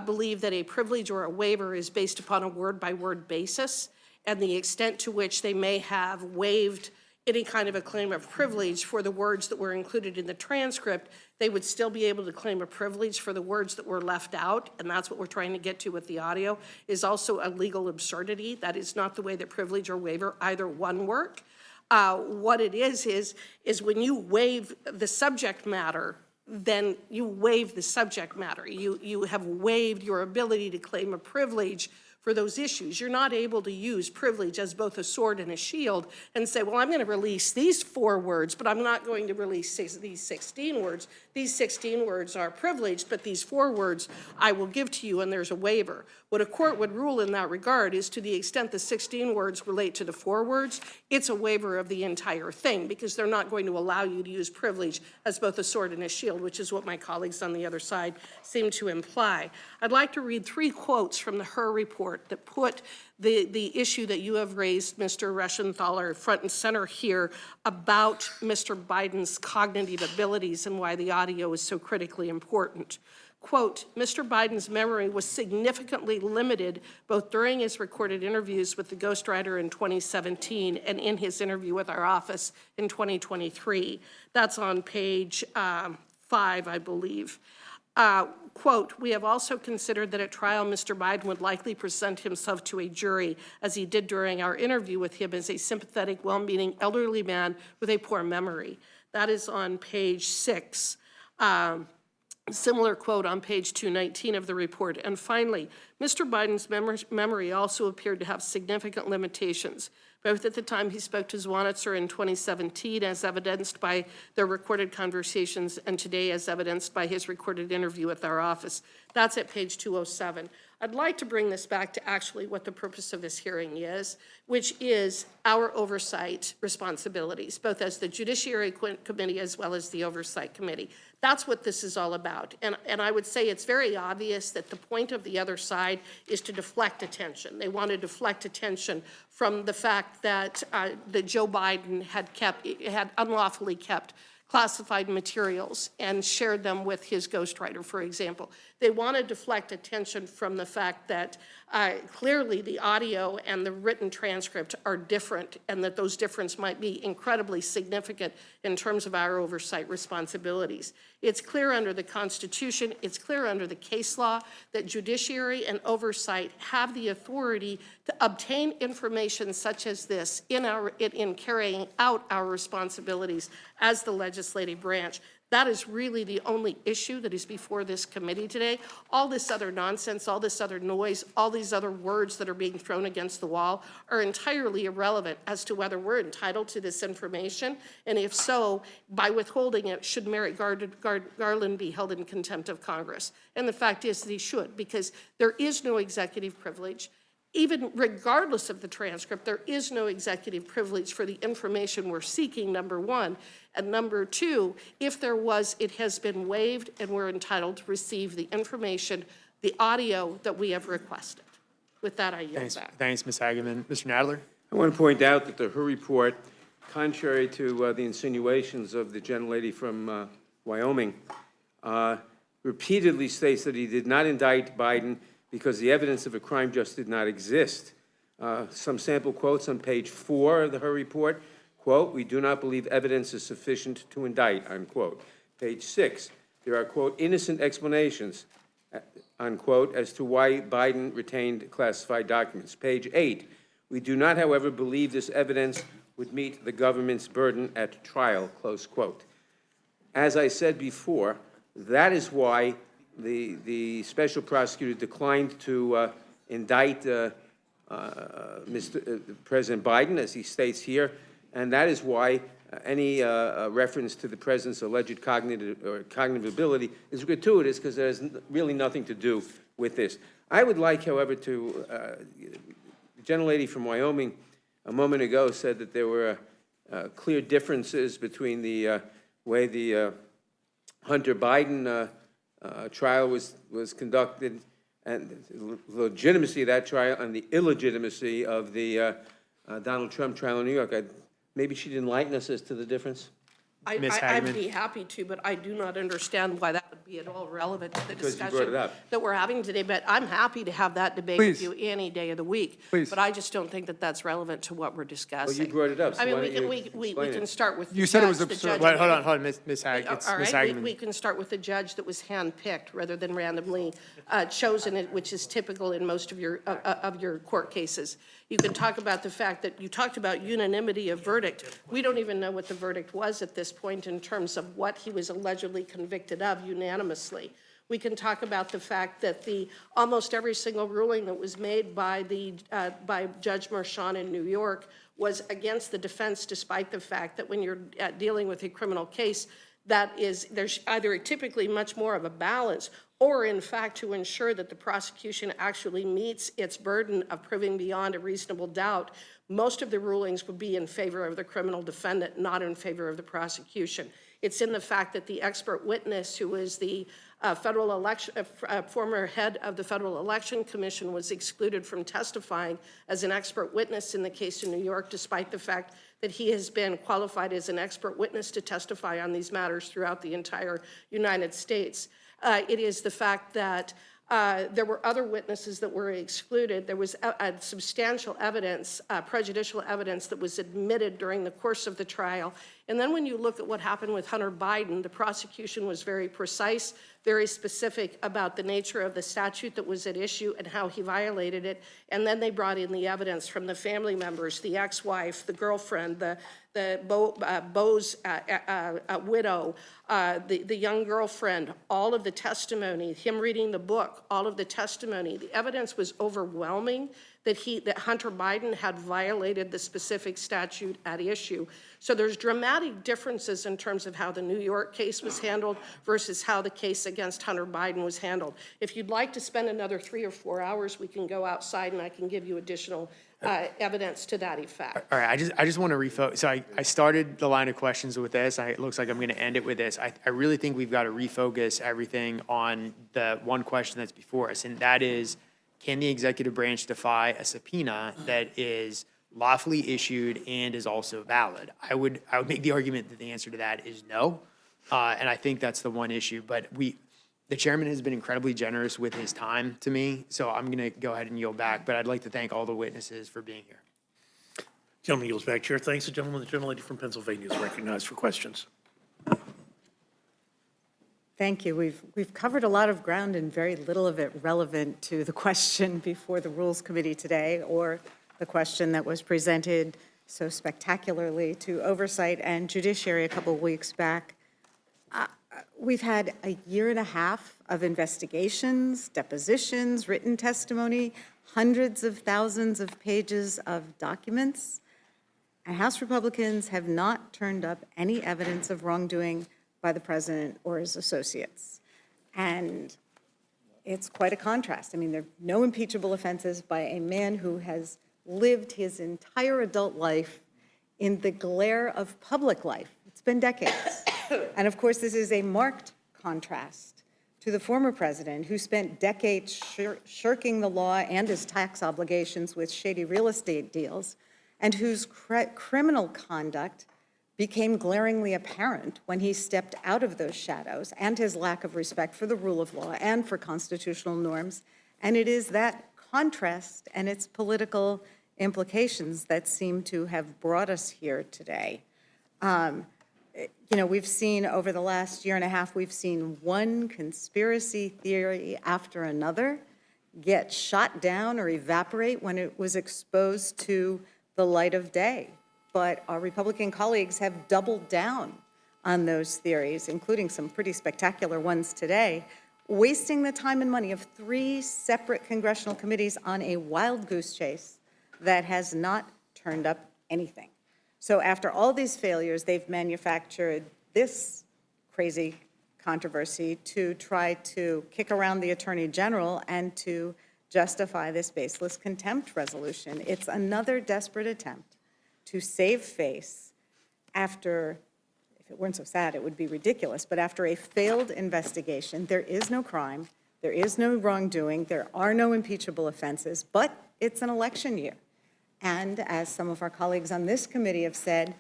believe that a privilege or a waiver is based upon a word-by-word basis, and the extent to which they may have waived any kind of a claim of privilege for the words that were included in the transcript, they would still be able to claim a privilege for the words that were left out, and that's what we're trying to get to with the audio, is also a legal absurdity. That is not the way that privilege or waiver either one work. What it is when you waive the subject matter, then you waive the subject matter. You have waived your ability to claim a privilege for those issues. You're not able to use privilege as both a sword and a shield and say, well, I'm going to release these 4 words, but I'm not going to release these 16 words. These 16 words are privileged, but these 4 words I will give to you, and there's a waiver. What a court would rule in that regard is, to the extent the 16 words relate to the 4 words, it's a waiver of the entire thing, because they're not going to allow you to use privilege as both a sword and a shield, which is what my colleagues on the other side seem to imply. I'd like to read 3 quotes from the Hur report that put the issue that you have raised, Mr. Reschenthaler, front and center here about Mr. Biden's cognitive abilities and why the audio is so critically important. Quote, Mr. Biden's memory was significantly limited both during his recorded interviews with the ghostwriter in 2017 and in his interview with our office in 2023. That's on page 5, I believe. Quote, we have also considered that at trial, Mr. Biden would likely present himself to a jury, as he did during our interview with him, as a sympathetic, well-meaning elderly man with a poor memory. That is on page 6. Similar quote on page 219 of the report. And finally, Mr. Biden's memory also appeared to have significant limitations, both at the time he spoke to Zwanitzer in 2017, as evidenced by their recorded conversations, and today as evidenced by his recorded interview with our office. That's at page 207. I'd like to bring this back to actually what the purpose of this hearing is, which is our oversight responsibilities, both as the Judiciary Committee as well as the Oversight Committee. That's what this is all about. And I would say it's very obvious that the point of the other side is to deflect attention. They want to deflect attention from the fact that Joe Biden had unlawfully kept classified materials and shared them with his ghostwriter, for example. They want to deflect attention from the fact that clearly the audio and the written transcript are different, and that those differences might be incredibly significant in terms of our oversight responsibilities. It's clear under the Constitution, it's clear under the case law that judiciary and oversight have the authority to obtain information such as this in carrying out our responsibilities as the legislative branch. That is really the only issue that is before this committee today. All this other nonsense, all this other noise, all these other words that are being thrown against the wall are entirely irrelevant as to whether we're entitled to this information, and if so, by withholding it, should Merrick Garland be held in contempt of Congress? And the fact is that he should, because there is no executive privilege. Even regardless of the transcript, there is no executive privilege for the information we're seeking, number one. And number two, if there was, it has been waived, and we're entitled to receive the information, the audio that we have requested. With that, I yield back. Thanks, Ms. Hageman. Mr. Nadler? I want to point out that the Hur report, contrary to the insinuations of the gentlelady from Wyoming, repeatedly states that he did not indict Biden because the evidence of a crime just did not exist. Some sample quotes on page 4 of the Hur report, quote, "We do not believe evidence is sufficient to indict," unquote. Page 6, there are, quote, "innocent explanations," unquote, as to why Biden retained classified documents. Page 8, "We do not, however, believe this evidence would meet the government's burden at trial," close quote. As I said before, that is why the special prosecutor declined to indict President Biden, as he states here, and that is why any reference to the president's alleged cognitive ability is gratuitous, because there has really nothing to do with this. I would like, however, to, the gentlelady from Wyoming a moment ago said that there were clear differences between the way the Hunter Biden trial was conducted, and the legitimacy of that trial, and the illegitimacy of the Donald Trump trial in New York. Maybe she'd enlighten us as to the difference? I'd be happy to, but I do not understand why that would be at all relevant to the Because you brought it discussion up. that we're having today. But I'm happy to have that debate with you any day of the week. Please. But I just don't think that that's relevant to what we're discussing. Well, you brought it up, so I mean, why we don't can, you we explain can it? start with the You said it was judge, the absurd. judge- Wait, hold on, Ms. Hageman. All right, we can start with the judge that was handpicked rather than randomly chosen, which is typical in most of your court cases. You can talk about the fact that you talked about unanimity of verdict. We don't even know what the verdict was at this point in terms of what he was allegedly convicted of unanimously. We can talk about the fact that almost every single ruling that was made by by Judge Merchan in New York was against the defense, despite the fact that when you're dealing with a criminal case, there's either typically much more of a balance, or in fact to ensure that the prosecution actually meets its burden of proving beyond a reasonable doubt, most of the rulings would be in favor of the criminal defendant, not in favor of the prosecution. It's in the fact that the expert witness, who is the former head of the Federal Election Commission, was excluded from testifying as an expert witness in the case in New York, despite the fact that he has been qualified as an expert witness to testify on these matters throughout the entire United States. It is the fact that there were other witnesses that were excluded. There was substantial evidence, prejudicial evidence, that was admitted during the course of the trial. And then when you look at what happened with Hunter Biden, the prosecution was very precise, very specific about the nature of the statute that was at issue and how he violated it. And then they brought in the evidence from the family members, the ex-wife, the girlfriend, the Beau's widow, the young girlfriend, all of the testimony, him reading the book, all of the testimony. The evidence was overwhelming that Hunter Biden had violated the specific statute at issue. So there's dramatic differences in terms of how the New York case was handled versus how the case against Hunter Biden was handled. If you'd like to spend another 3 or 4 hours, we can go outside and I can give you additional evidence to that effect. All right, I just want to refocus. So I started the line of questions with this. It looks like I'm going to end it with this. I really think we've got to refocus everything on the one question that's before us, and that is, can the executive branch defy a subpoena that is lawfully issued and is also valid? I would make the argument that the answer to that is no, and I think that's the one issue. But The chairman has been incredibly generous with his time to me, so I'm going to go ahead and yield back, but I'd like to thank all the witnesses for being here. Gentleman yields back. Chair thanks the gentleman. The gentlelady from Pennsylvania is recognized for questions. Thank you. We've covered a lot of ground and very little of it relevant to the question before the Rules Committee today or the question that was presented so spectacularly to Oversight and Judiciary a couple of weeks back. We've had a year and a half of investigations, depositions, written testimony, hundreds of thousands of pages of documents, and House Republicans have not turned up any evidence of wrongdoing by the president or his associates. And it's quite a contrast. I mean, there are no impeachable offenses by a man who has lived his entire adult life in the glare of public life. It's been decades. And of course, this is a marked contrast to the former president who spent decades shirking the law and his tax obligations with shady real estate deals, and whose criminal conduct became glaringly apparent when he stepped out of those shadows, and his lack of respect for the rule of law and for constitutional norms. And it is that contrast and its political implications that seem to have brought us here today. You know, we've seen over the last year and a half, we've seen one conspiracy theory after another get shot down or evaporate when it was exposed to the light of day. But our Republican colleagues have doubled down on those theories, including some pretty spectacular ones today, wasting the time and money of 3 separate congressional committees on a wild goose chase that has not turned up anything. So after all these failures, they've manufactured this crazy controversy to try to kick around the Attorney General and to justify this baseless contempt resolution. It's another desperate attempt to save face after, if it weren't so sad, it would be ridiculous, but after a failed investigation, there is no crime, there is no wrongdoing, there are no impeachable offenses, but it's an election year. And as some of our colleagues on this committee have said,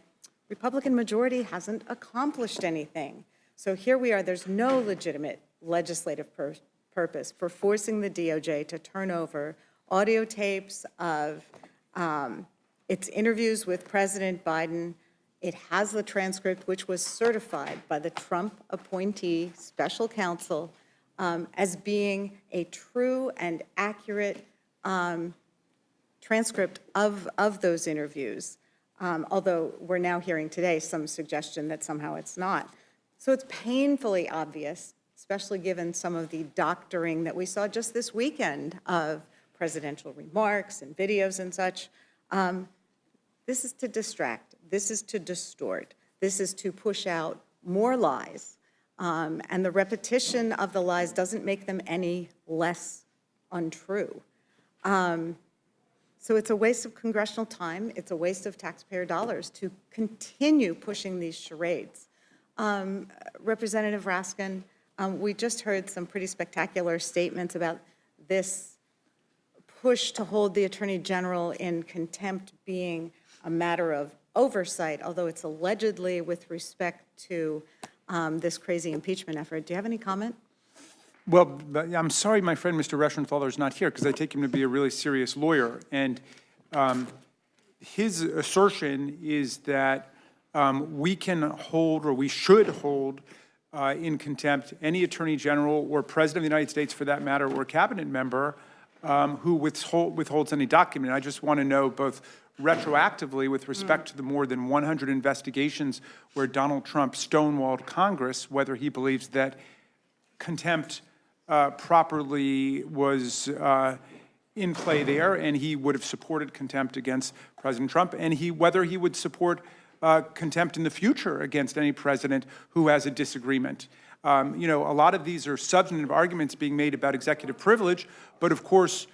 Republican majority hasn't accomplished anything. So here we are, there's no legitimate legislative purpose for forcing the DOJ to turn over audio tapes of its interviews with President Biden. It has the transcript, which was certified by the Trump appointee special counsel as being a true and accurate transcript of those interviews, although we're now hearing today some suggestion that somehow it's not. So it's painfully obvious, especially given some of the doctoring that we saw just this weekend of presidential remarks and videos and such. This is to distract. This is to distort. This is to push out more lies. And the repetition of the lies doesn't make them any less untrue. So it's a waste of congressional time. It's a waste of taxpayer dollars to continue pushing these charades. Representative Raskin, we just heard some pretty spectacular statements about this push to hold the Attorney General in contempt being a matter of oversight, although it's allegedly with respect to this crazy impeachment effort. Do you have any comment? Well, I'm sorry my friend Mr. Reschenthaler is not here, because I take him to be a really serious lawyer. And his assertion is that we can hold, or we should hold, in contempt any Attorney General or President of the United States, for that matter, or cabinet member who withholds any document. I just want to know, both retroactively with respect to the more than 100 investigations where Donald Trump stonewalled Congress, whether he believes that contempt properly was in play there, and he would have supported contempt against President Trump, and whether he would support contempt in the future against any president who has a disagreement. You know, a lot of these are substantive arguments being made about executive privilege, but of course,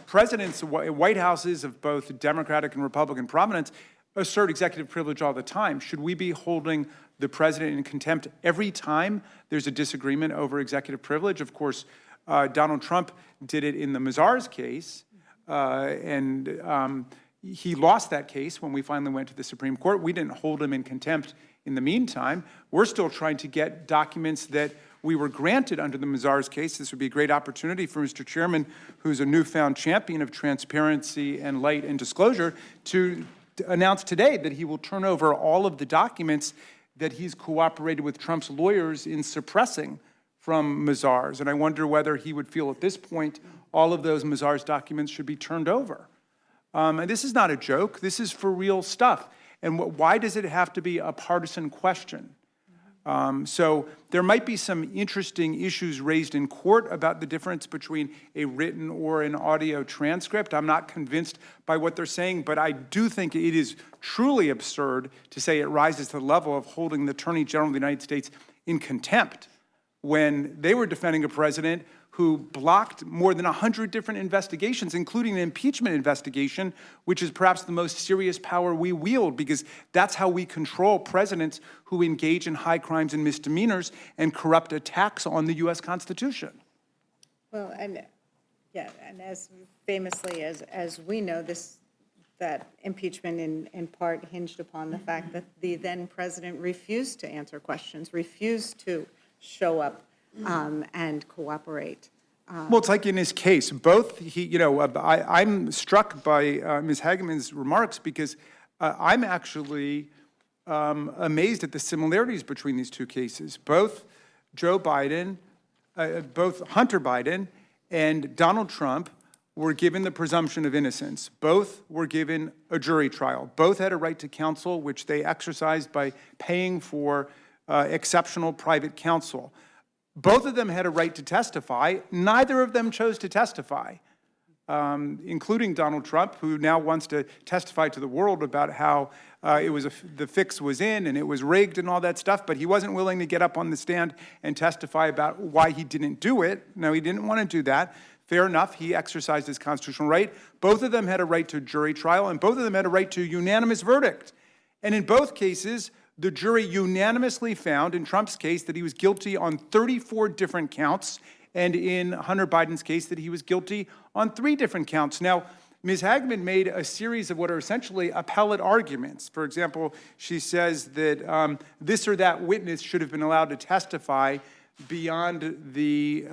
presidents, White Houses of both Democratic and Republican prominence assert executive privilege all the time. Should we be holding the president in contempt every time there's a disagreement over executive privilege? Of course, Donald Trump did it in the Mazars case, and he lost that case when we finally went to the Supreme Court. We didn't hold him in contempt in the meantime. We're still trying to get documents that we were granted under the Mazars case. This would be a great opportunity for Mr. Chairman, who's a newfound champion of transparency and light and disclosure, to announce today that he will turn over all of the documents that he's cooperated with Trump's lawyers in suppressing from Mazars. And I wonder whether he would feel at this point all of those Mazars documents should be turned over. And this is not a joke. This is for real stuff. And why does it have to be a partisan question? So there might be some interesting issues raised in court about the difference between a written or an audio transcript. I'm not convinced by what they're saying, but I do think it is truly absurd to say it rises to the level of holding the Attorney General of the United States in contempt when they were defending a president who blocked more than 100 different investigations, including an impeachment investigation, which is perhaps the most serious power we wield, because that's how we control presidents who engage in high crimes and misdemeanors and corrupt attacks on the U.S. Constitution. Well, and as famously as we know, that impeachment in part hinged upon the fact that the then president refused to answer questions, refused to show up and cooperate. Well, it's like in his case, I'm struck by Ms. Hageman's remarks because I'm actually amazed at the similarities between these two cases. Both Hunter Biden and Donald Trump were given the presumption of innocence. Both were given a jury trial. Both had a right to counsel, which they exercised by paying for exceptional private counsel. Both of them had a right to testify. Neither of them chose to testify, including Donald Trump, who now wants to testify to the world about how the fix was in and it was rigged and all that stuff, but he wasn't willing to get up on the stand and testify about why he didn't do it. No, he didn't want to do that. Fair enough, he exercised his constitutional right. Both of them had a right to jury trial, and both of them had a right to unanimous verdict. And in both cases, the jury unanimously found, in Trump's case, that he was guilty on 34 different counts, and in Hunter Biden's case, that he was guilty on 3 different counts. Now, Ms. Hageman made a series of what are essentially appellate arguments. For example, she says that this or that witness should have been allowed to testify beyond the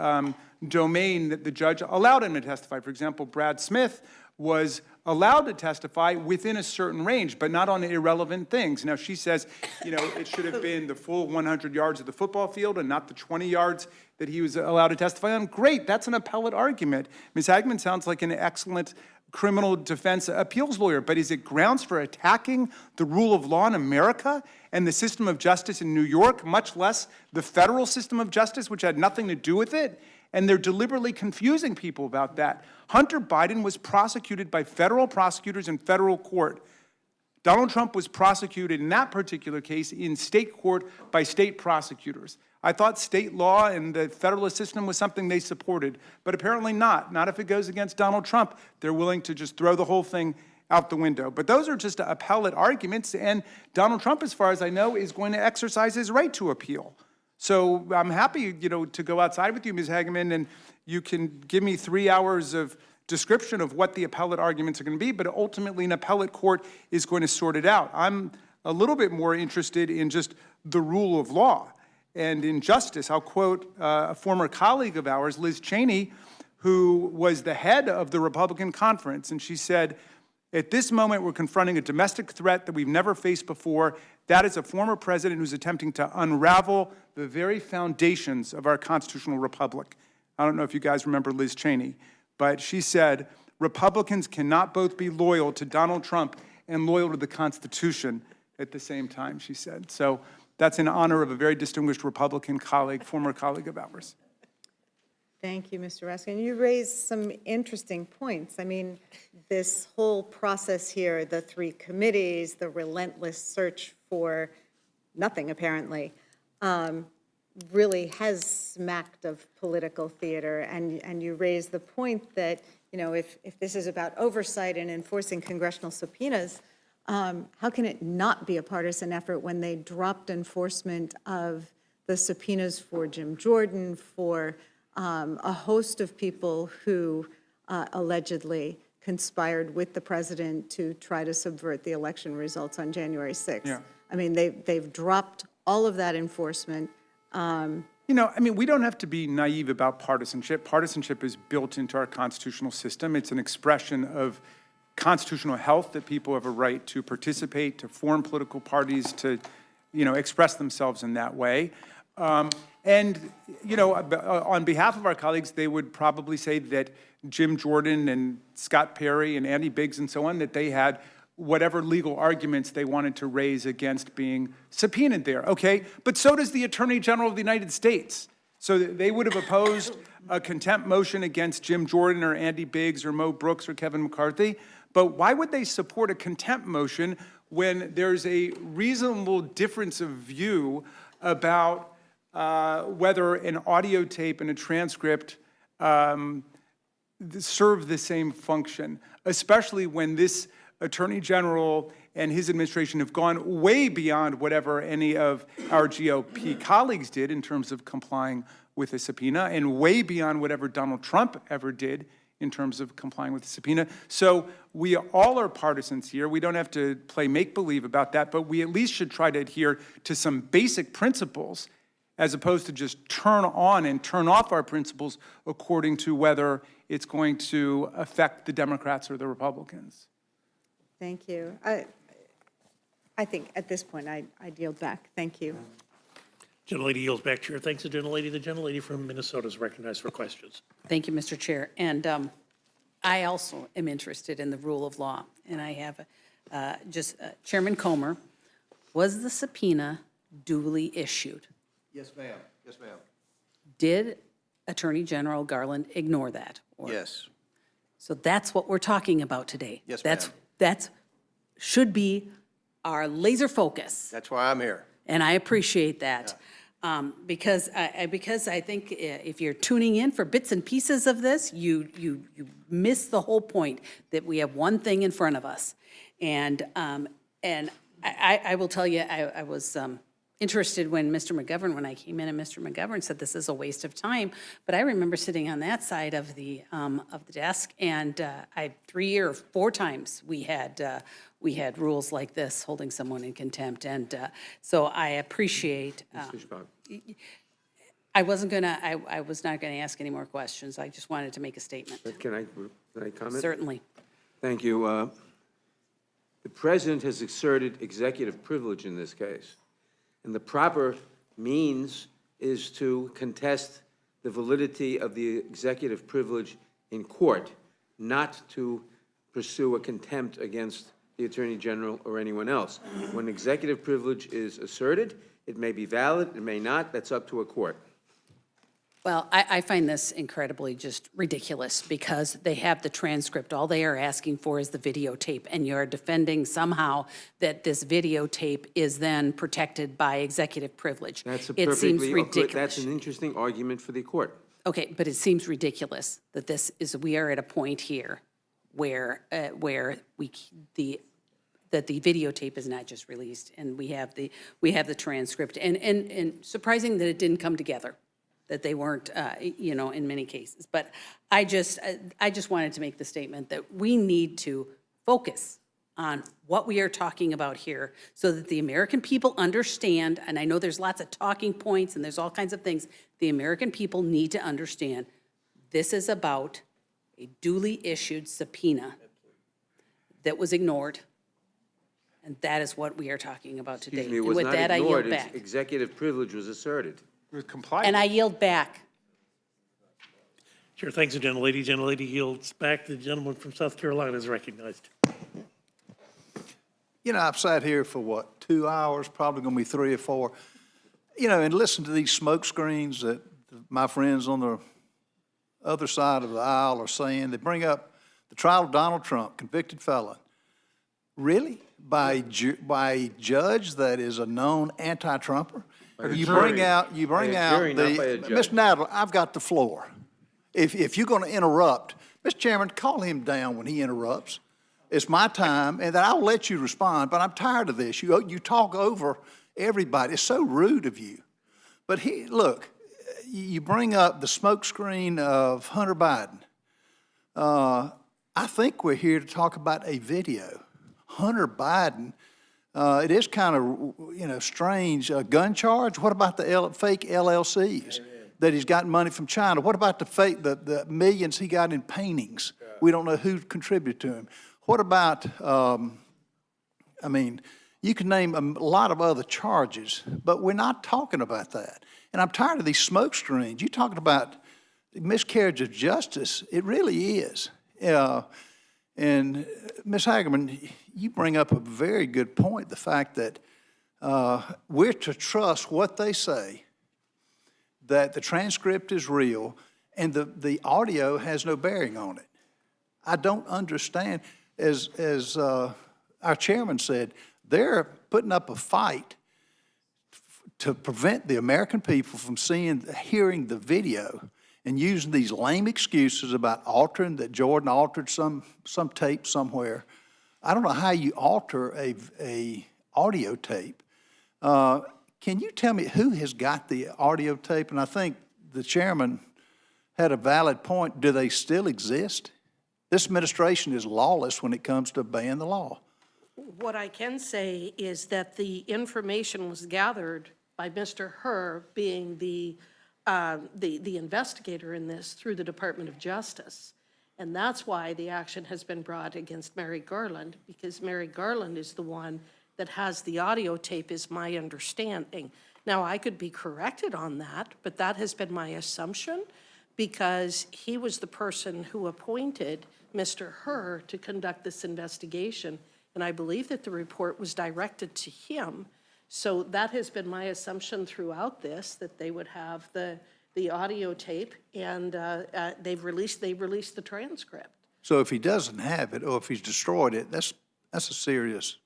domain that the judge allowed him to testify. For example, Brad Smith was allowed to testify within a certain range, but not on irrelevant things. Now, she says, it should have been the full 100 yards of the football field and not the 20 yards that he was allowed to testify on. Great, that's an appellate argument. Ms. Hageman sounds like an excellent criminal defense appeals lawyer, but is it grounds for attacking the rule of law in America and the system of justice in New York, much less the federal system of justice, which had nothing to do with it? And they're deliberately confusing people about that. Hunter Biden was prosecuted by federal prosecutors in federal court. Donald Trump was prosecuted in that particular case in state court by state prosecutors. I thought state law and the federalist system was something they supported, but apparently not. Not if it goes against Donald Trump. They're willing to just throw the whole thing out the window. But those are just appellate arguments, and Donald Trump, as far as I know, is going to exercise his right to appeal. So I'm happy, to go outside with you, Ms. Hageman, and you can give me 3 hours of description of what the appellate arguments are going to be, but ultimately an appellate court is going to sort it out. I'm a little bit more interested in just the rule of law and in justice. I'll quote a former colleague of ours, Liz Cheney, who was the head of the Republican conference, and she said, "At this moment, we're confronting a domestic threat that we've never faced before. That is a former president who's attempting to unravel the very foundations of our constitutional republic." I don't know if you guys remember Liz Cheney, but she said, "Republicans cannot both be loyal to Donald Trump and loyal to the Constitution at the same time," she said. So that's in honor of a very distinguished Republican colleague, former colleague of ours. Thank you, Mr. Raskin. You raised some interesting points. I mean, this whole process here, the 3 committees, the relentless search for nothing, apparently, really has smacked of political theater. And you raised the point that, if this is about oversight and enforcing congressional subpoenas, how can it not be a partisan effort when they dropped enforcement of the subpoenas for Jim Jordan, for a host of people who allegedly conspired with the president to try to subvert the election results on January 6th. Yeah. I mean, they've dropped all of that enforcement. You know, I mean, we don't have to be naive about partisanship. Partisanship is built into our constitutional system. It's an expression of constitutional health, that people have a right to participate, to form political parties, to, you know, express themselves in that way. And, you know, on behalf of our colleagues, they would probably say that Jim Jordan and Scott Perry and Andy Biggs and so on, that they had whatever legal arguments they wanted to raise against being subpoenaed there, okay? But so does the Attorney General of the United States. So they would have opposed a contempt motion against Jim Jordan or Andy Biggs or Mo Brooks or Kevin McCarthy. But why would they support a contempt motion when there's a reasonable difference of view about whether an audio tape and a transcript serve the same function, especially when this Attorney General and his administration have gone way beyond whatever any of our GOP colleagues did in terms of complying with a subpoena, and way beyond whatever Donald Trump ever did in terms of complying with the subpoena. So we all are partisans here. We don't have to play make-believe about that, but we at least should try to adhere to some basic principles as opposed to just turn on and turn off our principles according to whether it's going to affect the Democrats or the Republicans. Thank you. I think at this point, I'd yield back. Thank you. Gentlelady yields back, Chair. Thanks, the gentlelady. The gentlelady from Minnesota is recognized for questions. Thank you, Mr. Chair. And I also am interested in the rule of law. And I have Chairman Comer, was the subpoena duly issued? Yes, ma'am. Yes, ma'am. Did Attorney General Garland ignore that? Yes. So that's what we're talking about today. Yes, ma'am. That should be our laser focus. That's why I'm here. And I appreciate that. Because I think if you're tuning in for bits and pieces of this, you miss the whole point that we have one thing in front of us. And I will tell you, I was interested when I came in and Mr. McGovern said this is a waste of time. But I remember sitting on that side of the desk, and 3 or 4 times we had rules like this holding someone in contempt, and so I appreciate. I was not gonna ask any more questions. I just wanted to make a statement. Can I comment? Certainly. Thank you. The president has exerted executive privilege in this case. And the proper means is to contest the validity of the executive privilege in court, not to pursue a contempt against the Attorney General or anyone else. When executive privilege is asserted, it may be valid, it may not, that's up to a court. Well, I find this incredibly just ridiculous because they have the transcript. All they are asking for is the videotape, and you're defending somehow that this videotape is then protected by executive priwilege. That's a it seems ridiculous. That's an interesting argument for the court. Okay, but it seems ridiculous that we are at a point here where the videotape is not just released, and we have the transcript, and surprising that it didn't come together, that they weren't, in many cases. But I just wanted to make the statement that we need to focus on what we are talking about here so that the American people understand, and I know there's lots of talking points and there's all kinds of things, the American people need to understand this is about a duly issued subpoena that was ignored, and that is what we are talking about today. Excuse me, it And was with not that, ignored. I yield back. Executive privilege was asserted. And I yield back. Chair, thanks, the gentlelady. Gentlelady yields back. The gentleman from South Carolina is recognized. You know, I've sat here for 2 hours, probably going to be 3 or 4, and listen to these smoke screens that my friends on the other side of the aisle are saying. They bring up the trial of Donald Trump, convicted felon. Really? By a judge that is a known anti-Trumper? You bring out Mr. Nadler, I've got the floor. If you're going to interrupt, Mr. Chairman, call him down when he interrupts. It's my time, and then I'll let you respond, but I'm tired of this. You talk over everybody. It's so rude of you. But look, you bring up the smokescreen of Hunter Biden. I think we're here to talk about a video. Hunter Biden It is kind of, strange. A gun charge? What about the fake LLCs that he's gotten money from China? What about the millions he got in paintings? We don't know who contributed to him. What about, you can name a lot of other charges, but we're not talking about that. And I'm tired of these smoke screens. You're talking about miscarriage of justice. It really is. And Ms. Hagerman, you bring up a very good point, the fact that we're to trust what they say, that the transcript is real, and the audio has no bearing on it. I don't understand, as our chairman said, they're putting up a fight to prevent the American people from hearing the video and using these lame excuses about altering, that Jordan altered some tape somewhere. I don't know how you alter a audio tape. Can you tell me who has got the audio tape? And I think the chairman had a valid point. Do they still exist? This administration is lawless when it comes to obeying the law. What I can say is that the information was gathered by Mr. Hur, being the investigator in this, through the Department of Justice. And that's why the action has been brought against Merrick Garland, because Merrick Garland is the one that has the audio tape, is my understanding. Now, I could be corrected on that, but that has been my assumption, because he was the person who appointed Mr. Hur to conduct this investigation. And I believe that the report was directed to him. So that has been my assumption throughout this, that they would have the audio tape, and they released the transcript. So if he doesn't have it, or if he's destroyed it, that's a serious,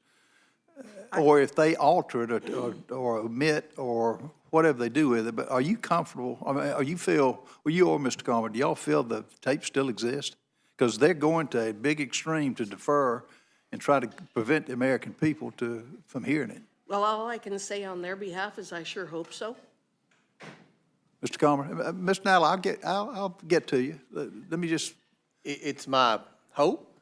or if they alter it or omit or whatever they do with it. But are you comfortable? I mean, you or Mr. Comer, do y'all feel the tape still exists? Because they're going to a big extreme to defer and try to prevent the American people from hearing it. Well, all I can say on their behalf is I sure hope so. Mr. Comer, Ms. Nalla, I'll get to you. Let me just. It's my hope,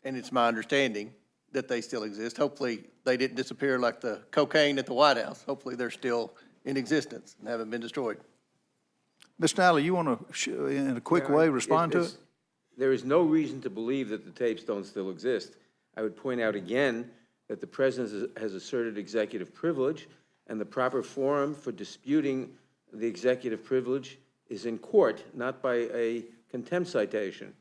and it's my understanding that they still exist. Hopefully, they didn't disappear like the cocaine at the White House. Hopefully, they're still in existence and haven't been destroyed. Ms. Nalla, you want to, in a quick way, respond to it? There is no reason to believe that the tapes don't still exist. I would point out again that the President has asserted executive privilege, and the proper forum for disputing the executive privilege is in court, not by a contempt citation.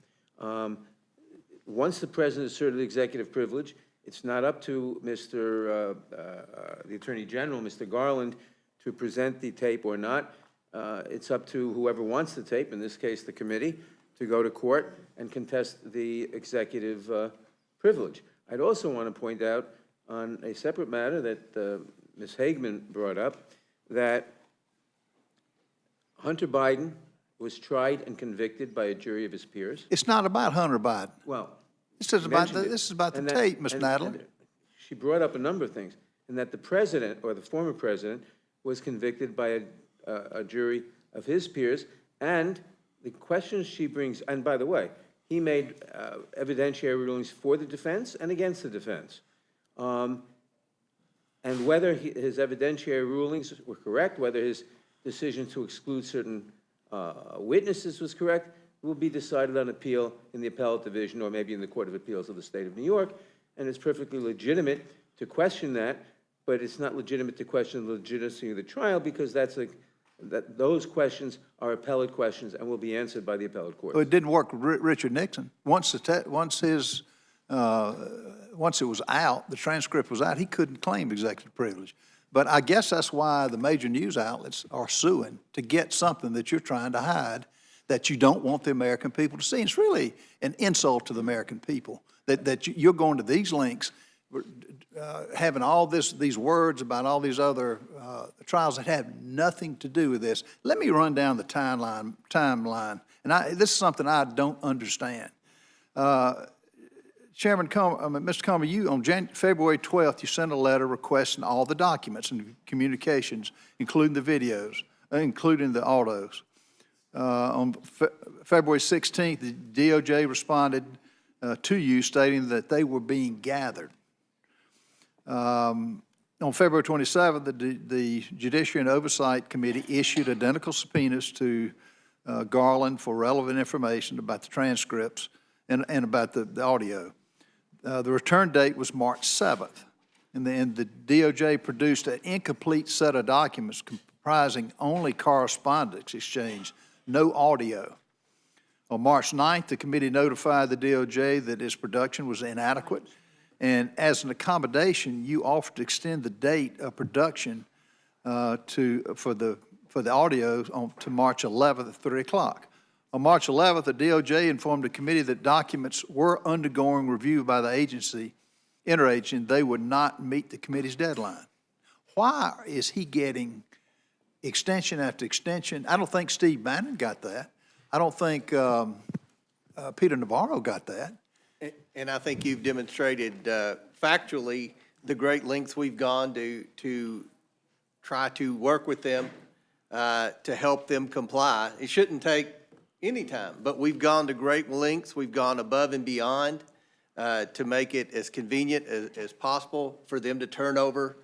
Once the President asserted executive privilege, it's not up to the Attorney General, Mr. Garland, to present the tape or not. It's up to whoever wants the tape, in this case the committee, to go to court and contest the executive privilege. I'd also want to point out on a separate matter that Ms. Hageman brought up, that Hunter Biden was tried and convicted by a jury of his peers. It's not about Hunter Biden. Well, this is about the tape, Ms. Nalla. She brought up a number of things, and that the president, or the former president, was convicted by a jury of his peers, and the questions she brings, and by the way, he made evidentiary rulings for the defense and against the defense. And whether his evidentiary rulings were correct, whether his decision to exclude certain witnesses was correct, will be decided on appeal in the appellate division or maybe in the Court of Appeals of the State of New York. And it's perfectly legitimate to question that, but it's not legitimate to question the legitimacy of the trial, because those questions are appellate questions and will be answered by the appellate court. Well, it didn't work with Richard Nixon. Once it was out, the transcript was out, he couldn't claim executive privilege. But I guess that's why the major news outlets are suing, to get something that you're trying to hide, that you don't want the American people to see. It's really an insult to the American people that you're going to these links, having all these words about all these other trials that have nothing to do with this. Let me run down the timeline. And this is something I don't understand. Chairman Mr. Comer, you on February 12th, you sent a letter requesting all the documents and communications, including the videos, including the autos. On February 16th, the DOJ responded to you stating that they were being gathered. On February 27th, the Judiciary and Oversight Committee issued identical subpoenas to Garland for relevant information about the transcripts and about the audio. The return date was March 7th, and then the DOJ produced an incomplete set of documents comprising only correspondence exchange, no audio. On March 9th, the committee notified the DOJ that its production was inadequate, and as an accommodation, you offered to extend the date of production for the audio to March 11th at 3 o'clock. On March 11th, the DOJ informed the committee that documents were undergoing review by the agency, interagency, and they would not meet the committee's deadline. Why is he getting extension after extension? I don't think Steve Bannon got that. I don't think Peter Navarro got that. And I think you've demonstrated factually the great lengths we've gone to try to work with them to help them comply. It shouldn't take any time, but we've gone to great lengths. We've gone above and beyond to make it as convenient as possible for them to turn over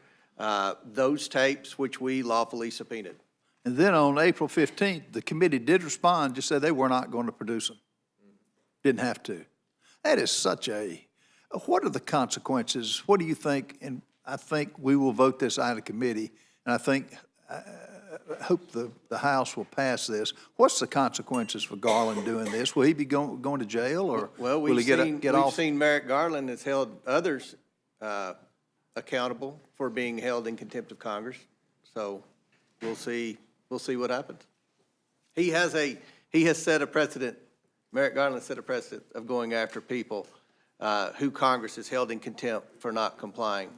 those tapes which we lawfully subpoenaed. And then on April 15th, the committee did respond, just said they were not going to produce them. Didn't have to. That is such a, what are the consequences? What do you think? And I think we will vote this out of committee, and I think, I hope the House will pass this. What's the consequences for Garland doing this? Will he be going to jail, or will he get off? We've seen Merrick Garland has held others accountable for being held in contempt of Congress. So we'll see what happens. He has set a precedent. Merrick Garland set a precedent of going after people who Congress has held in contempt for not complying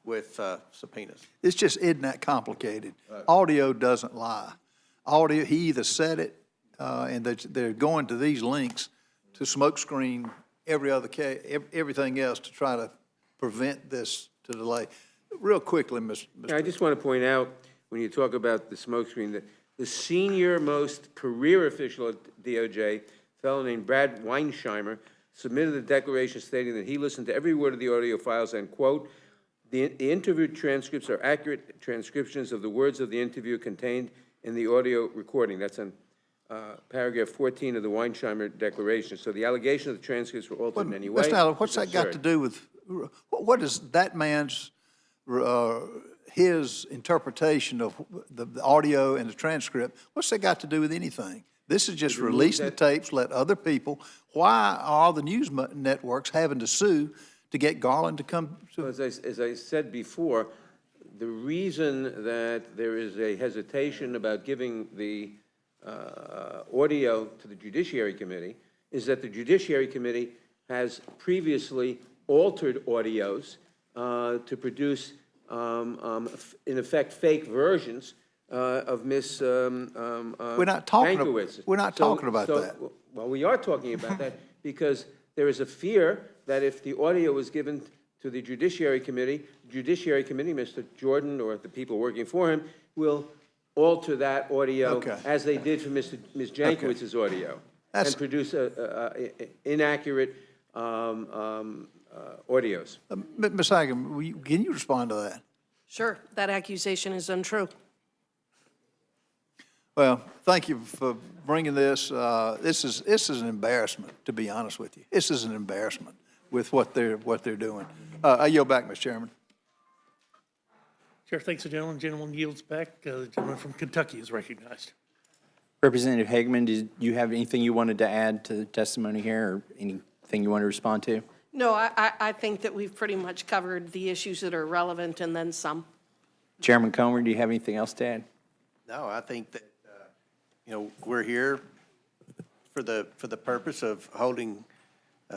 with subpoenas. It's just isn't that complicated. Right. Audio doesn't lie. Audio, he either said it, and they're going to these links to smokescreen everything else to try to prevent this to delay. Real quickly, Mr. I just want to point out, when you talk about the smokescreen, that the senior most career official at DOJ, a fellow named Brad Weinsheimer, submitted a declaration stating that he listened to every word of the audio files and, quote, the interview transcripts are accurate transcriptions of the words of the interview contained in the audio recording. That's on paragraph 14 of the Weinsheimer Declaration. So the allegation of the transcripts were altered in any way. What's that got to do with, what is that man's, his interpretation of the audio and the transcript, what's that got to do with anything? This is just release the tapes, let other people. Why are all the news networks having to sue to get Garland to come? As I said before, the reason that there is a hesitation about giving the audio to the Judiciary Committee is that the Judiciary Committee has previously altered audios to produce, in effect, fake versions of Ms. We're not talking about that. Well, we are talking about that because there is a fear that if the audio was given to the Judiciary Committee, Mr. Jordan or the people working for him will alter that audio as they did for Ms. Jankowicz's audio and produce inaccurate audios. Ms. Hagan, can you respond to that? Sure, that accusation is untrue. Well, thank you for bringing this. This is an embarrassment, to be honest with you. This is an embarrassment with what they're doing. I yield back, Mr. Chairman. Chair thanks the gentleman. Gentleman yields back. The gentleman from Kentucky is recognized. Representative Hageman, did you have anything you wanted to add to the testimony here, or anything you want to respond to? No, I think that we've pretty much covered the issues that are relevant and then some. Chairman Comer, do you have anything else to add? No, I think that we're here for the purpose of holding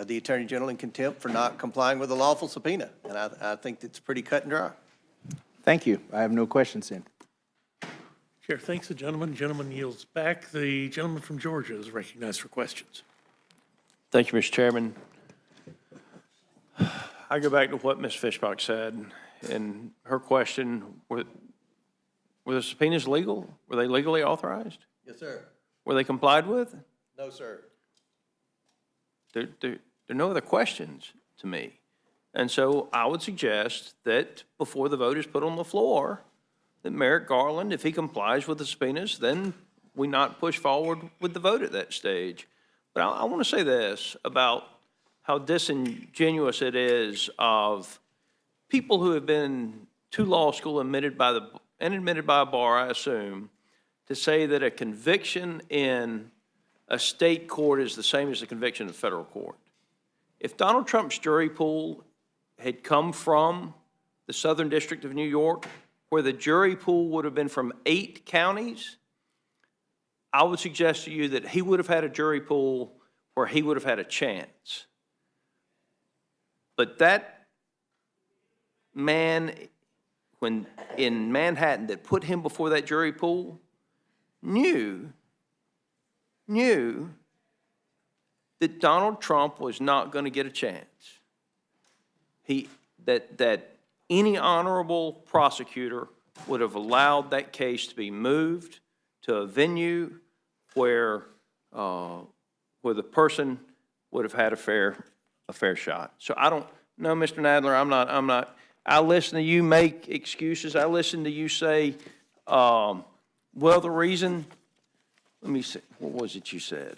the Attorney General in contempt for not complying with a lawful subpoena, and I think it's pretty cut and dry. Thank you. I have no questions then. Chair thanks the gentleman. Gentleman yields back. The gentleman from Georgia is recognized for questions. Thank you, Mr. Chairman. I go back to what Ms. Fishbach said in her question. Were the subpoenas legal? Were they legally authorized? Yes, sir. Were they complied with? No, sir. There are no other questions to me. And so I would suggest that before the vote is put on the floor, that Merrick Garland, if he complies with the subpoenas, then we not push forward with the vote at that stage. But I want to say this about how disingenuous it is of people who have been to law school admitted by a bar, I assume, to say that a conviction in a state court is the same as a conviction in federal court. If Donald Trump's jury pool had come from the Southern District of New York, where the jury pool would have been from 8 counties, I would suggest to you that he would have had a jury pool where he would have had a chance. But that man, when in Manhattan, that put him before that jury pool, knew that Donald Trump was not going to get a chance. That any honorable prosecutor would have allowed that case to be moved to a venue where the person would have had a fair shot. So I don't know, Mr. Nadler, I'm not, I listen to you make excuses. I listen to you say, well, the reason, let me see, what was it you said?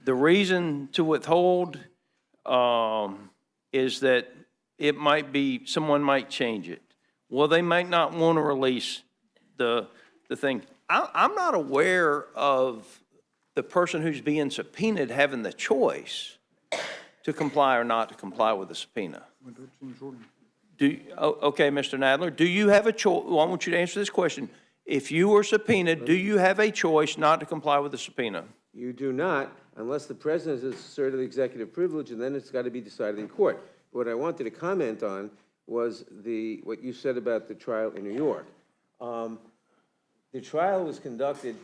The reason to withhold is that it might be, someone might change it. Well, they might not want to release the thing. I'm not aware of the person who's being subpoenaed having the choice to comply or not to comply with the subpoena. Okay, Mr. Nadler, do you have a choice? Well, I want you to answer this question. If you were subpoenaed, do you have a choice not to comply with the subpoena? You do not, unless the president has asserted executive privilege, and then it's got to be decided in court. What I wanted to comment on was what you said about the trial in New York. The trial was conducted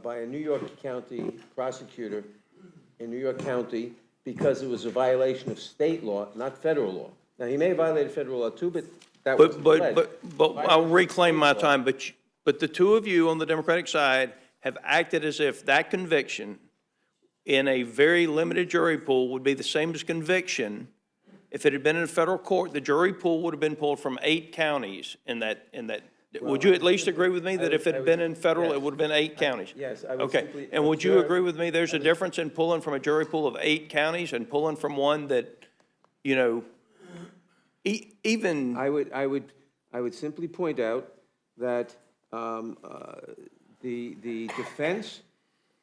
by a New York County prosecutor in New York County because it was a violation of state law, not federal law. Now, he may have violated federal law too, but that was But I'll reclaim my time. But the two of you on the Democratic side have acted as if that conviction in a very limited jury pool would be the same as conviction. If it had been in a federal court, the jury pool would have been pulled from 8 counties in that. Would you at least agree with me that if it had been in federal, it would have been 8 counties? Yes, I would Okay, simply and would you observe- agree with me there's a difference in pulling from a jury pool of 8 counties and pulling from one that, you know, even... I would simply point out that the defense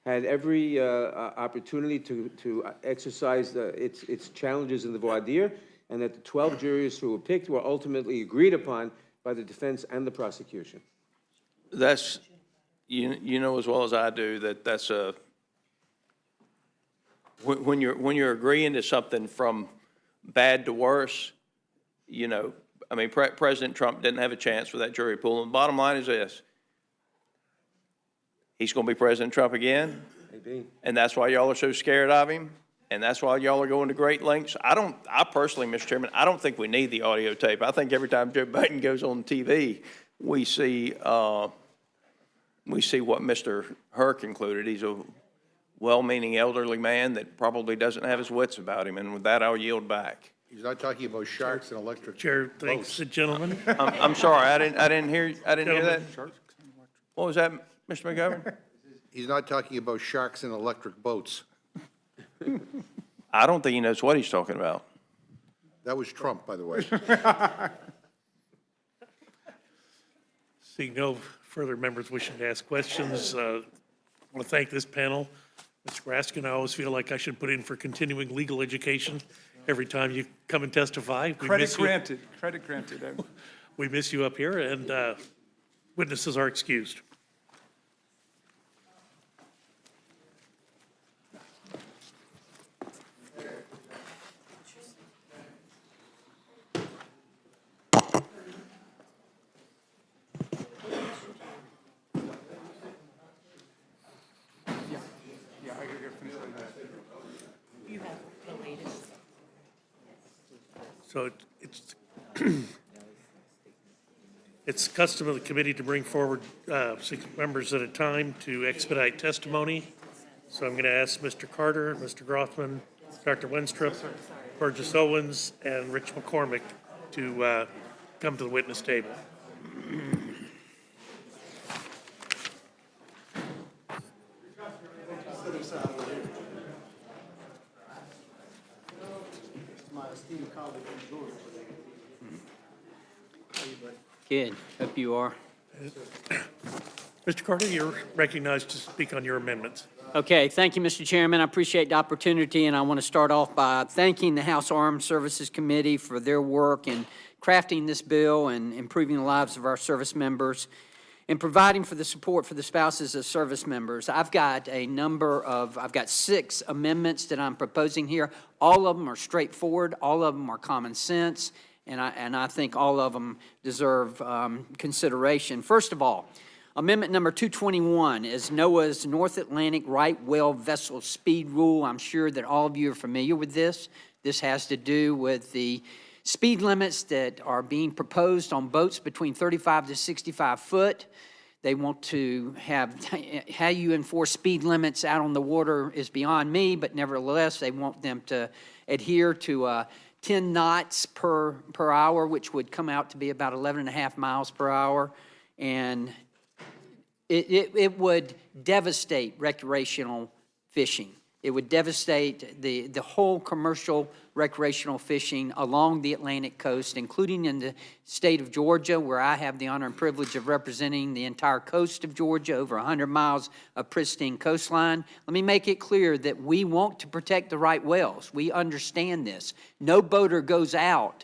had every opportunity to exercise its challenges in the voir dire, and that the 12 jurors who were picked were ultimately agreed upon by the defense and the prosecution. That's, you know as well as I do that that's a, when you're agreeing to something from bad to worse, you know, I mean, President Trump didn't have a chance with that jury pool. And the bottom line is this: he's going to be President Trump again, Maybe. and that's why y'all are so scared of him, and that's why y'all are going to great lengths. I personally, Mr. Chairman, I don't think we need the audio tape. I think every time Joe Biden goes on TV, we see what Mr. Hur concluded. He's a well-meaning elderly man that probably doesn't have his wits about him, and with that, I'll yield back. He's not talking about sharks and electric Chair, thanks, boats. the gentleman. I'm sorry, I didn't hear that. What was that, Mr. McGovern? He's not talking about sharks and electric boats. I don't think he knows what he's talking about. That was Trump, by the way. Seeing no further members wishing to ask questions, I want to thank this panel. Mr. Raskin, I always feel like I should put in for continuing legal education every time you come and testify. Credit granted, credit granted. We miss you up here, and witnesses are excused. Yeah, I gotta finish on that. You have the latest. So it's custom of the committee to bring forward 6 members at a time to expedite testimony. So I'm going to ask Mr. Carter, Mr. Grothman, Dr. Wenstrup, Burgess Owens, and Rich McCormick to come to the witness table. Good. Hope you are. Mr. Carter, you're recognized to speak on your amendments. Okay, thank you, Mr. Chairman. I appreciate the opportunity, and I want to start off by thanking the House Armed Services Committee for their work in crafting this bill and improving the lives of our service members and providing for the support for the spouses of service members. I've got 6 amendments that I'm proposing here. All of them are straightforward. All of them are common sense, and I think all of them deserve consideration. First of all, Amendment number 221 is NOAA's North Atlantic Right Whale Vessel Speed Rule. I'm sure that all of you are familiar with this. This has to do with the speed limits that are being proposed on boats between 35 to 65 foot. They want to have, how you enforce speed limits out on the water is beyond me, but nevertheless, they want them to adhere to 10 knots per hour, which would come out to be about 11.5 miles per hour. And it would devastate recreational fishing. It would devastate the whole commercial recreational fishing along the Atlantic coast, including in the state of Georgia, where I have the honor and privilege of representing the entire coast of Georgia, over 100 miles of pristine coastline. Let me make it clear that we want to protect the right whales. We understand this. No boater goes out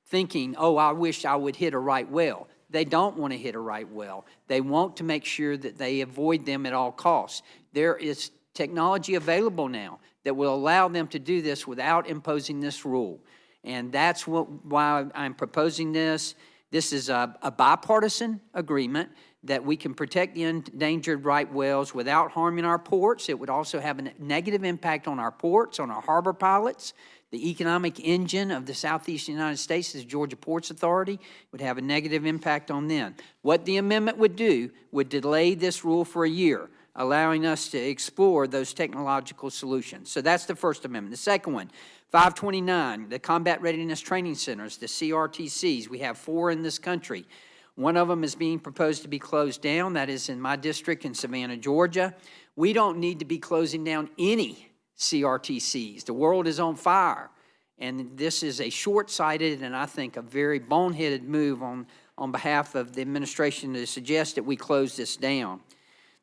thinking, oh, I wish I would hit a right whale. They don't want to hit a right whale. They want to make sure that they avoid them at all costs. There is technology available now that will allow them to do this without imposing this rule. And that's why I'm proposing this. This is a bipartisan agreement that we can protect the endangered right whales without harming our ports. It would also have a negative impact on our ports, on our harbor pilots. The economic engine of the Southeast United States is Georgia Ports Authority. It would have a negative impact on them. What the amendment would do would delay this rule for a year, allowing us to explore those technological solutions. So that's the first amendment. The second one, 529, the Combat Readiness Training Centers, the CRTCs. We have 4 in this country. One of them is being proposed to be closed down. That is in my district in Savannah, Georgia. We don't need to be closing down any CRTCs. The world is on fire, and this is a short-sighted and I think a very boneheaded move on behalf of the administration to suggest that we close this down.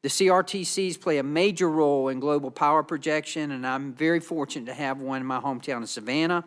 The CRTCs play a major role in global power projection, and I'm very fortunate to have one in my hometown of Savannah.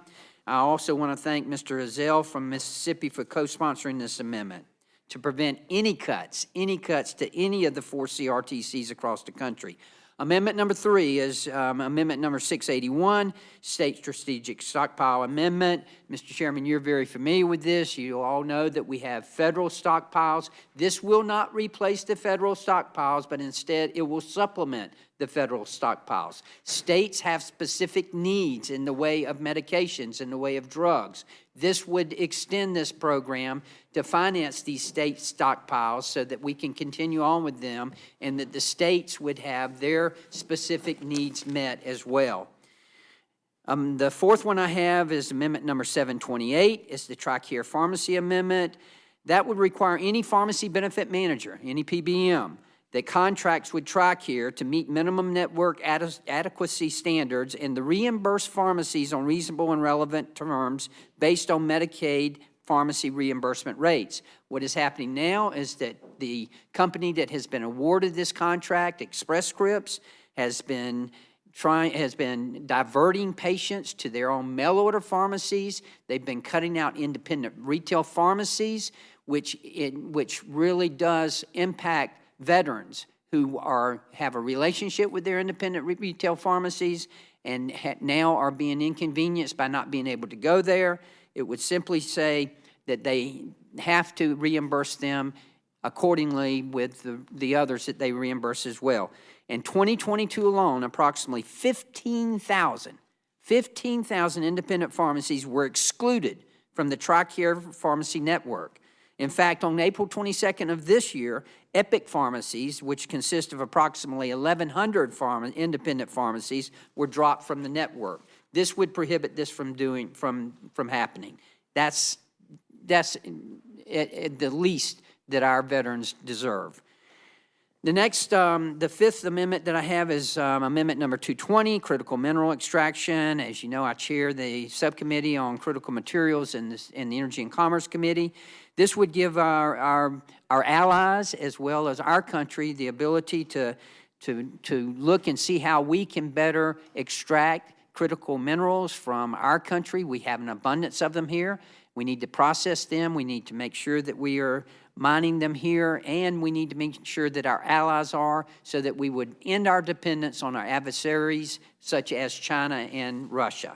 I also want to thank Mr. Ezell from Mississippi for co-sponsoring this amendment to prevent any cuts to any of the 4 CRTCs across the country. Amendment number 3 is amendment number 681, State Strategic Stockpile Amendment. Mr. Chairman, you're very familiar with this. You all know that we have federal stockpiles. This will not replace the federal stockpiles, but instead it will supplement the federal stockpiles. States have specific needs in the way of medications, in the way of drugs. This would extend this program to finance these state stockpiles so that we can continue on with them and that the states would have their specific needs met as well. The fourth one I have is amendment number 728. It's the TRICARE Pharmacy Amendment. That would require any pharmacy benefit manager, any PBM, that contracts with TRICARE to meet minimum network adequacy standards and the reimburse pharmacies on reasonable and relevant terms based on Medicaid pharmacy reimbursement rates. What is happening now is that the company that has been awarded this contract, Express Scripts, has been diverting patients to their own mail order pharmacies. They've been cutting out independent retail pharmacies, which really does impact veterans who have a relationship with their independent retail pharmacies and now are being inconvenienced by not being able to go there. It would simply say that they have to reimburse them accordingly with the others that they reimburse as well. In 2022 alone, approximately 15,000 independent pharmacies were excluded from the TRICARE Pharmacy Network. In fact, on April 22nd of this year, Epic Pharmacies, which consist of approximately 1,100 independent pharmacies, were dropped from the network. This would prohibit this from happening. That's at the least that our veterans deserve. The next, the fifth amendment that I have is amendment number 220, critical mineral extraction. As you know, I chair the subcommittee on critical materials in the Energy and Commerce Committee. This would give our allies as well as our country the ability to look and see how we can better extract critical minerals from our country. We have an abundance of them here. We need to process them. We need to make sure that we are mining them here, and we need to make sure that our allies are, so that we would end our dependence on our adversaries such as China and Russia.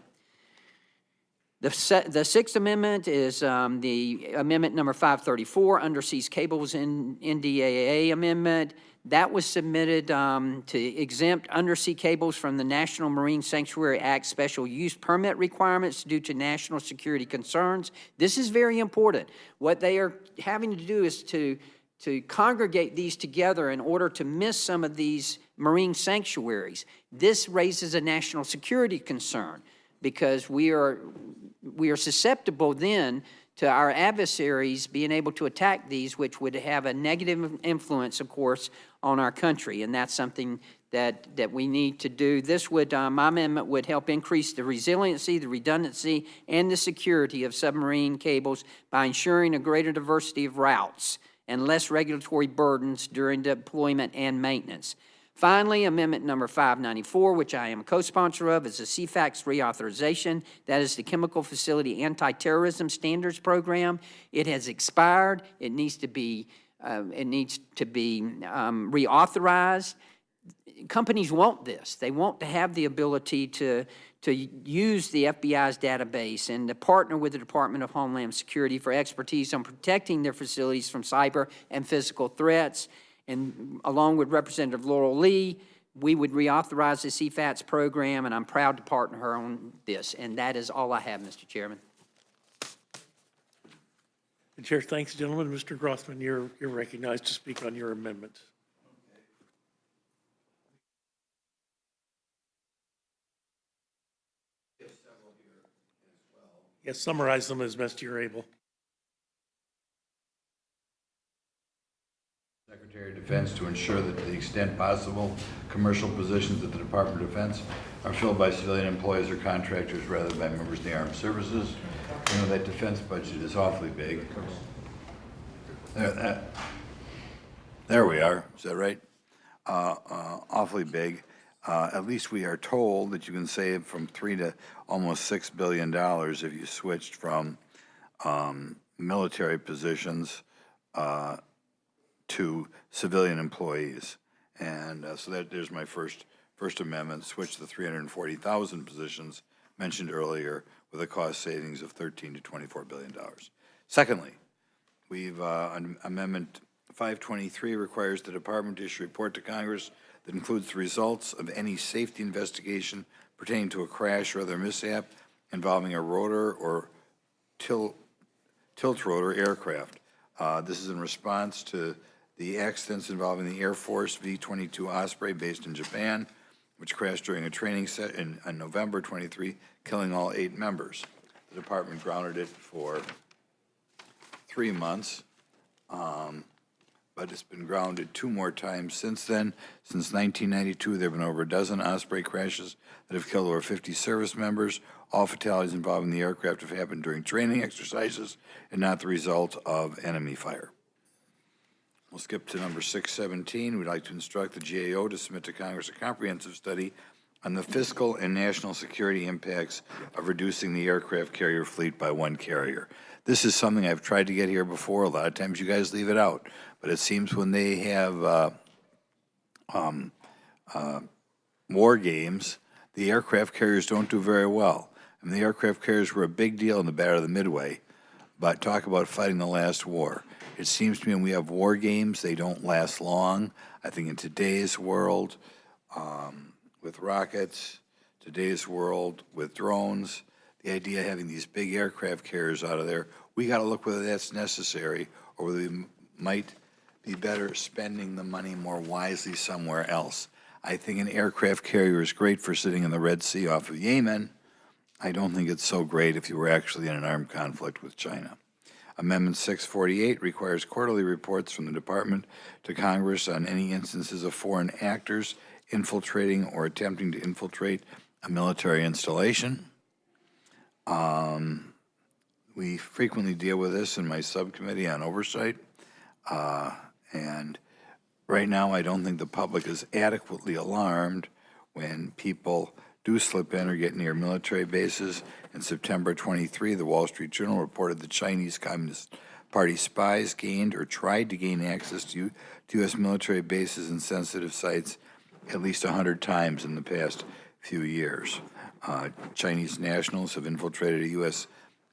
The Sixth Amendment is the amendment number 534, underseas cables in NDAA amendment. That was submitted to exempt undersea cables from the National Marine Sanctuary Act special use permit requirements due to national security concerns. This is very important. What they are having to do is to congregate these together in order to miss some of these marine sanctuaries. This raises a national security concern because we are susceptible then to our adversaries being able to attack these, which would have a negative influence, of course, on our country, and that's something that we need to do. This would, my amendment would help increase the resiliency, the redundancy, and the security of submarine cables by ensuring a greater diversity of routes and less regulatory burdens during deployment and maintenance. Finally, amendment number 594, which I am a co-sponsor of, is the CFAX reauthorization. That is the Chemical Facility Anti-Terrorism Standards Program. It has expired. It needs to be reauthorized. Companies want this. They want to have the ability to use the FBI's database and to partner with the Department of Homeland Security for expertise on protecting their facilities from cyber and physical threats. And along with Representative Laurel Lee, we would reauthorize the CFATS program, and I'm proud to partner her on this. And that is all I have, Mr. Chairman. The chair thanks, gentlemen. Mr. Grothman, you're recognized to speak on your amendment. Yes, summarize them as best you're able. Secretary of Defense to ensure that to the extent possible, commercial positions at the Department of Defense are filled by civilian employees or contractors rather than by members of the armed services. You know, that defense budget is awfully big. There we are. Is that right? Awfully big. At least we are told that you can save from $3 to almost $6 billion if you switched from military positions to civilian employees. And so there's my first amendment, switch the 340,000 positions mentioned earlier with a cost savings of $13 to $24 billion. Secondly, we've amendment 523 requires the department to issue a report to Congress that includes the results of any safety investigation pertaining to a crash or other mishap involving a rotor or tilt rotor aircraft. This is in response to the accidents involving the Air Force V-22 Osprey based in Japan, which crashed during a training set in November 23, killing all 8 members. The department grounded it for 3 months, but it's been grounded 2 more times since then. Since 1992, there have been over a dozen Osprey crashes that have killed over 50 service members. All fatalities involving the aircraft have happened during training exercises and not the result of enemy fire. We'll skip to number 617. We'd like to instruct the GAO to submit to Congress a comprehensive study on the fiscal and national security impacts of reducing the aircraft carrier fleet by 1 carrier. This is something I've tried to get here before. A lot of times you guys leave it out, but it seems when they have war games, the aircraft carriers don't do very well. I mean, the aircraft carriers were a big deal in the Battle of the Midway, but talk about fighting the last war. It seems to me when we have war games, they don't last long. I think in today's world, with rockets, today's world with drones, the idea of having these big aircraft carriers out of there, we got to look whether that's necessary or whether we might be better spending the money more wisely somewhere else. I think an aircraft carrier is great for sitting in the Red Sea off of Yemen, I don't think it's so great if you were actually in an armed conflict with China. Amendment 648 requires quarterly reports from the department to Congress on any instances of foreign actors infiltrating or attempting to infiltrate a military installation. We frequently deal with this in my subcommittee on oversight, and right now I don't think the public is adequately alarmed when people do slip in or get near military bases. In September 23, the Wall Street Journal reported the Chinese Communist Party spies gained or tried to gain access to U.S. military bases and sensitive sites at least 100 times in the past few years. Chinese nationals have infiltrated a U.S.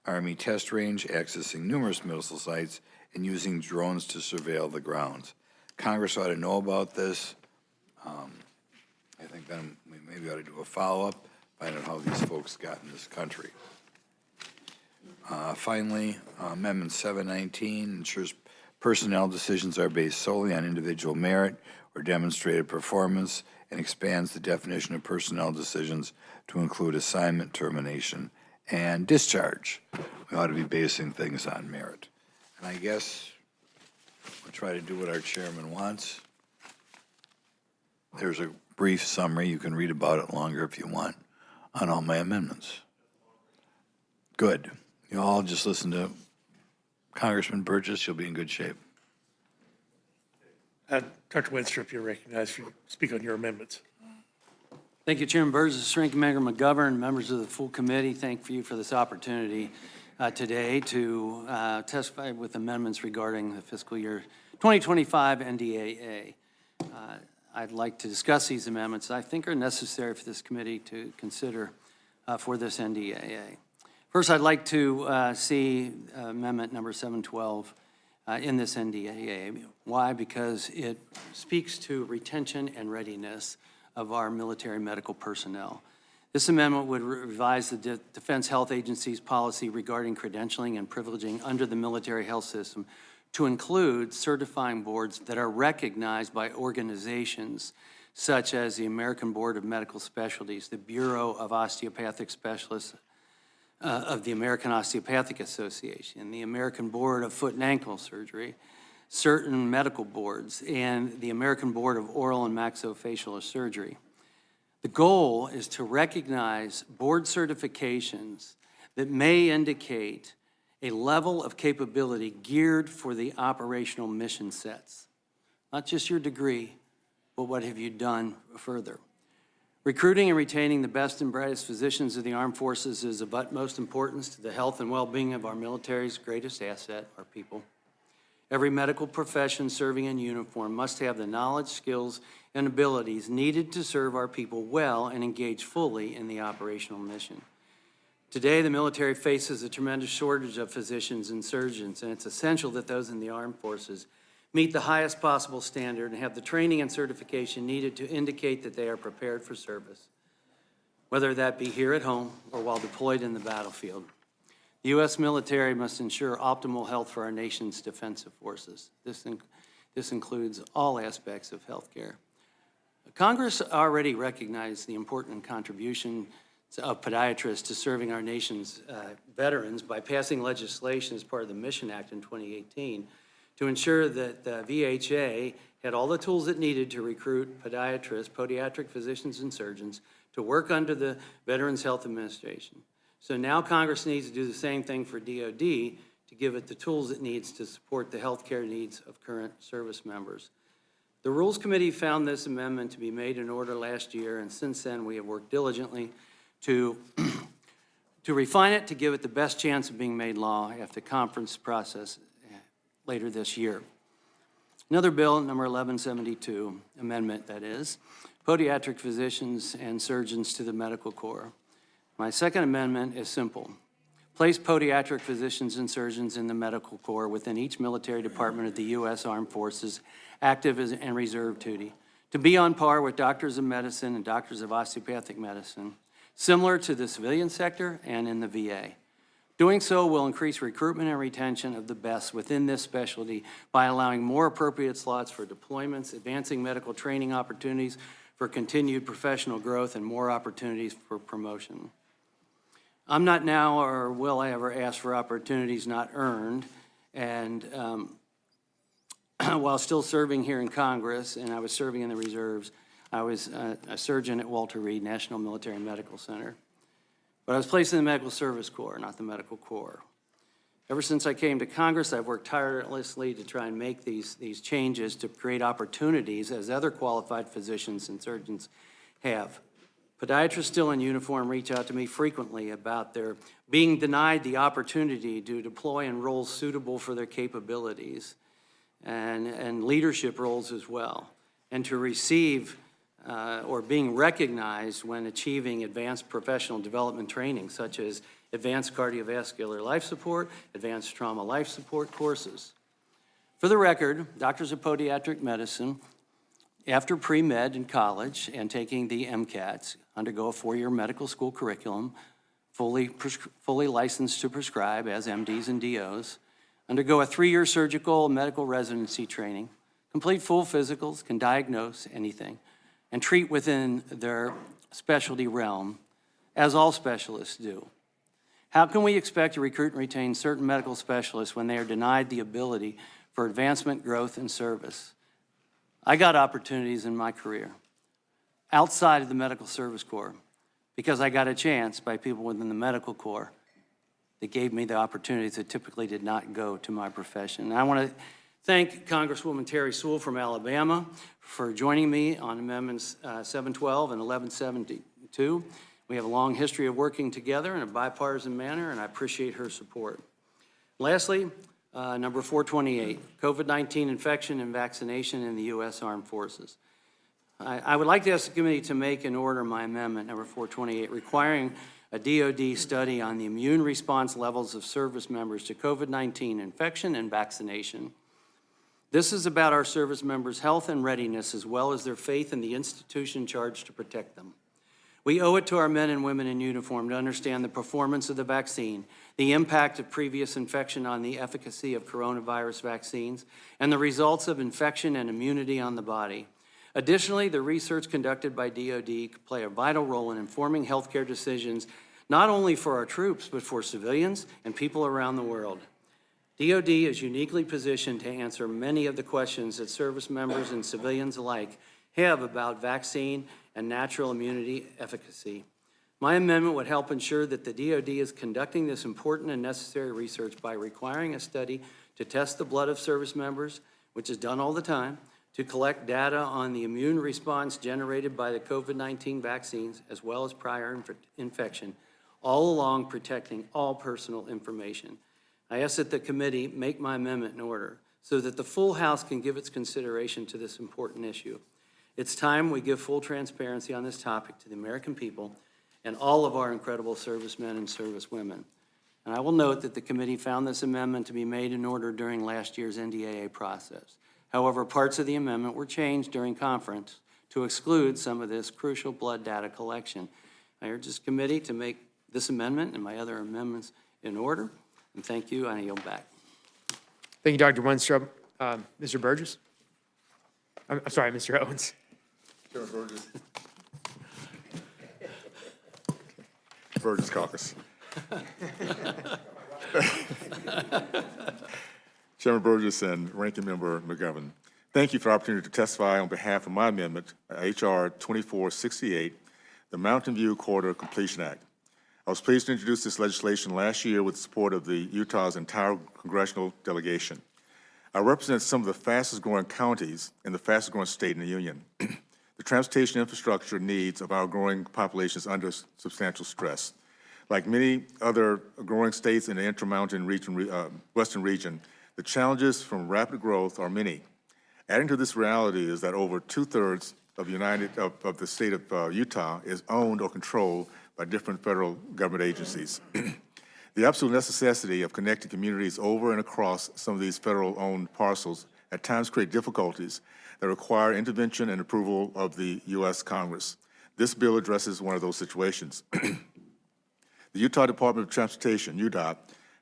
Army test range, accessing numerous missile sites and using drones to surveil the grounds. Congress ought to know about this. I think then we maybe ought to do a follow-up, find out how these folks got in this country. Finally, Amendment 719 ensures personnel decisions are based solely on individual merit or demonstrated performance and expands the definition of personnel decisions to include assignment, termination, and discharge. We ought to be basing things on merit. And I guess we'll try to do what our chairman wants. There's a brief summary. You can read about it longer if you want on all my amendments. Good. You all just listen to Congressman Burgess. You'll be in good shape. Dr. Winstrup, you're recognized to speak on your amendments. Thank you, Chairman Burgess, Ranking Member McGovern, members of the full committee. Thank you for this opportunity today to testify with amendments regarding the fiscal year 2025 NDAA. I'd like to discuss these amendments I think are necessary for this committee to consider for this NDAA. First, I'd like to see amendment number 712 in this NDAA. Why? Because it speaks to retention and readiness of our military medical personnel. This amendment would revise the Defense Health Agency's policy regarding credentialing and privileging under the military health system to include certifying boards that are recognized by organizations such as the American Board of Medical Specialties, the Bureau of Osteopathic Specialists of the American Osteopathic Association, the American Board of Foot and Ankle Surgery, certain medical boards, and the American Board of Oral and Maxillofacial Surgery. The goal is to recognize board certifications that may indicate a level of capability geared for the operational mission sets. Not just your degree, but what have you done further. Recruiting and retaining the best and brightest physicians of the armed forces is of utmost importance to the health and well-being of our military's greatest asset, our people. Every medical profession serving in uniform must have the knowledge, skills, and abilities needed to serve our people well and engage fully in the operational mission. Today, the military faces a tremendous shortage of physicians and surgeons, and it's essential that those in the armed forces meet the highest possible standard and have the training and certification needed to indicate that they are prepared for service, whether that be here at home or while deployed in the battlefield. The U.S. military must ensure optimal health for our nation's defensive forces. This includes all aspects of health care. Congress already recognized the important contribution of podiatrists to serving our nation's veterans by passing legislation as part of the Mission Act in 2018 to ensure that the VHA had all the tools it needed to recruit podiatrists, podiatric physicians and surgeons to work under the Veterans Health Administration. So now Congress needs to do the same thing for DOD to give it the tools it needs to support the health care needs of current service members. The Rules Committee found this amendment to be made in order last year, and since then we have worked diligently to refine it to give it the best chance of being made law after the conference process later this year. Another bill, number 1172, amendment that is, podiatric physicians and surgeons to the medical corps. My second amendment is simple. Place podiatric physicians and surgeons in the medical corps within each military department of the U.S. Armed Forces, active and reserve duty, to be on par with doctors of medicine and doctors of osteopathic medicine, similar to the civilian sector and in the VA. Doing so will increase recruitment and retention of the best within this specialty by allowing more appropriate slots for deployments, advancing medical training opportunities for continued professional growth, and more opportunities for promotion. I'm not now or will I ever ask for opportunities not earned. And while still serving here in Congress, and I was serving in the reserves, I was a surgeon at Walter Reed National Military Medical Center. But I was placed in the Medical Service Corps, not the Medical Corps. Ever since I came to Congress, I've worked tirelessly to try and make these changes to create opportunities as other qualified physicians and surgeons have. Podiatrists still in uniform reach out to me frequently about their being denied the opportunity to deploy in roles suitable for their capabilities and leadership roles as well, and to receive or being recognized when achieving advanced professional development training, such as advanced cardiovascular life support, advanced trauma life support courses. For the record, doctors of podiatric medicine, after pre-med in college and taking the MCATs, undergo a 4-year medical school curriculum, fully licensed to prescribe as MDs and DOs, undergo a 3-year surgical medical residency training, complete full physicals, can diagnose anything, and treat within their specialty realm, as all specialists do. How can we expect to recruit and retain certain medical specialists when they are denied the ability for advancement, growth, and service? I got opportunities in my career outside of the Medical Service Corps because I got a chance by people within the Medical Corps that gave me the opportunities that typically did not go to my profession. And I want to thank Congresswoman Terry Sewell from Alabama for joining me on Amendments 712 and 1172. We have a long history of working together in a bipartisan manner, and I appreciate her support. Lastly, number 428, COVID-19 infection and vaccination in the U.S. Armed Forces. I would like to ask the committee to make and order my amendment, number 428, requiring a DOD study on the immune response levels of service members to COVID-19 infection and vaccination. This is about our service members' health and readiness, as well as their faith in the institution charged to protect them. We owe it to our men and women in uniform to understand the performance of the vaccine, the impact of previous infection on the efficacy of coronavirus vaccines, and the results of infection and immunity on the body. Additionally, the research conducted by DOD could play a vital role in informing healthcare decisions, not only for our troops, but for civilians and people around the world. DOD is uniquely positioned to answer many of the questions that service members and civilians alike have about vaccine and natural immunity efficacy. My amendment would help ensure that the DOD is conducting this important and necessary research by requiring a study to test the blood of service members, which is done all the time, to collect data on the immune response generated by the COVID-19 vaccines, as well as prior infection, all along protecting all personal information. I ask that the committee make my amendment in order so that the full House can give its consideration to this important issue. It's time we give full transparency on this topic to the American people and all of our incredible servicemen and servicewomen. And I will note that the committee found this amendment to be made in order during last year's NDAA process. However, parts of the amendment were changed during conference to exclude some of this crucial blood data collection. I urge this committee to make this amendment and my other amendments in order. And thank you, and I yield back. Thank you, Dr. Wenstrup. Mr. Burgess? I'm sorry, Mr. Owens. Chairman Burgess. Burgess Caucus. Chairman Burgess and Ranking Member McGovern, thank you for the opportunity to testify on behalf of my amendment, H.R. 2468, the Mountain View Corridor Completion Act. I was pleased to introduce this legislation last year with the support of the Utah's entire congressional delegation. I represent some of the fastest growing counties and the fastest growing state in the union. The transportation infrastructure needs of our growing population is under substantial stress. Like many other growing states in the Intermountain region, Western region, the challenges from rapid growth are many. Adding to this reality is that over 2/3 of the state of Utah is owned or controlled by different federal government agencies. The absolute necessity of connecting communities over and across some of these federal-owned parcels at times create difficulties that require intervention and approval of the U.S. Congress. This bill addresses one of those situations. The Utah Department of Transportation, UDOT,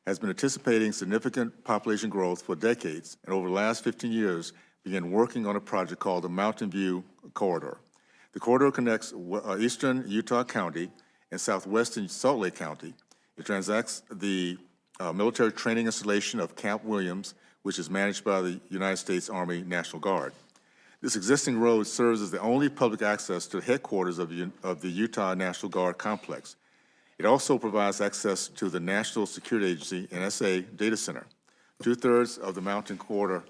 has been anticipating significant population growth for decades, and over the last 15 years began working on a project called the Mountain View Corridor. The corridor connects eastern Utah County and southwestern Salt Lake County It transacts the military training installation of Camp Williams, which is managed by the United States Army National Guard. This existing road serves as the only public access to the headquarters of the Utah National Guard complex. It also provides access to the National Security Agency, NSA, data center. 2/3 of the Mountain Corridor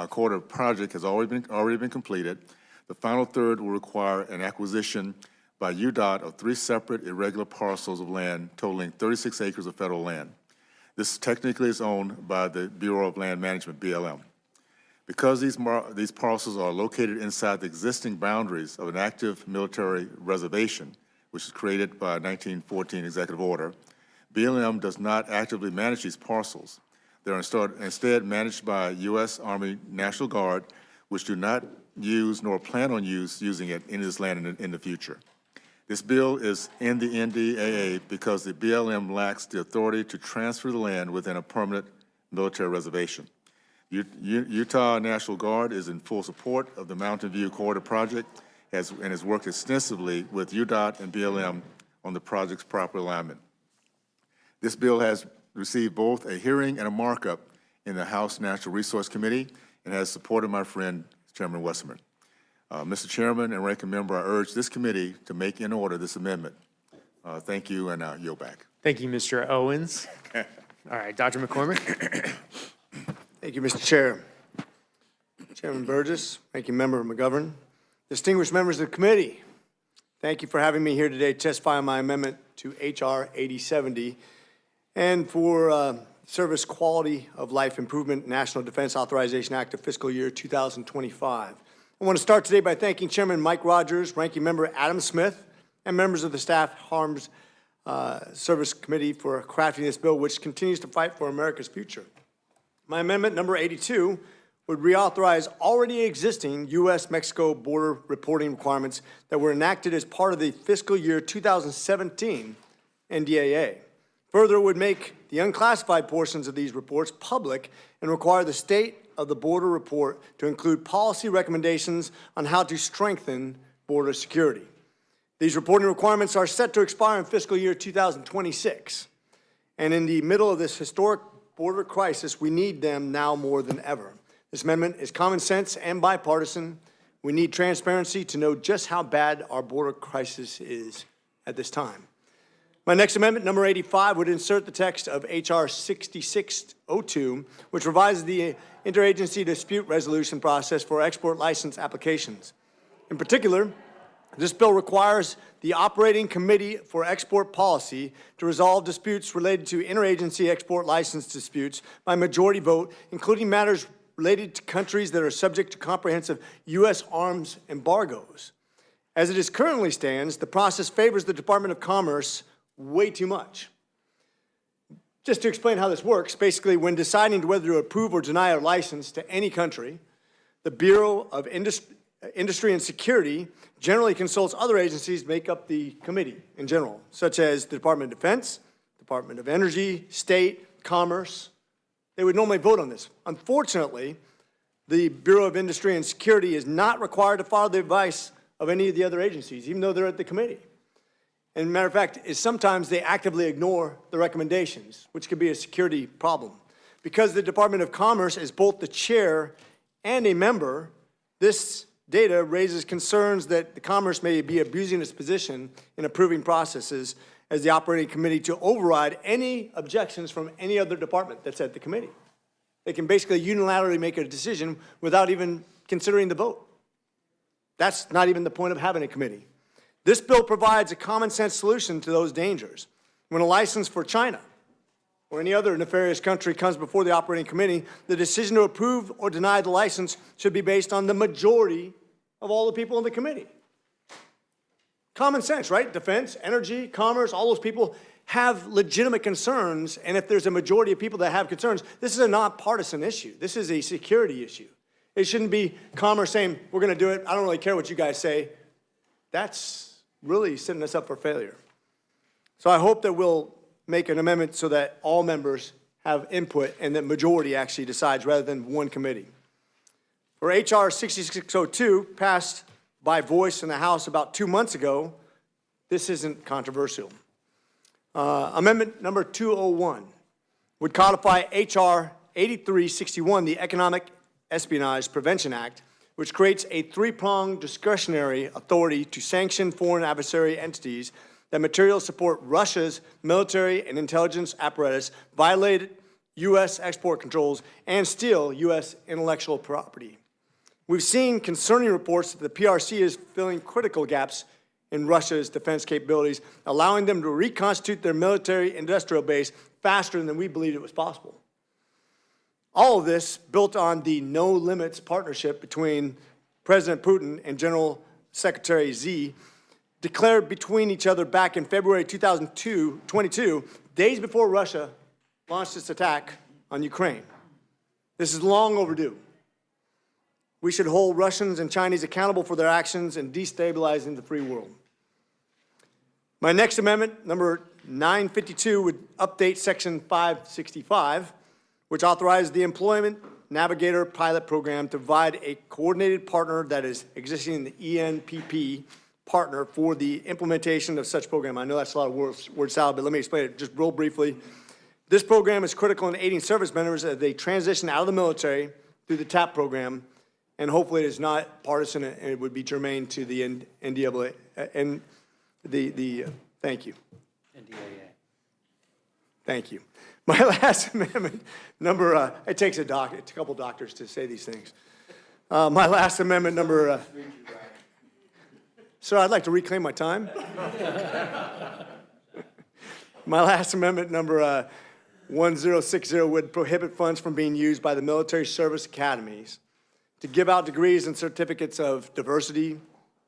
Corridor project has already been completed. The final third will require an acquisition by UDOT of 3 separate irregular parcels of land totaling 36 acres of federal land. This technically is owned by the Bureau of Land Management, BLM. Because these parcels are located inside the existing boundaries of an active military reservation, which was created by a 1914 executive order, BLM does not actively manage these parcels. They're instead managed by U.S. Army National Guard, which do not use nor plan on using it in this land in the future. This bill is in the NDAA because the BLM lacks the authority to transfer the land within a permanent military reservation. Utah National Guard is in full support of the Mountain View Corridor project and has worked extensively with UDOT and BLM on the project's proper alignment. This bill has received both a hearing and a markup in the House Natural Resource Committee and has supported my friend, Chairman Westerman. Mr. Chairman and Ranking Member, I urge this committee to make in order this amendment. Thank you, and I yield back. Thank you, Mr. Owens. All right, Dr. McCormick. Thank you, Mr. Chair. Chairman Burgess, Ranking Member McGovern, distinguished members of the committee, thank you for having me here today to testify on my amendment to H.R. 8070 and for Service Quality of Life Improvement National Defense Authorization Act of fiscal year 2025. I want to start today by thanking Chairman Mike Rogers, Ranking Member Adam Smith, and members of the Staff Arms Service Committee for crafting this bill, which continues to fight for America's future. My amendment, number 82, would reauthorize already existing U.S.-Mexico border reporting requirements that were enacted as part of the fiscal year 2017 NDAA. Further, it would make the unclassified portions of these reports public and require the state of the border report to include policy recommendations on how to strengthen border security. These reporting requirements are set to expire in fiscal year 2026. And in the middle of this historic border crisis, we need them now more than ever. This amendment is common sense and bipartisan. We need transparency to know just how bad our border crisis is at this time. My next amendment, number 85, would insert the text of H.R. 6602, which revises the interagency dispute resolution process for export license applications. In particular, this bill requires the Operating Committee for Export Policy to resolve disputes related to interagency export license disputes by majority vote, including matters related to countries that are subject to comprehensive U.S. arms embargoes. As it is currently stands, the process favors the Department of Commerce way too much. Just to explain how this works, basically when deciding whether to approve or deny a license to any country, the Bureau of Industry and Security generally consults other agencies to make up the committee in general, such as the Department of Defense, Department of Energy, State, Commerce. They would normally vote on this. Unfortunately, the Bureau of Industry and Security is not required to follow the advice of any of the other agencies, even though they're at the committee. And matter of fact, sometimes they actively ignore the recommendations, which could be a security problem. Because the Department of Commerce is both the chair and a member, this data raises concerns that the Commerce may be abusing its position in approving processes as the operating committee to override any objections from any other department that's at the committee. They can basically unilaterally make a decision without even considering the vote. That's not even the point of having a committee. This bill provides a common sense solution to those dangers. When a license for China or any other nefarious country comes before the operating committee, the decision to approve or deny the license should be based on the majority of all the people in the committee. Common sense, right? Defense, energy, commerce, all those people have legitimate concerns, and if there's a majority of people that have concerns, this is a nonpartisan issue. This is a security issue. It shouldn't be Commerce saying, we're going to do it, I don't really care what you guys say. That's really setting us up for failure. So I hope that we'll make an amendment so that all members have input and that majority actually decides rather than one committee. For H.R. 6602, passed by voice in the House about 2 months ago, this isn't controversial. Amendment number 201 would codify H.R. 8361, the Economic Espionage Prevention Act, which creates a three-pronged discretionary authority to sanction foreign adversary entities that materially support Russia's military and intelligence apparatus, violate U.S. export controls, and steal U.S. intellectual property. We've seen concerning reports that the PRC is filling critical gaps in Russia's defense capabilities, allowing them to reconstitute their military industrial base faster than we believed it was possible. All of this built on the no limits partnership between President Putin and General Secretary Z, declared between each other back in February 2022, days before Russia launched its attack on Ukraine. This is long overdue. We should hold Russians and Chinese accountable for their actions in destabilizing the free world. My next amendment, number 952, would update Section 565, which authorizes the Employment Navigator Pilot Program to provide a coordinated partner that is existing in the ENPP partner for the implementation of such program. I know that's a lot of word salad, but let me explain it just real briefly. This program is critical in aiding service members as they transition out of the military through the TAP program, and hopefully it is not partisan and it would be germane to the NDAA and thank you. NDAA. Thank you. My last amendment, number, it takes a couple doctors to say these things. My last amendment, number, sir, I'd like to reclaim my time. My last amendment, number 1060, would prohibit funds from being used by the military service academies to give out degrees and certificates of diversity,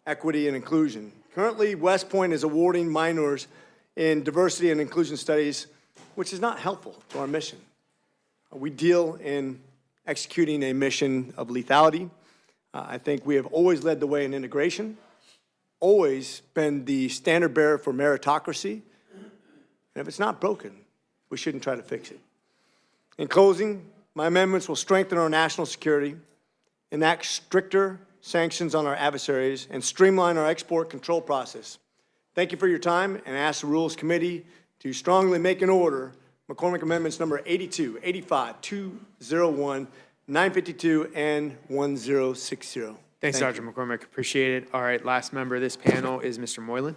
equity, and inclusion. Currently, West Point is awarding minors in diversity and inclusion studies, which is not helpful to our mission. We deal in executing a mission of lethality. I think we have always led the way in integration, always been the standard bearer for meritocracy. And if it's not broken, we shouldn't try to fix it. In closing, my amendments will strengthen our national security, enact stricter sanctions on our adversaries, and streamline our export control process. Thank you for your time, and I ask the Rules Committee to strongly make an order McCormick Amendments number 82, 85, 201, 952, and 1060. Thanks, Dr. McCormick. Appreciate it. All right, last member of this panel is Mr. Moylan.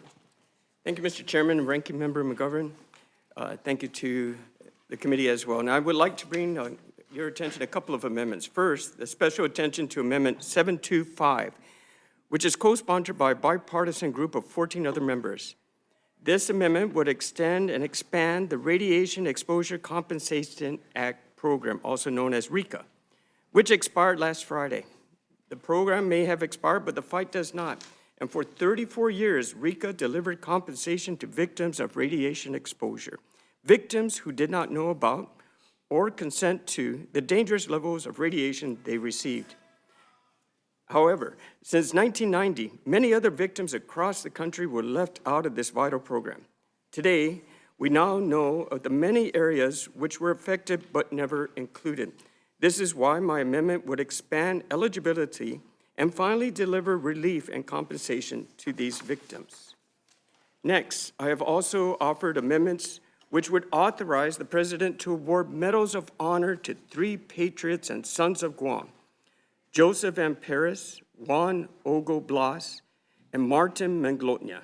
Thank you, Mr. Chairman and Ranking Member McGovern. Thank you to the committee as well. And I would like to bring your attention to a couple of amendments. First, the special attention to Amendment 725, which is co-sponsored by a bipartisan group of 14 other members. This amendment would extend and expand the Radiation Exposure Compensation Act program, also known as RECA, which expired last Friday. The program may have expired, but the fight does not. And for 34 years, RECA delivered compensation to victims of radiation exposure, victims who did not know about or consent to the dangerous levels of radiation they received. However, since 1990, many other victims across the country were left out of this vital program. Today, we now know of the many areas which were affected but never included. This is why my amendment would expand eligibility and finally deliver relief and compensation to these victims. Next, I have also offered amendments which would authorize the President to award medals of honor to 3 patriots and sons of Guam: Joseph M. Paris, Juan Ogo Blas, and Martin Manglotnia.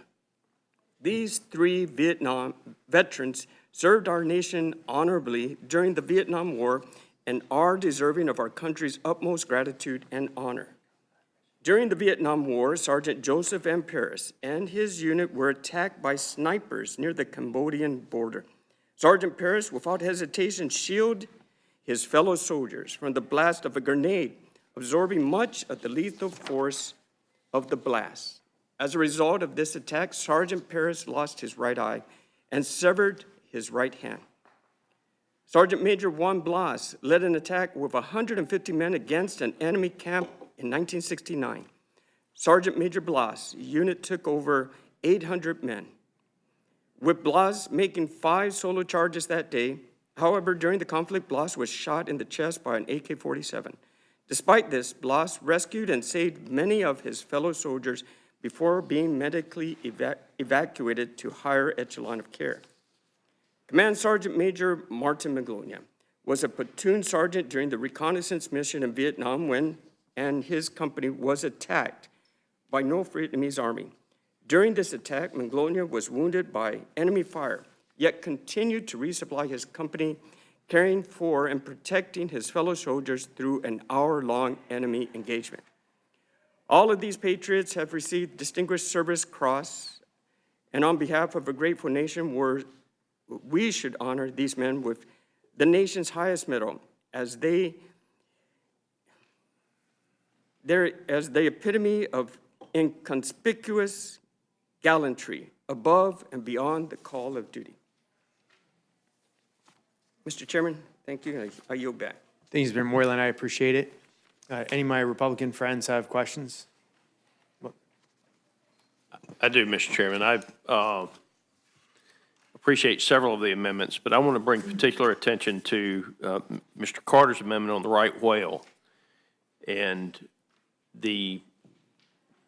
These 3 Vietnam veterans served our nation honorably during the Vietnam War and are deserving of our country's utmost gratitude and honor. During the Vietnam War, Sergeant Joseph M. Paris and his unit were attacked by snipers near the Cambodian border. Sergeant Paris, without hesitation, shielded his fellow soldiers from the blast of a grenade, absorbing much of the lethal force of the blast. As a result of this attack, Sergeant Paris lost his right eye and severed his right hand. Sergeant Major Juan Blas led an attack with 150 men against an enemy camp in 1969. Sergeant Major Blas' unit took over 800 men. With Blas making 5 solo charges that day, however, during the conflict, Blas was shot in the chest by an AK-47. Despite this, Blas rescued and saved many of his fellow soldiers before being medically evacuated to higher echelon of care. Command Sergeant Major Martin Maglonia was a platoon sergeant during the reconnaissance mission in Vietnam when and his company was attacked by North Vietnamese army. During this attack, Maglonia was wounded by enemy fire, yet continued to resupply his company, caring for and protecting his fellow soldiers through an hour-long enemy engagement. All of these patriots have received Distinguished Service Cross, and on behalf of a grateful nation, we should honor these men with the nation's highest medal as they're the epitome of inconspicuous gallantry above and beyond the call of duty. Mr. Chairman, thank you. I yield back. Thanks, Mr. Moreland. I appreciate it. Any of my Republican friends have questions? I do, Mr. Chairman. I appreciate several of the amendments, but I want to bring particular attention to Mr. Carter's amendment on the right whale and the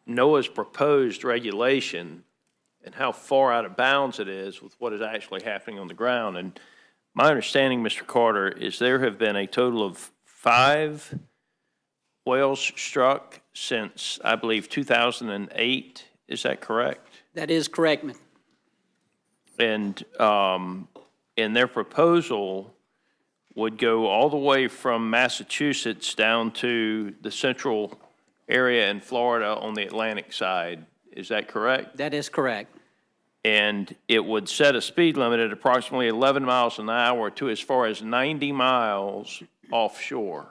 NOAA's proposed regulation and how far out of bounds it is with what is actually happening on the ground. And my understanding, Mr. Carter, is there have been a total of 5 whales struck since, I believe, 2008. Is that correct? That is correct, ma'am. And their proposal would go all the way from Massachusetts down to the central area in Florida on the Atlantic side. Is that correct? That is correct. And it would set a speed limit at approximately 11 miles an hour to as far as 90 miles offshore.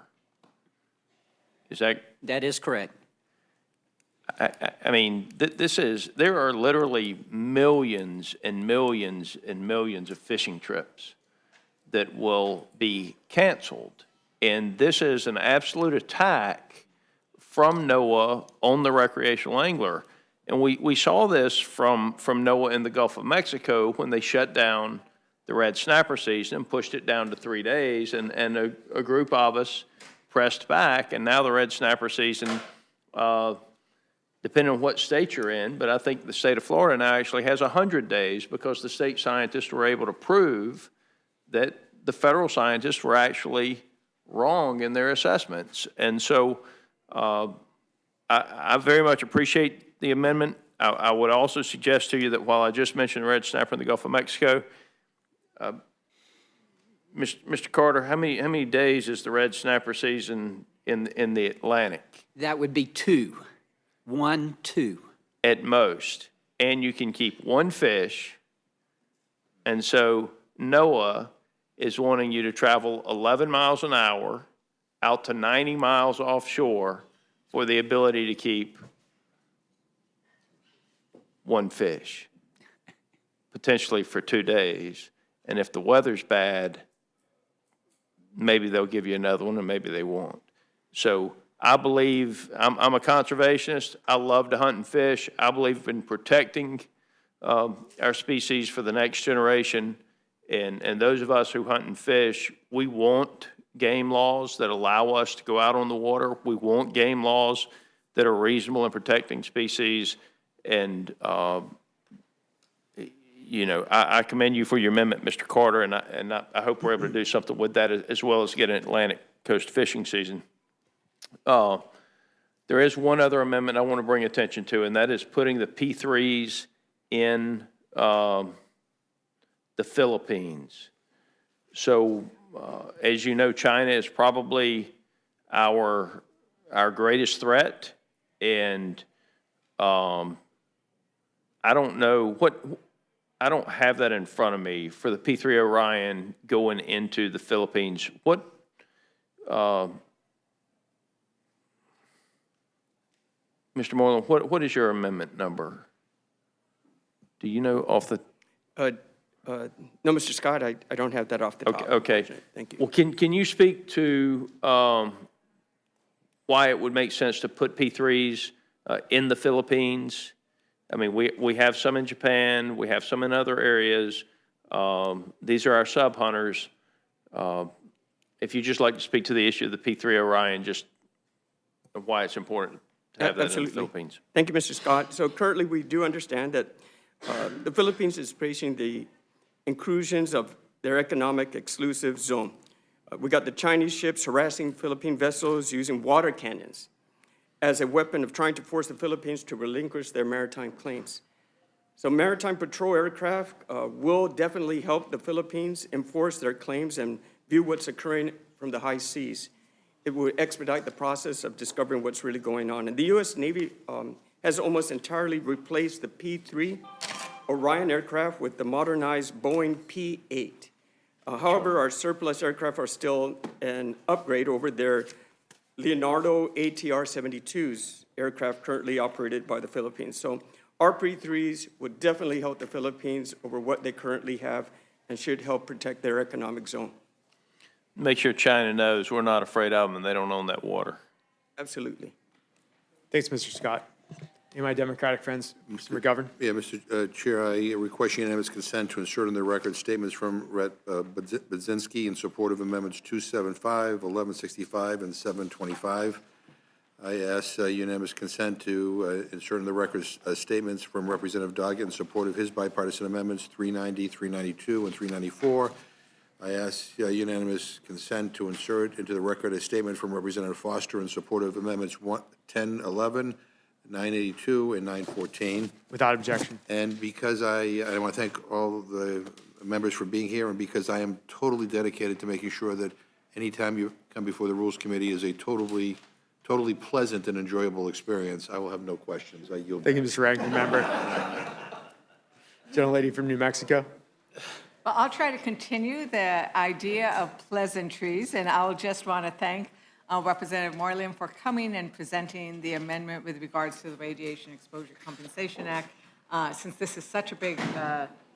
Is that? That is correct. I mean, there are literally millions and millions and millions of fishing trips that will be canceled. And this is an absolute attack from NOAA on the recreational angler. And we saw this from NOAA in the Gulf of Mexico when they shut down the red snapper season and pushed it down to 3 days. And a group of us pressed back, and now the red snapper season, depending on what state you're in, but I think the state of Florida now actually has 100 days because the state scientists were able to prove that the federal scientists were actually wrong in their assessments. And so I very much appreciate the amendment. I would also suggest to you that while I just mentioned red snapper in the Gulf of Mexico, Mr. Carter, how many days is the red snapper season in the Atlantic? That would be 2. 1, 2. At most. And you can keep 1 fish. And so NOAA is wanting you to travel 11 miles an hour out to 90 miles offshore for the ability to keep 1 fish, potentially for 2 days. And if the weather's bad, maybe they'll give you another one, and maybe they won't. So I believe, I'm a conservationist. I love to hunt and fish. I believe in protecting our species for the next generation. And those of us who hunt and fish, we want game laws that allow us to go out on the water. We want game laws that are reasonable in protecting species. And, you know, I commend you for your amendment, Mr. Carter, and I hope we're able to do something with that as well as get an Atlantic coast fishing season. There is one other amendment I want to bring attention to, and that is putting the P3s in the Philippines. So, as you know, China is probably our greatest threat, and I don't know I don't have that in front of me for the P3 Orion going into the Philippines. Mr. Moreland, what is your amendment number? Do you know off the? No, Mr. Scott, I don't have that off the top. Okay. Thank you. Well, can you speak to why it would make sense to put P3s in the Philippines? I mean, we have some in Japan, we have some in other areas. These are our sub-hunters. If you'd just like to speak to the issue of the P3 Orion, just why it's important to have that in the Philippines. Thank you, Mr. Scott. So currently, we do understand that the Philippines is facing the intrusions of their economic exclusive zone. We got the Chinese ships harassing Philippine vessels using water cannons as a weapon of trying to force the Philippines to relinquish their maritime claims. So maritime patrol aircraft will definitely help the Philippines enforce their claims and view what's occurring from the high seas. It would expedite the process of discovering what's really going on. And the U.S. Navy has almost entirely replaced the P-3 Orion aircraft with the modernized Boeing P-8. However, our surplus aircraft are still an upgrade over their Leonardo ATR-72s aircraft currently operated by the Philippines. So our P-3s would definitely help the Philippines over what they currently have and should help protect their economic zone. Make sure China knows we're not afraid of them and they don't own that water. Absolutely. Thanks, Mr. Scott. Any of my Democratic friends, Mr. McGovern? Yeah, Mr. Chair, I request unanimous consent to insert in the record statements from Rhett Budzinski in support of Amendments 275, 1165, and 725. I ask unanimous consent to insert in the record statements from Representative Doggett in support of his bipartisan amendments 390, 392, and 394. I ask unanimous consent to insert into the record a statement from Representative Foster in support of amendments 1011, 982, and 914. Without objection. And because I want to thank all the members for being here, and because I am totally dedicated to making sure that any time you come before the Rules Committee is a totally pleasant and enjoyable experience, I will have no questions. I yield. Thank you, Mr. Ranking Member. Gentlelady from New Mexico. Well, I'll try to continue the idea of pleasantries, and I'll just want to thank Representative Moreland for coming and presenting the amendment with regards to the Radiation Exposure Compensation Act. Since this is such a big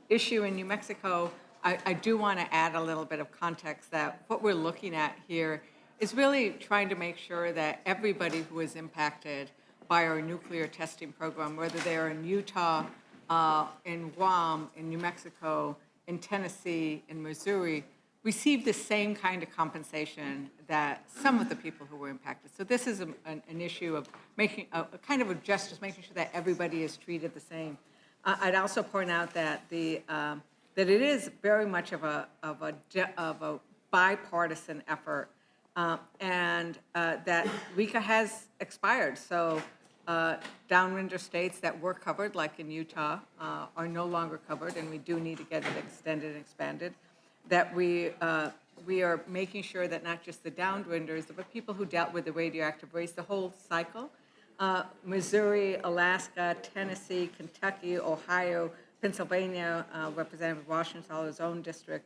issue in New Mexico, I do want to add a little bit of context that what we're looking at here is really trying to make sure that everybody who is impacted by our nuclear testing program, whether they're in Utah, in Guam, in New Mexico, in Tennessee, in Missouri, receive the same kind of compensation that some of the people who were impacted. So this is an issue of making a kind of a justice, making sure that everybody is treated the same. I'd also point out that that it is very much of a bipartisan effort, and that RECA has expired. So downwinder states that were covered, like in Utah, are no longer covered, and we do need to get it extended and expanded. That we are making sure that not just the downwinders, but people who dealt with the radioactive waste, the whole cycle, Missouri, Alaska, Tennessee, Kentucky, Ohio, Pennsylvania, Representative Washington's own district,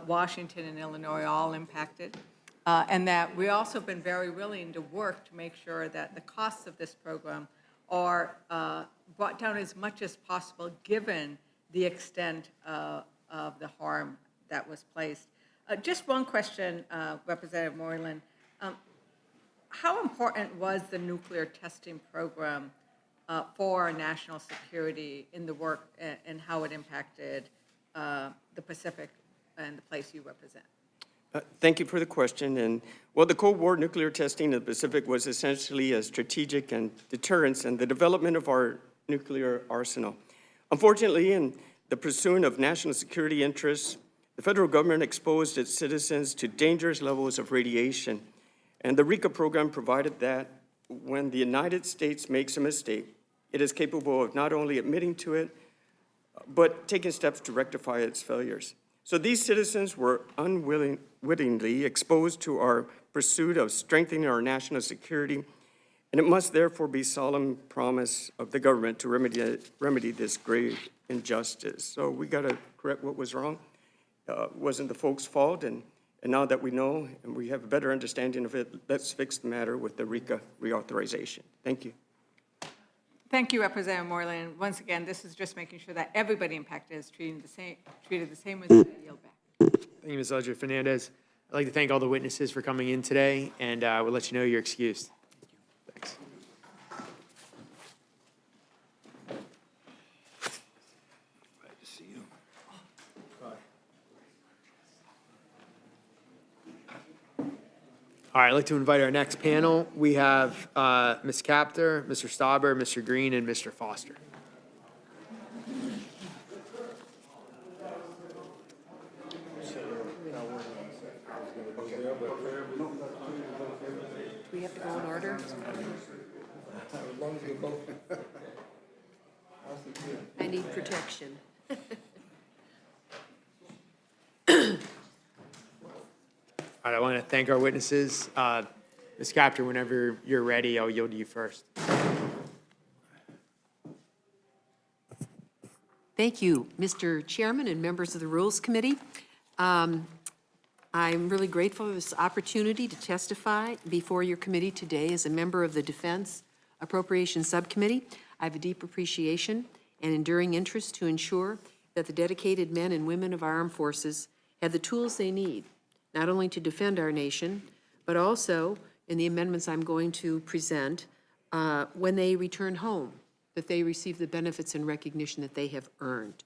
Washington and Illinois all impacted. And that we also have been very willing to work to make sure that the costs of this program are brought down as much as possible given the extent of the harm that was placed. Just one question, Representative Moreland. How important was the nuclear testing program for our national security in the work and how it impacted the Pacific and the place you represent? Thank you for the question. And well, the Cold War nuclear testing in the Pacific was essentially a strategic and deterrence and the development of our nuclear arsenal. Unfortunately, in the pursuit of national security interests, the federal government exposed its citizens to dangerous levels of radiation. And the RECA program provided that when the United States makes a mistake, it is capable of not only admitting to it, but taking steps to rectify its failures. So these citizens were unwittingly exposed to our pursuit of strengthening our national security, and it must therefore be solemn promise of the government to remedy this grave injustice. So we got to correct what was wrong. Wasn't the folks' fault, and now that we know and we have a better understanding of it, let's fix the matter with the RECA reauthorization. Thank you. Thank you, Representative Moreland. Once again, this is just making sure that everybody impacted is treated the same as I yield back. Thank you, Ms. Ledger Fernandez. I'd like to thank all the witnesses for coming in today, and we'll let you know you're excused. Thanks. Glad to see you. All right, I'd like to invite our next panel. We have Ms. Capter, Mr. Stauber, Mr. Green, and Mr. Foster. we have to go in order? I need protection. All right, I want to thank our witnesses. Ms. Capter, whenever you're ready, I'll yield to you first. Thank you, Mr. Chairman and members of the Rules Committee. I'm really grateful for this opportunity to testify before your committee today as a member of the Defense Appropriations Subcommittee. I have a deep appreciation and enduring interest to ensure that the dedicated men and women of our armed forces have the tools they need, not only to defend our nation, but also, in the amendments I'm going to present, when they return home, that they receive the benefits and recognition that they have earned.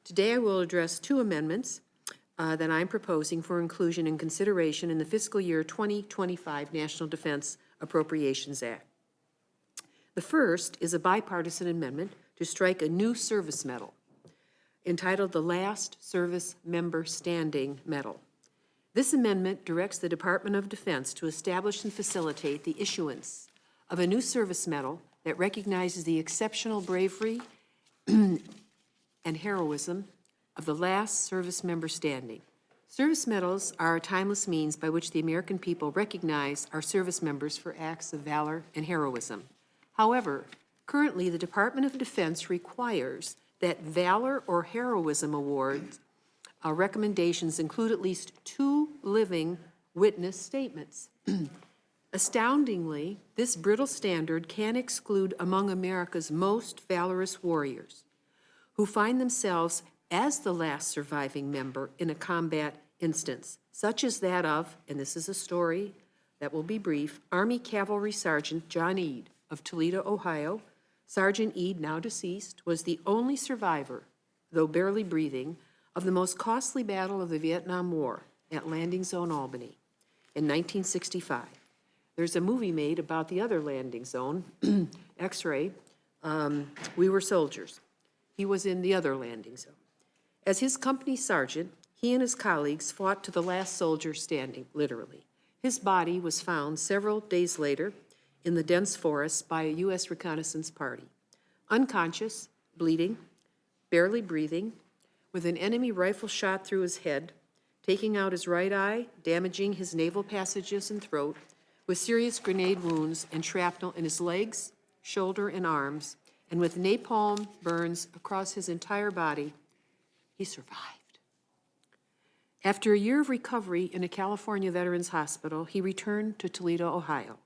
Today, I will address two amendments that I'm proposing for inclusion and consideration in the fiscal year 2025 National Defense Appropriations Act. The first is a bipartisan amendment to strike a new service medal entitled the Last Service Member Standing Medal. This amendment directs the Department of Defense to establish and facilitate the issuance of a new service medal that recognizes the exceptional bravery and heroism of the last service member standing. Service medals are a timeless means by which the American people recognize our service members for acts of valor and heroism. However, currently the Department of Defense requires that valor or heroism awards recommendations include at least 2 living witness statements. Astoundingly, this brittle standard can exclude among America's most valorous warriors who find themselves as the last surviving member in a combat instance, such as that of, and this is a story that will be brief, Army Cavalry Sergeant John Eade of Toledo, Ohio. Sergeant Eade, now deceased, was the only survivor, though barely breathing, of the most costly battle of the Vietnam War at Landing Zone Albany in 1965. There's a movie made about the other landing zone, X-ray, We Were Soldiers. He was in the other landing zone. As his company sergeant, he and his colleagues fought to the last soldier standing, literally. His body was found several days later in the dense forest by a U.S. reconnaissance party, unconscious, bleeding, barely breathing, with an enemy rifle shot through his head, taking out his right eye, damaging his naval passages and throat, with serious grenade wounds and shrapnel in his legs, shoulder, and arms, and with napalm burns across his entire body, he survived. After a year of recovery in a California Veterans Hospital, he returned to Toledo, Ohio.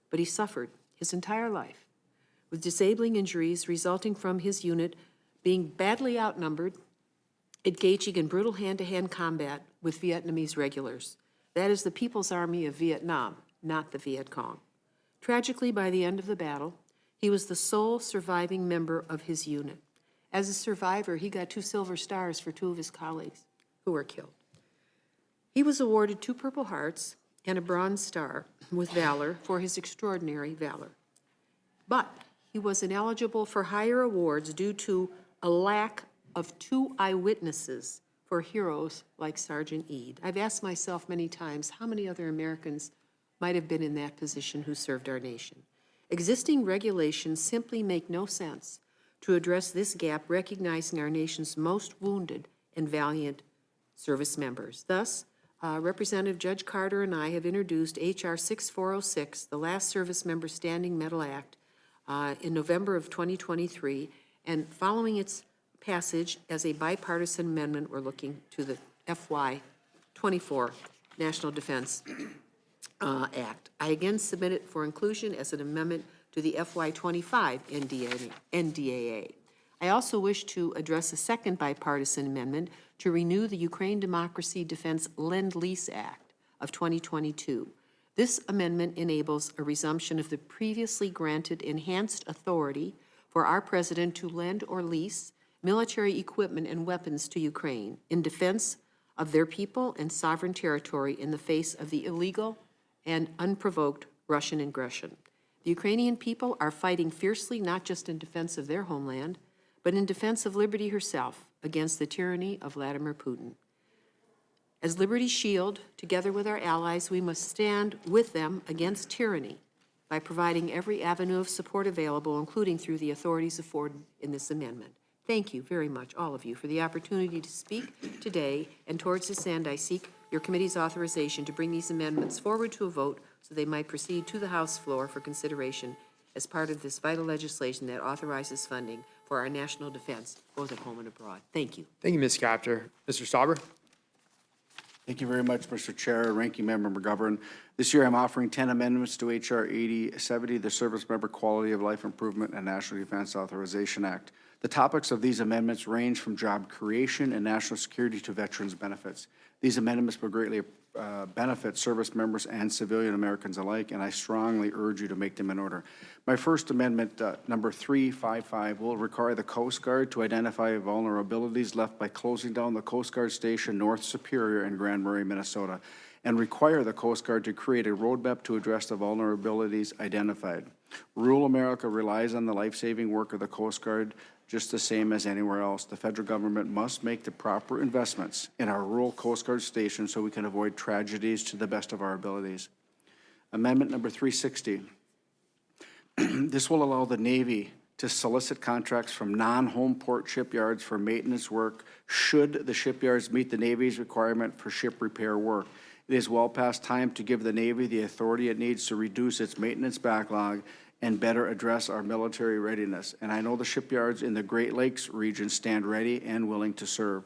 But he suffered his entire life with disabling injuries resulting from his unit being badly outnumbered, engaging in brutal hand-to-hand combat with Vietnamese regulars. That is the People's Army of Vietnam, not the Viet Cong. Tragically, by the end of the battle, he was the sole surviving member of his unit. As a survivor, he got 2 Silver Stars for 2 of his colleagues who were killed. He was awarded 2 Purple Hearts and a Bronze Star with Valor for his extraordinary valor. But he was ineligible for higher awards due to a lack of 2 eyewitnesses for heroes like Sergeant Eade. I've asked myself many times how many other Americans might have been in that position who served our nation. Existing regulations simply make no sense to address this gap, recognizing our nation's most wounded and valiant service members. Thus, Representative Judge Carter and I have introduced H.R. 6406, the Last Service Member Standing Medal Act, in November of 2023, and following its passage as a bipartisan amendment, we're looking to the FY24 National Defense Act. I again submit it for inclusion as an amendment to the FY25 NDAA. I also wish to address a second bipartisan amendment to renew the Ukraine Democracy Defense Lend-Lease Act of 2022. This amendment enables a resumption of the previously granted enhanced authority for our president to lend or lease military equipment and weapons to Ukraine in defense of their people and sovereign territory in the face of the illegal and unprovoked Russian aggression. The Ukrainian people are fighting fiercely not just in defense of their homeland, but in defense of liberty herself against the tyranny of Vladimir Putin. As Liberty's shield, together with our allies, we must stand with them against tyranny by providing every avenue of support available, including through the authorities afforded in this amendment. Thank you very much, all of you, for the opportunity to speak today, and towards this end, I seek your committee's authorization to bring these amendments forward to a vote so they might proceed to the House floor for consideration as part of this vital legislation that authorizes funding for our national defense, both at home and abroad. Thank you. Thank you, Ms. Capter. Mr. Stauber? Thank you very much, Mr. Chair, Ranking Member McGovern. This year, I'm offering 10 amendments to H.R. 8070, the Service Member Quality of Life Improvement and National Defense Authorization Act. The topics of these amendments range from job creation and national security to veterans benefits. These amendments will greatly benefit service members and civilian Americans alike, and I strongly urge you to make them in order. My first amendment, number 355, will require the Coast Guard to identify vulnerabilities left by closing down the Coast Guard Station North Superior in Grand Marais, Minnesota, and require the Coast Guard to create a roadmap to address the vulnerabilities identified. Rural America relies on the life-saving work of the Coast Guard just the same as anywhere else. The federal government must make the proper investments in our rural Coast Guard stations so we can avoid tragedies to the best of our abilities. Amendment number 360. This will allow the Navy to solicit contracts from non-home port shipyards for maintenance work should the shipyards meet the Navy's requirement for ship repair work. It is well past time to give the Navy the authority it needs to reduce its maintenance backlog and better address our military readiness. And I know the shipyards in the Great Lakes region stand ready and willing to serve.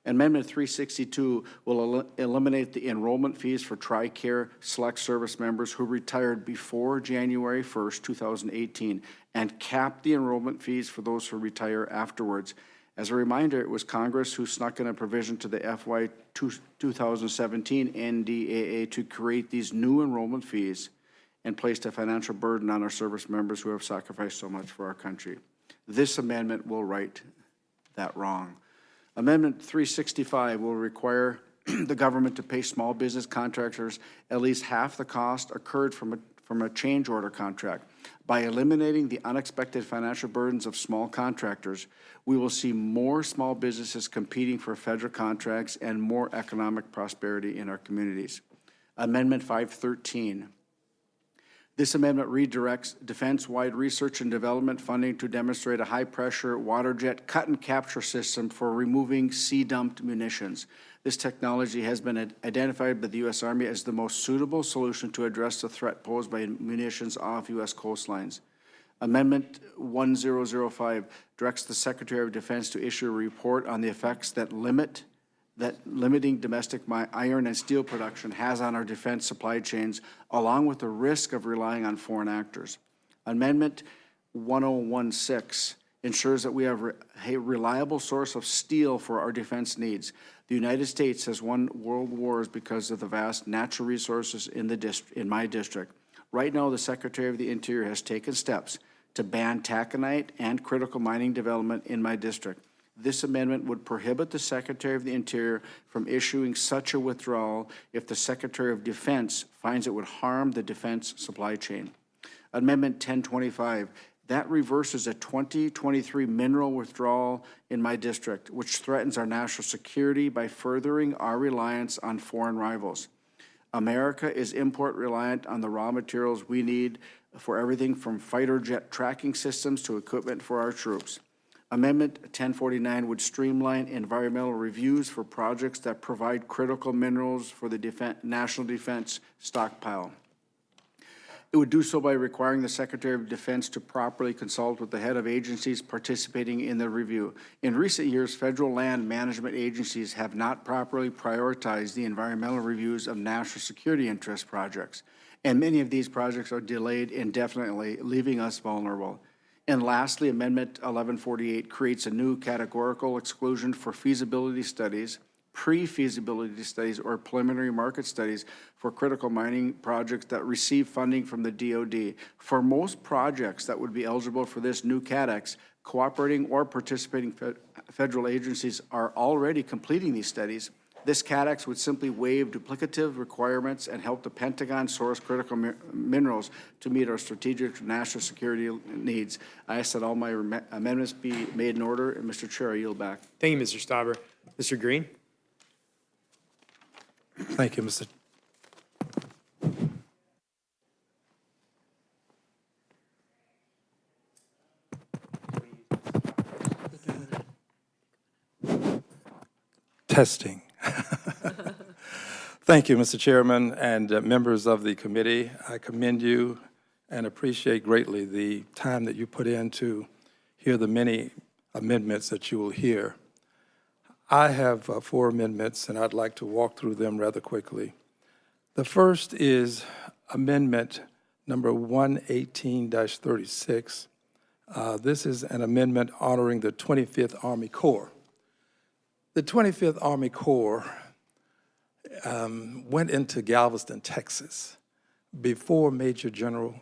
Amendment 362 will eliminate the enrollment fees for TRICARE Select Service members who retired before January 1st, 2018, and cap the enrollment fees for those who retire afterwards. As a reminder, it was Congress who snuck in a provision to the FY 2017 NDAA to create these new enrollment fees and placed a financial burden on our service members who have sacrificed so much for our country. This amendment will right that wrong. Amendment 365 will require the government to pay small business contractors at least half the cost incurred from a change order contract. By eliminating the unexpected financial burdens of small contractors, we will see more small businesses competing for federal contracts and more economic prosperity in our communities. Amendment 513. This amendment redirects defense-wide research and development funding to demonstrate a high-pressure water jet cut-and-capture system for removing sea-dumped munitions. This technology has been identified by the U.S. Army as the most suitable solution to address the threat posed by munitions off U.S. coastlines. Amendment 1005 directs the Secretary of Defense to issue a report on the effects that limiting domestic iron and steel production has on our defense supply chains, along with the risk of relying on foreign actors. Amendment 1016 ensures that we have a reliable source of steel for our defense needs. The United States has won world wars because of the vast natural resources in my district. Right now, the Secretary of the Interior has taken steps to ban taconite and critical mining development in my district. This amendment would prohibit the Secretary of the Interior from issuing such a withdrawal if the Secretary of Defense finds it would harm the defense supply chain. Amendment 1025, that reverses a 2023 mineral withdrawal in my district, which threatens our national security by furthering our reliance on foreign rivals. America is import reliant on the raw materials we need for everything from fighter jet tracking systems to equipment for our troops. Amendment 1049 would streamline environmental reviews for projects that provide critical minerals for the national defense stockpile. It would do so by requiring the Secretary of Defense to properly consult with the head of agencies participating in the review. In recent years, federal land management agencies have not properly prioritized the environmental reviews of national security interest projects, and many of these projects are delayed indefinitely, leaving us vulnerable. And lastly, Amendment 1148 creates a new categorical exclusion for feasibility studies, pre-feasibility studies, or preliminary market studies for critical mining projects that receive funding from the DoD. For most projects that would be eligible for this new CADEX, cooperating or participating federal agencies are already completing these studies. This CADEX would simply waive duplicative requirements and help the Pentagon source critical minerals to meet our strategic national security needs. I ask that all my amendments be made in order, and Mr. Chair, I yield back. Thank you, Mr. Stauber. Mr. Green? Thank you, Mr. Testing. Thank you, Mr. Chairman and members of the committee. I commend you and appreciate greatly the time that you put in to hear the many amendments that you will hear. I have 4 amendments, and I'd like to walk through them rather quickly. The first is Amendment number 118-36. This is an amendment honoring the 25th Army Corps. The 25th Army Corps went into Galveston, Texas, before General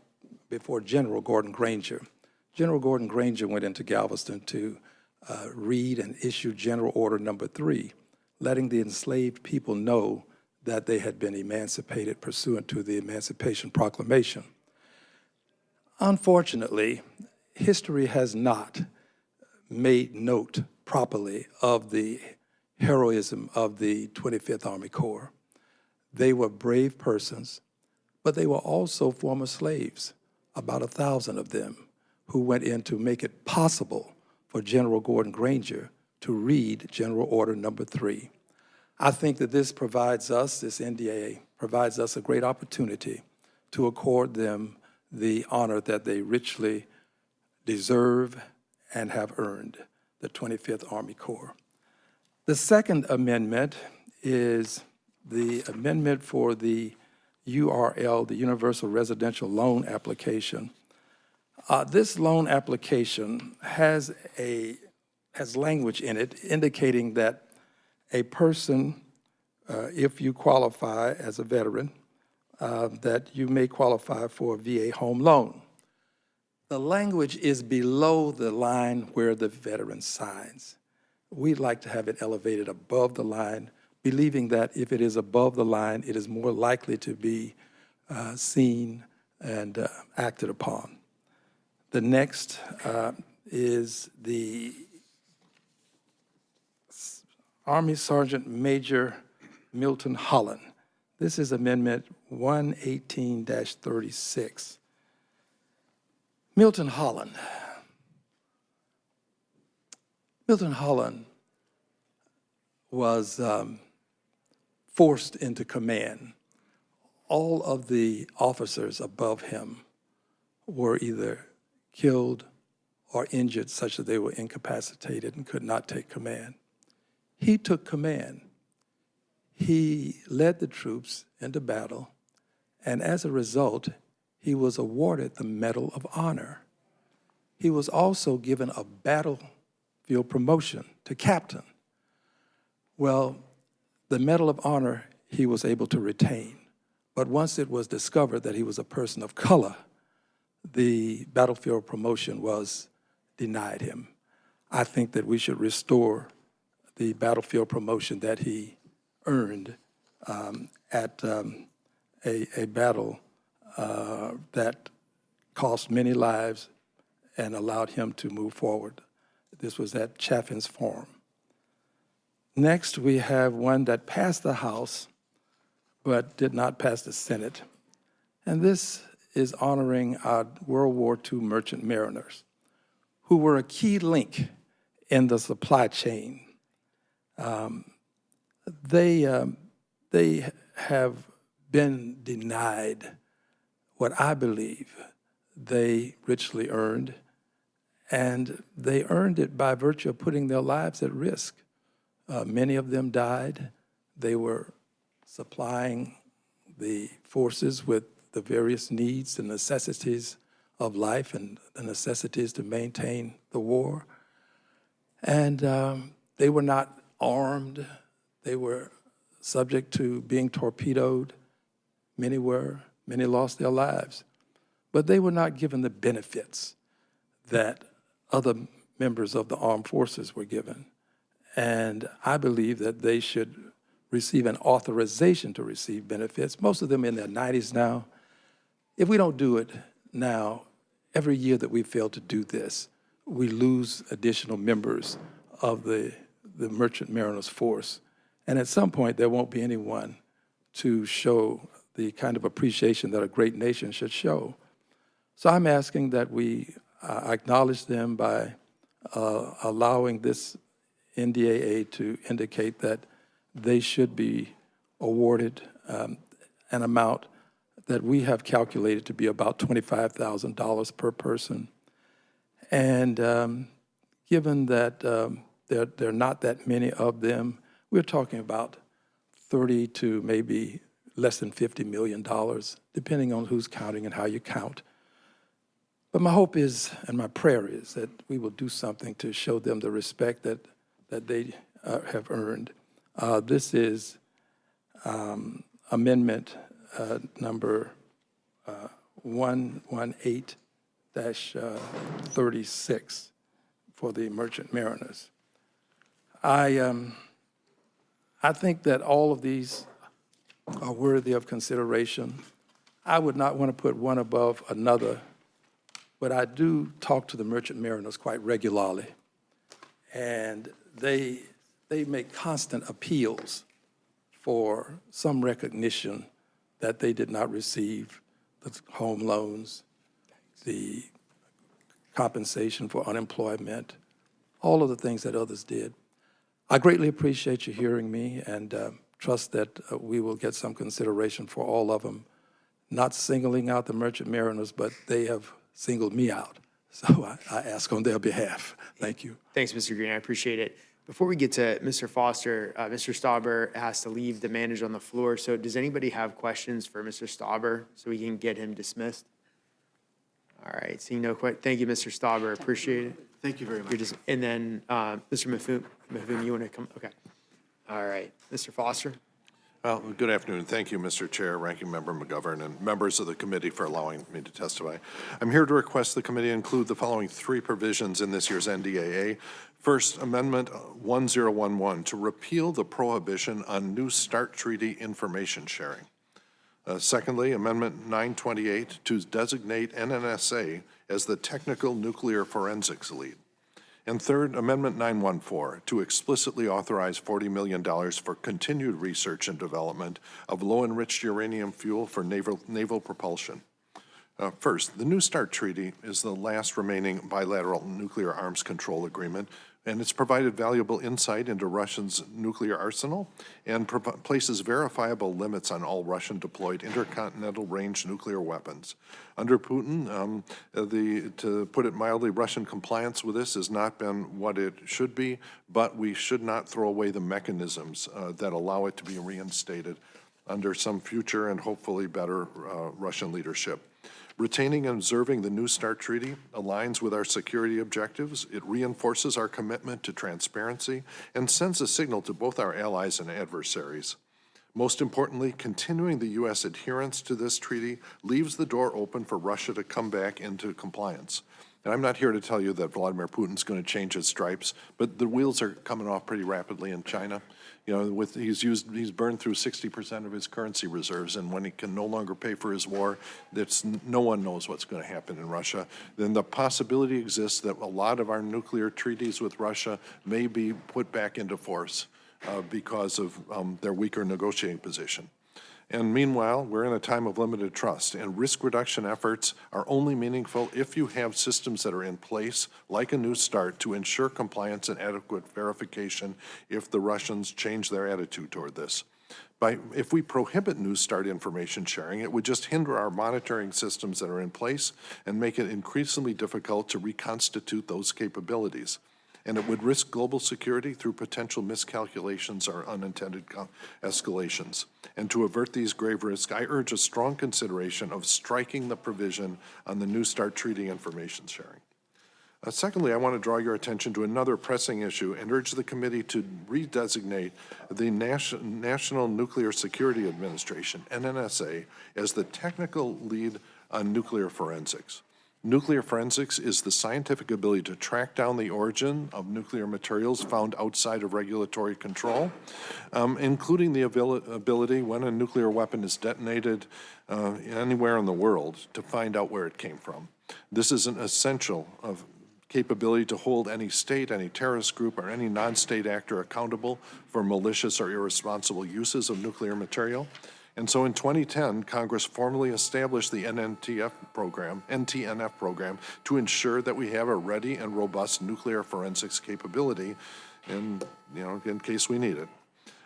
Gordon Granger. General Gordon Granger went into Galveston to read and issue General Order Number 3, letting the enslaved people know that they had been emancipated pursuant to the Emancipation Proclamation. Unfortunately, history has not made note properly of the heroism of the 25th Army Corps. They were brave persons, but they were also former slaves, about 1,000 of them, who went in to make it possible for General Gordon Granger to read General Order Number 3. I think that this provides us, this NDAA, provides us a great opportunity to accord them the honor that they richly deserve and have earned, the 25th Army Corps. The second amendment is the amendment for the URL, the Universal Residential Loan Application. This loan application has language in it indicating that a person, if you qualify as a veteran, that you may qualify for a VA home loan. The language is below the line where the veteran signs. We'd like to have it elevated above the line, believing that if it is above the line, it is more likely to be seen and acted upon. The next is the Army Sergeant Major Milton Holland. This is Amendment 118-36. Milton Holland was forced into command. All of the officers above him were either killed or injured such that they were incapacitated and could not take command. He took command. He led the troops into battle, and as a result, he was awarded the Medal of Honor. He was also given a battlefield promotion to captain. Well, the Medal of Honor he was able to retain, but once it was discovered that he was a person of color, the battlefield promotion was denied him. I think that we should restore the battlefield promotion that he earned at a battle that cost many lives and allowed him to move forward. This was at Chaffin's Farm. Next, we have one that passed the House but did not pass the Senate. And this is honoring our World War II merchant mariners who were a key link in the supply chain. They have been denied what I believe they richly earned, and they earned it by virtue of putting their lives at risk. Many of them died. They were supplying the forces with the various needs and necessities of life and the necessities to maintain the war. And they were not armed. They were subject to being torpedoed. Many were. Many lost their lives. But they were not given the benefits that other members of the armed forces were given. And I believe that they should receive an authorization to receive benefits. Most of them in their 90s now. If we don't do it now, every year that we fail to do this, we lose additional members of the Merchant Mariners Force. And at some point, there won't be anyone to show the kind of appreciation that a great nation should show. So I'm asking that we acknowledge them by allowing this NDAA to indicate that they should be awarded an amount that we have calculated to be about $25,000 per person. And given that there are not that many of them, we're talking about 30 to maybe less than $50 million, depending on who's counting and how you count. But my hope is, and my prayer is, that we will do something to show them the respect that they have earned. This is amendment number 118-36 for the merchant mariners. I think that all of these are worthy of consideration. I would not want to put one above another, but I do talk to the merchant mariners quite regularly, and they make constant appeals for some recognition that they did not receive the home loans, the compensation for unemployment, all of the things that others did. I greatly appreciate you hearing me, and trust that we will get some consideration for all of them, not singling out the merchant mariners, but they have singled me out. So I ask on their behalf. Thank you. Thanks, Mr. Green. I appreciate it. Before we get to Mr. Foster, Mr. Stauber has to leave the manager on the floor. So does anybody have questions for Mr. Stauber so we can get him dismissed? All right, seeing no questions. Thank you, Mr. Stauber. Appreciate it. Thank you very much. And then, Mr. Mafum, you want to come? Okay. All right, Mr. Foster. Well, good afternoon. Thank you, Mr. Chair, Ranking Member McGovern, and members of the committee for allowing me to testify. I'm here to request the committee include the following three provisions in this year's NDAA. First, Amendment 1011 to repeal the prohibition on New START treaty information sharing. Secondly, Amendment 928 to designate NNSA as the technical nuclear forensics lead. And third, Amendment 914 to explicitly authorize $40 million for continued research and development of low-enriched uranium fuel for naval propulsion. First, the New START Treaty is the last remaining bilateral nuclear arms control agreement, and it's provided valuable insight into Russia's nuclear arsenal and places verifiable limits on all Russian-deployed intercontinental range nuclear weapons. Under Putin, to put it mildly, Russian compliance with this has not been what it should be, but we should not throw away the mechanisms that allow it to be reinstated under some future and hopefully better Russian leadership. Retaining and observing the New START Treaty aligns with our security objectives. It reinforces our commitment to transparency and sends a signal to both our allies and adversaries. Most importantly, continuing the U.S. adherence to this treaty leaves the door open for Russia to come back into compliance. And I'm not here to tell you that Vladimir Putin's going to change his stripes, but the wheels are coming off pretty rapidly in China. You know, he's burned through 60% of his currency reserves, and when he can no longer pay for his war, no one knows what's going to happen in Russia. Then the possibility exists that a lot of our nuclear treaties with Russia may be put back into force because of their weaker negotiating position. And meanwhile, we're in a time of limited trust, and risk reduction efforts are only meaningful if you have systems that are in place, like a New START, to ensure compliance and adequate verification if the Russians change their attitude toward this. If we prohibit New START information sharing, it would just hinder our monitoring systems that are in place and make it increasingly difficult to reconstitute those capabilities. And it would risk global security through potential miscalculations or unintended escalations. And to avert these grave risks, I urge a strong consideration of striking the provision on the New START Treaty information sharing. Secondly, I want to draw your attention to another pressing issue and urge the committee to redesignate the National Nuclear Security Administration, NNSA, as the technical lead on nuclear forensics. Nuclear forensics is the scientific ability to track down the origin of nuclear materials found outside of regulatory control, including the ability when a nuclear weapon is detonated anywhere in the world to find out where it came from. This is an essential capability to hold any state, any terrorist group, or any non-state actor accountable for malicious or irresponsible uses of nuclear material. And so in 2010, Congress formally established the NTNF program to ensure that we have a ready and robust nuclear forensics capability in case we need it.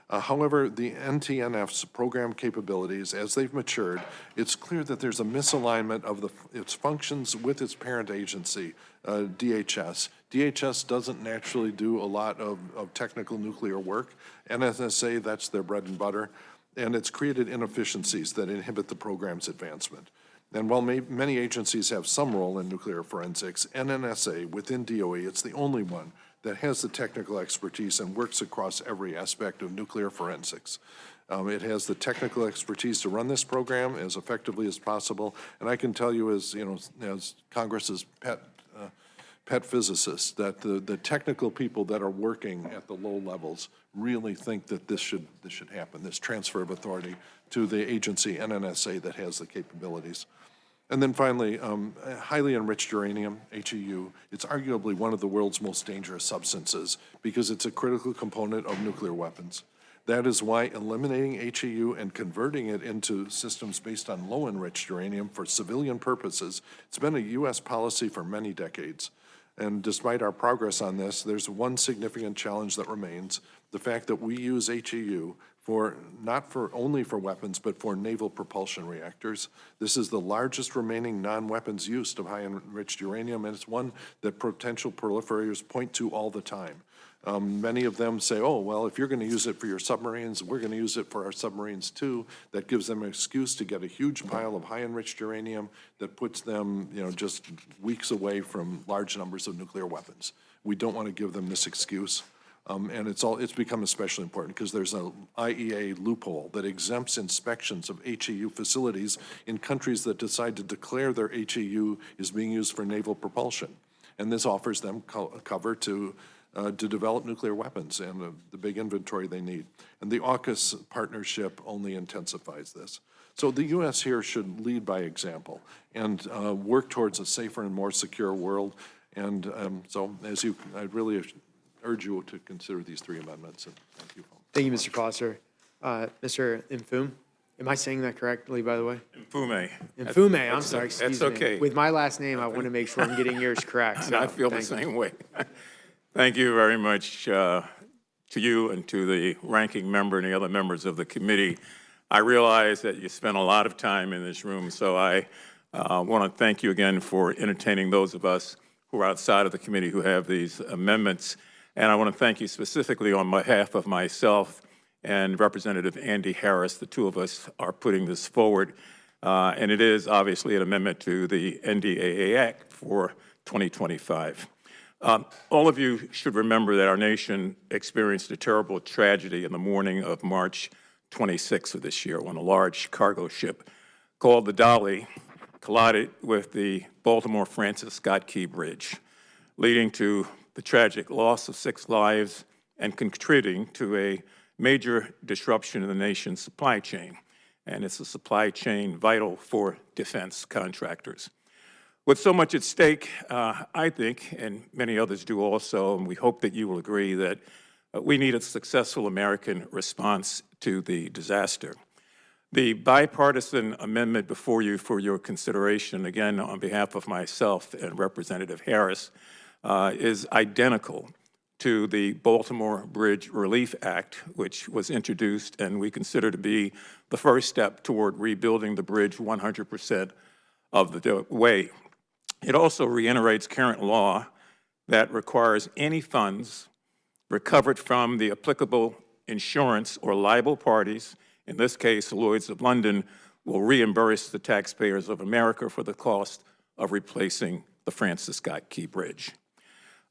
However, the NTNF's program capabilities, as they've matured, it's clear that there's a misalignment of its functions with its parent agency, DHS. DHS doesn't naturally do a lot of technical nuclear work. NNSA, that's their bread and butter, and it's created inefficiencies that inhibit the program's advancement. And while many agencies have some role in nuclear forensics, NNSA, within DOE, it's the only one that has the technical expertise and works across every aspect of nuclear forensics. It has the technical expertise to run this program as effectively as possible, and I can tell you, as Congress's pet physicist, that the technical people that are working at the low levels really think that this should happen, this transfer of authority to the agency NNSA that has the capabilities. And then finally, highly enriched uranium, HEU, it's arguably one of the world's most dangerous substances because it's a critical component of nuclear weapons. That is why eliminating HEU and converting it into systems based on low enriched uranium for civilian purposes, it's been a U.S. policy for many decades. And despite our progress on this, there's one significant challenge that remains, the fact that we use HEU not only for weapons, but for naval propulsion reactors. This is the largest remaining non-weapons use of high-enriched uranium, and it's one that potential proliferators point to all the time. Many of them say, oh, well, if you're going to use it for your submarines, we're going to use it for our submarines too. That gives them an excuse to get a huge pile of high-enriched uranium that puts them, just weeks away from large numbers of nuclear weapons. We don't want to give them this excuse. And it's become especially important because there's an IEA loophole that exempts inspections of HEU facilities in countries that decide to declare their HEU is being used for naval propulsion. And this offers them cover to develop nuclear weapons and the big inventory they need. And the AUKUS partnership only intensifies this. So the U.S. here should lead by example and work towards a safer and more secure world. And I'd really urge you to consider these three amendments. And thank you. Thank you, Mr. Foster. Mr. Mfume, am I saying that correctly, by the way? Mfume. Mfume, I'm sorry, excuse me. That's okay. With my last name, I want to make sure I'm getting yours correct. So I feel the same way. Thank you very much to you and to the ranking member and the other members of the committee. I realize that you spent a lot of time in this room, so I want to thank you again for entertaining those of us who are outside of the committee who have these amendments. And I want to thank you specifically on behalf of myself and Representative Andy Harris. The two of us are putting this forward. And it is obviously an amendment to the NDAA Act for 2025. All of you should remember that our nation experienced a terrible tragedy in the morning of March 26th of this year when a large cargo ship called the Dolly collided with the Baltimore Francis Scott Key Bridge, leading to the tragic loss of 6 lives and contributing to a major disruption in the nation's supply chain. And it's a supply chain vital for defense contractors. With so much at stake, I think, and many others do also, and we hope that you will agree that we need a successful American response to the disaster. The bipartisan amendment before you for your consideration, again, on behalf of myself and Representative Harris, is identical to the Baltimore Bridge Relief Act, which was introduced and we consider to be the first step toward rebuilding the bridge 100% of the way. It also reiterates current law that requires any funds recovered from the applicable insurance or liable parties, in this case, Lloyd's of London, will reimburse the taxpayers of America for the cost of replacing the Francis Scott Key Bridge.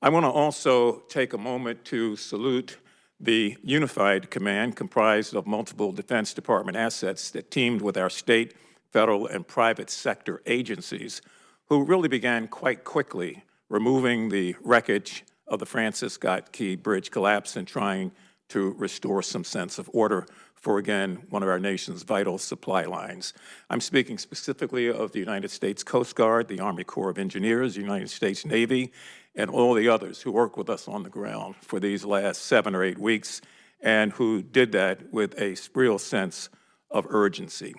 I want to also take a moment to salute the unified command comprised of multiple Defense Department assets that teamed with our state, federal, and private sector agencies who really began quite quickly removing the wreckage of the Francis Scott Key Bridge collapse and trying to restore some sense of order for, again, one of our nation's vital supply lines. I'm speaking specifically of the United States Coast Guard, the Army Corps of Engineers, the United States Navy, and all the others who work with us on the ground for these last 7 or 8 weeks and who did that with a real sense of urgency.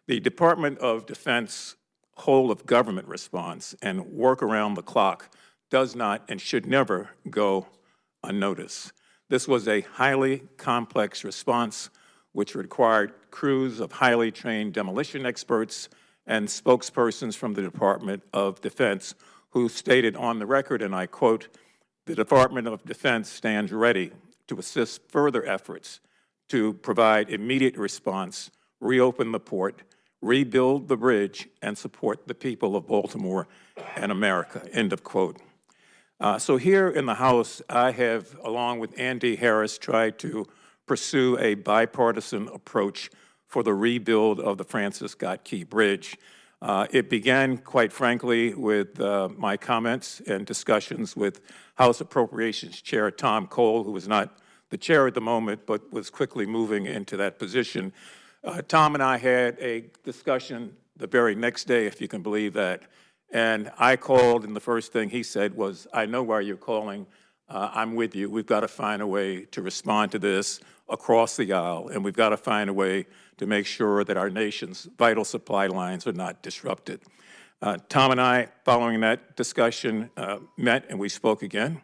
The Department of Defense whole of government response and work around the clock does not and should never go unnoticed. This was a highly complex response which required crews of highly trained demolition experts and spokespersons from the Department of Defense who stated on the record, and I quote, "The Department of Defense stands ready to assist further efforts to provide immediate response, reopen the port, rebuild the bridge, and support the people of Baltimore and America," end of quote. So here in the House, I have, along with Andy Harris, tried to pursue a bipartisan approach for the rebuild of the Francis Scott Key Bridge. It began, quite frankly, with my comments and discussions with House Appropriations Chair Tom Cole, who was not the chair at the moment, but was quickly moving into that position. Tom and I had a discussion the very next day, if you can believe that. And I called, and the first thing he said was, "I know why you're calling. I'm with you. We've got to find a way to respond to this across the aisle, and we've got to find a way to make sure that our nation's vital supply lines are not disrupted." Tom and I, following that discussion, met and we spoke again.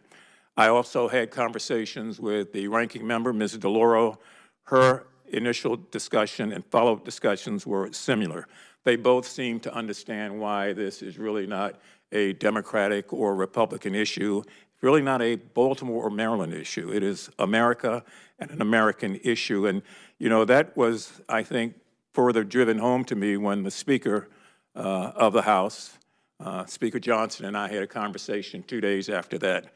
I also had conversations with the ranking member, Ms. DeLauro. Her initial discussion and follow-up discussions were similar. They both seem to understand why this is really not a Democratic or Republican issue, really not a Baltimore or Maryland issue. It is America and an American issue. And, you know, that was, I think, further driven home to me when the Speaker of the House, Speaker Johnson, and I had a conversation 2 days after that,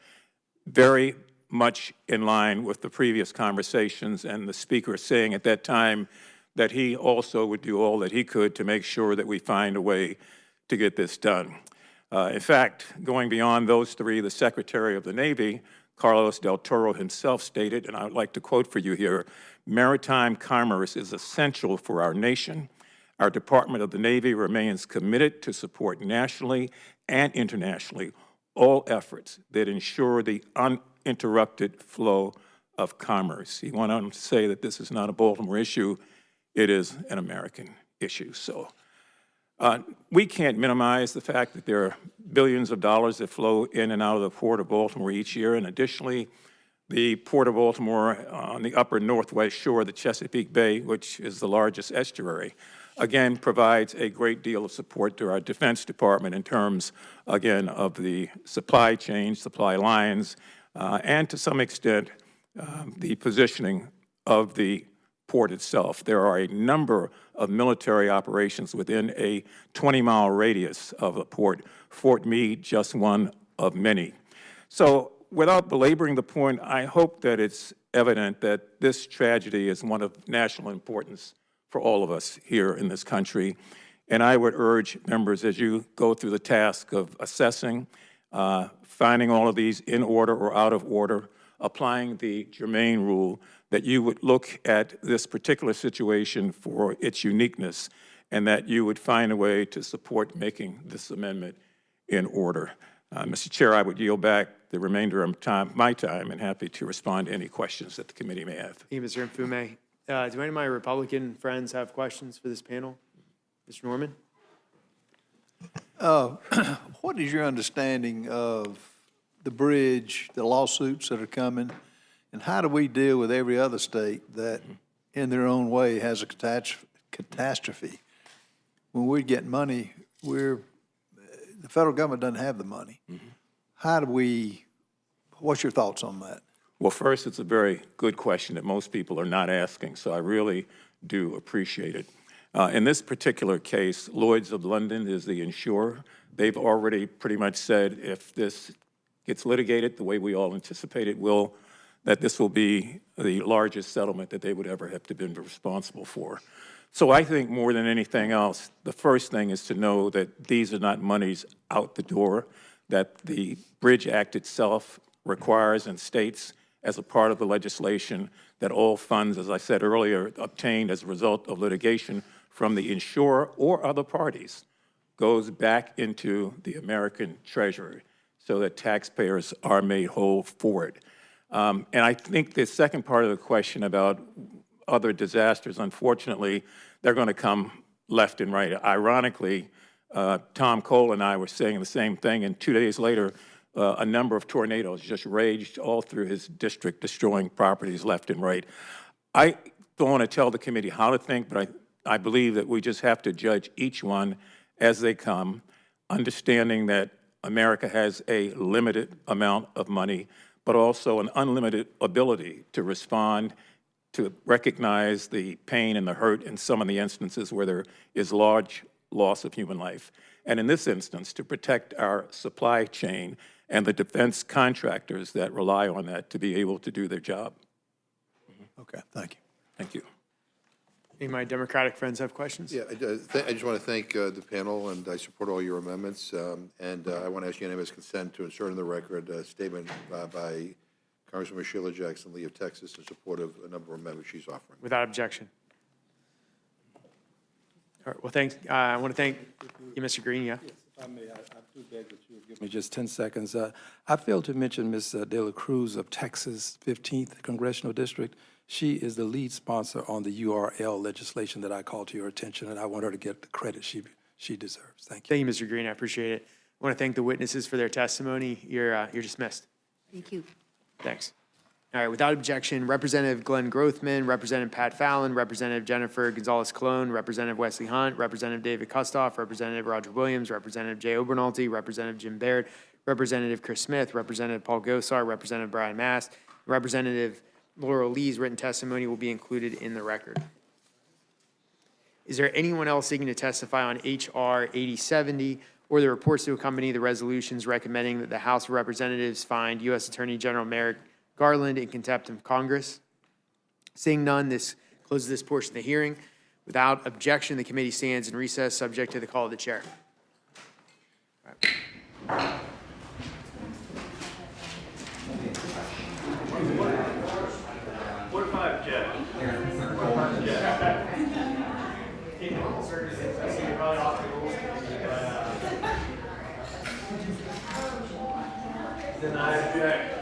very much in line with the previous conversations, and the Speaker saying at that time that he also would do all that he could to make sure that we find a way to get this done. In fact, going beyond those three, the Secretary of the Navy, Carlos Del Toro himself stated, and I would like to quote for you here, "Maritime commerce is essential for our nation. Our Department of the Navy remains committed to support nationally and internationally all efforts that ensure the uninterrupted flow of commerce." He went on to say that this is not a Baltimore issue, it is an American issue. So we can't minimize the fact that there are billions of dollars that flow in and out of the Port of Baltimore each year, and additionally, the Port of Baltimore on the upper northwest shore of the Chesapeake Bay, which is the largest estuary, again, provides a great deal of support to our Defense Department in terms, again, of the supply chain, supply lines, and to some extent, the positioning of the port itself. There are a number of military operations within a 20-mile radius of the port, Fort Meade just one of many. So without belaboring the point, I hope that it's evident that this tragedy is one of national importance for all of us here in this country. And I would urge members, as you go through the task of assessing, finding all of these in order or out of order, applying the germane rule, that you would look at this particular situation for its uniqueness and that you would find a way to support making this amendment in order. Mr. Chair, I would yield back the remainder of my time and happy to respond to any questions that the committee may have. Thank you, Mr. Mfume. Do any of my Republican friends have questions for this panel? Mr. Norman? What is your understanding of the bridge, the lawsuits that are coming, and how do we deal with every other state that, in their own way, has a catastrophe? When we get money, the federal government doesn't have the money. How do we, what's your thoughts on that? Well, first, it's a very good question that most people are not asking, so I really do appreciate it. In this particular case, Lloyd's of London is the insurer. They've already pretty much said if this gets litigated the way we all anticipate it will, that this will be the largest settlement that they would ever have to be responsible for. So I think more than anything else, the first thing is to know that these are not monies out the door, that the Bridge Act itself requires and states as a part of the legislation that all funds, as I said earlier, obtained as a result of litigation from the insurer or other parties goes back into the American treasury so that taxpayers are made whole for it. And I think the second part of the question about other disasters, unfortunately, they're going to come left and right. Ironically, Tom Cole and I were saying the same thing, and 2 days later, a number of tornadoes just raged all through his district, destroying properties left and right. I don't want to tell the committee how to think, but I believe that we just have to judge each one as they come, understanding that America has a limited amount of money, but also an unlimited ability to respond, to recognize the pain and the hurt in some of the instances where there is large loss of human life. And in this instance, to protect our supply chain and the defense contractors that rely on that to be able to do their job. Okay, thank you. Thank you. Any of my Democratic friends have questions? Yeah, I just want to thank the panel, and I support all your amendments. And I want to ask unanimous consent to insert in the record a statement by Congresswoman Sheila Jackson Lee of Texas in support of a number of amendments she's offering. Without objection. All right, well, thanks. I want to thank you, Mr. Green, yeah? Yes, if I may, I do beg that you would give me just 10 seconds. I failed to mention Ms. De La Cruz of Texas, 15th Congressional District. She is the lead sponsor on the URL legislation that I called to your attention, and I want her to get the credit she deserves. Thank you. Thank you, Mr. Green. I appreciate it. I want to thank the witnesses for their testimony. You're dismissed. Thank you. Thanks. All right, without objection, Representative Glenn Grothman, Representative Pat Fallon, Representative Jennifer Gonzalez-Colon, Representative Wesley Hunt, Representative David Kustoff, Representative Roger Williams, Representative Jay Obernolte, Representative Jim Baird, Representative Chris Smith, Representative Paul Gosar, Representative Brian Mast, Representative Laurel Lee's written testimony will be included in the record. Is there anyone else seeking to testify on H.R. 8070 or the reports to accompany the resolutions recommending that the House of Representatives find U.S. Attorney General Merrick Garland in contempt of Congress? Seeing none, this closes this portion of the hearing. Without objection, the committee stands in recess, subject to the call of the chair. What if I object? Then I object.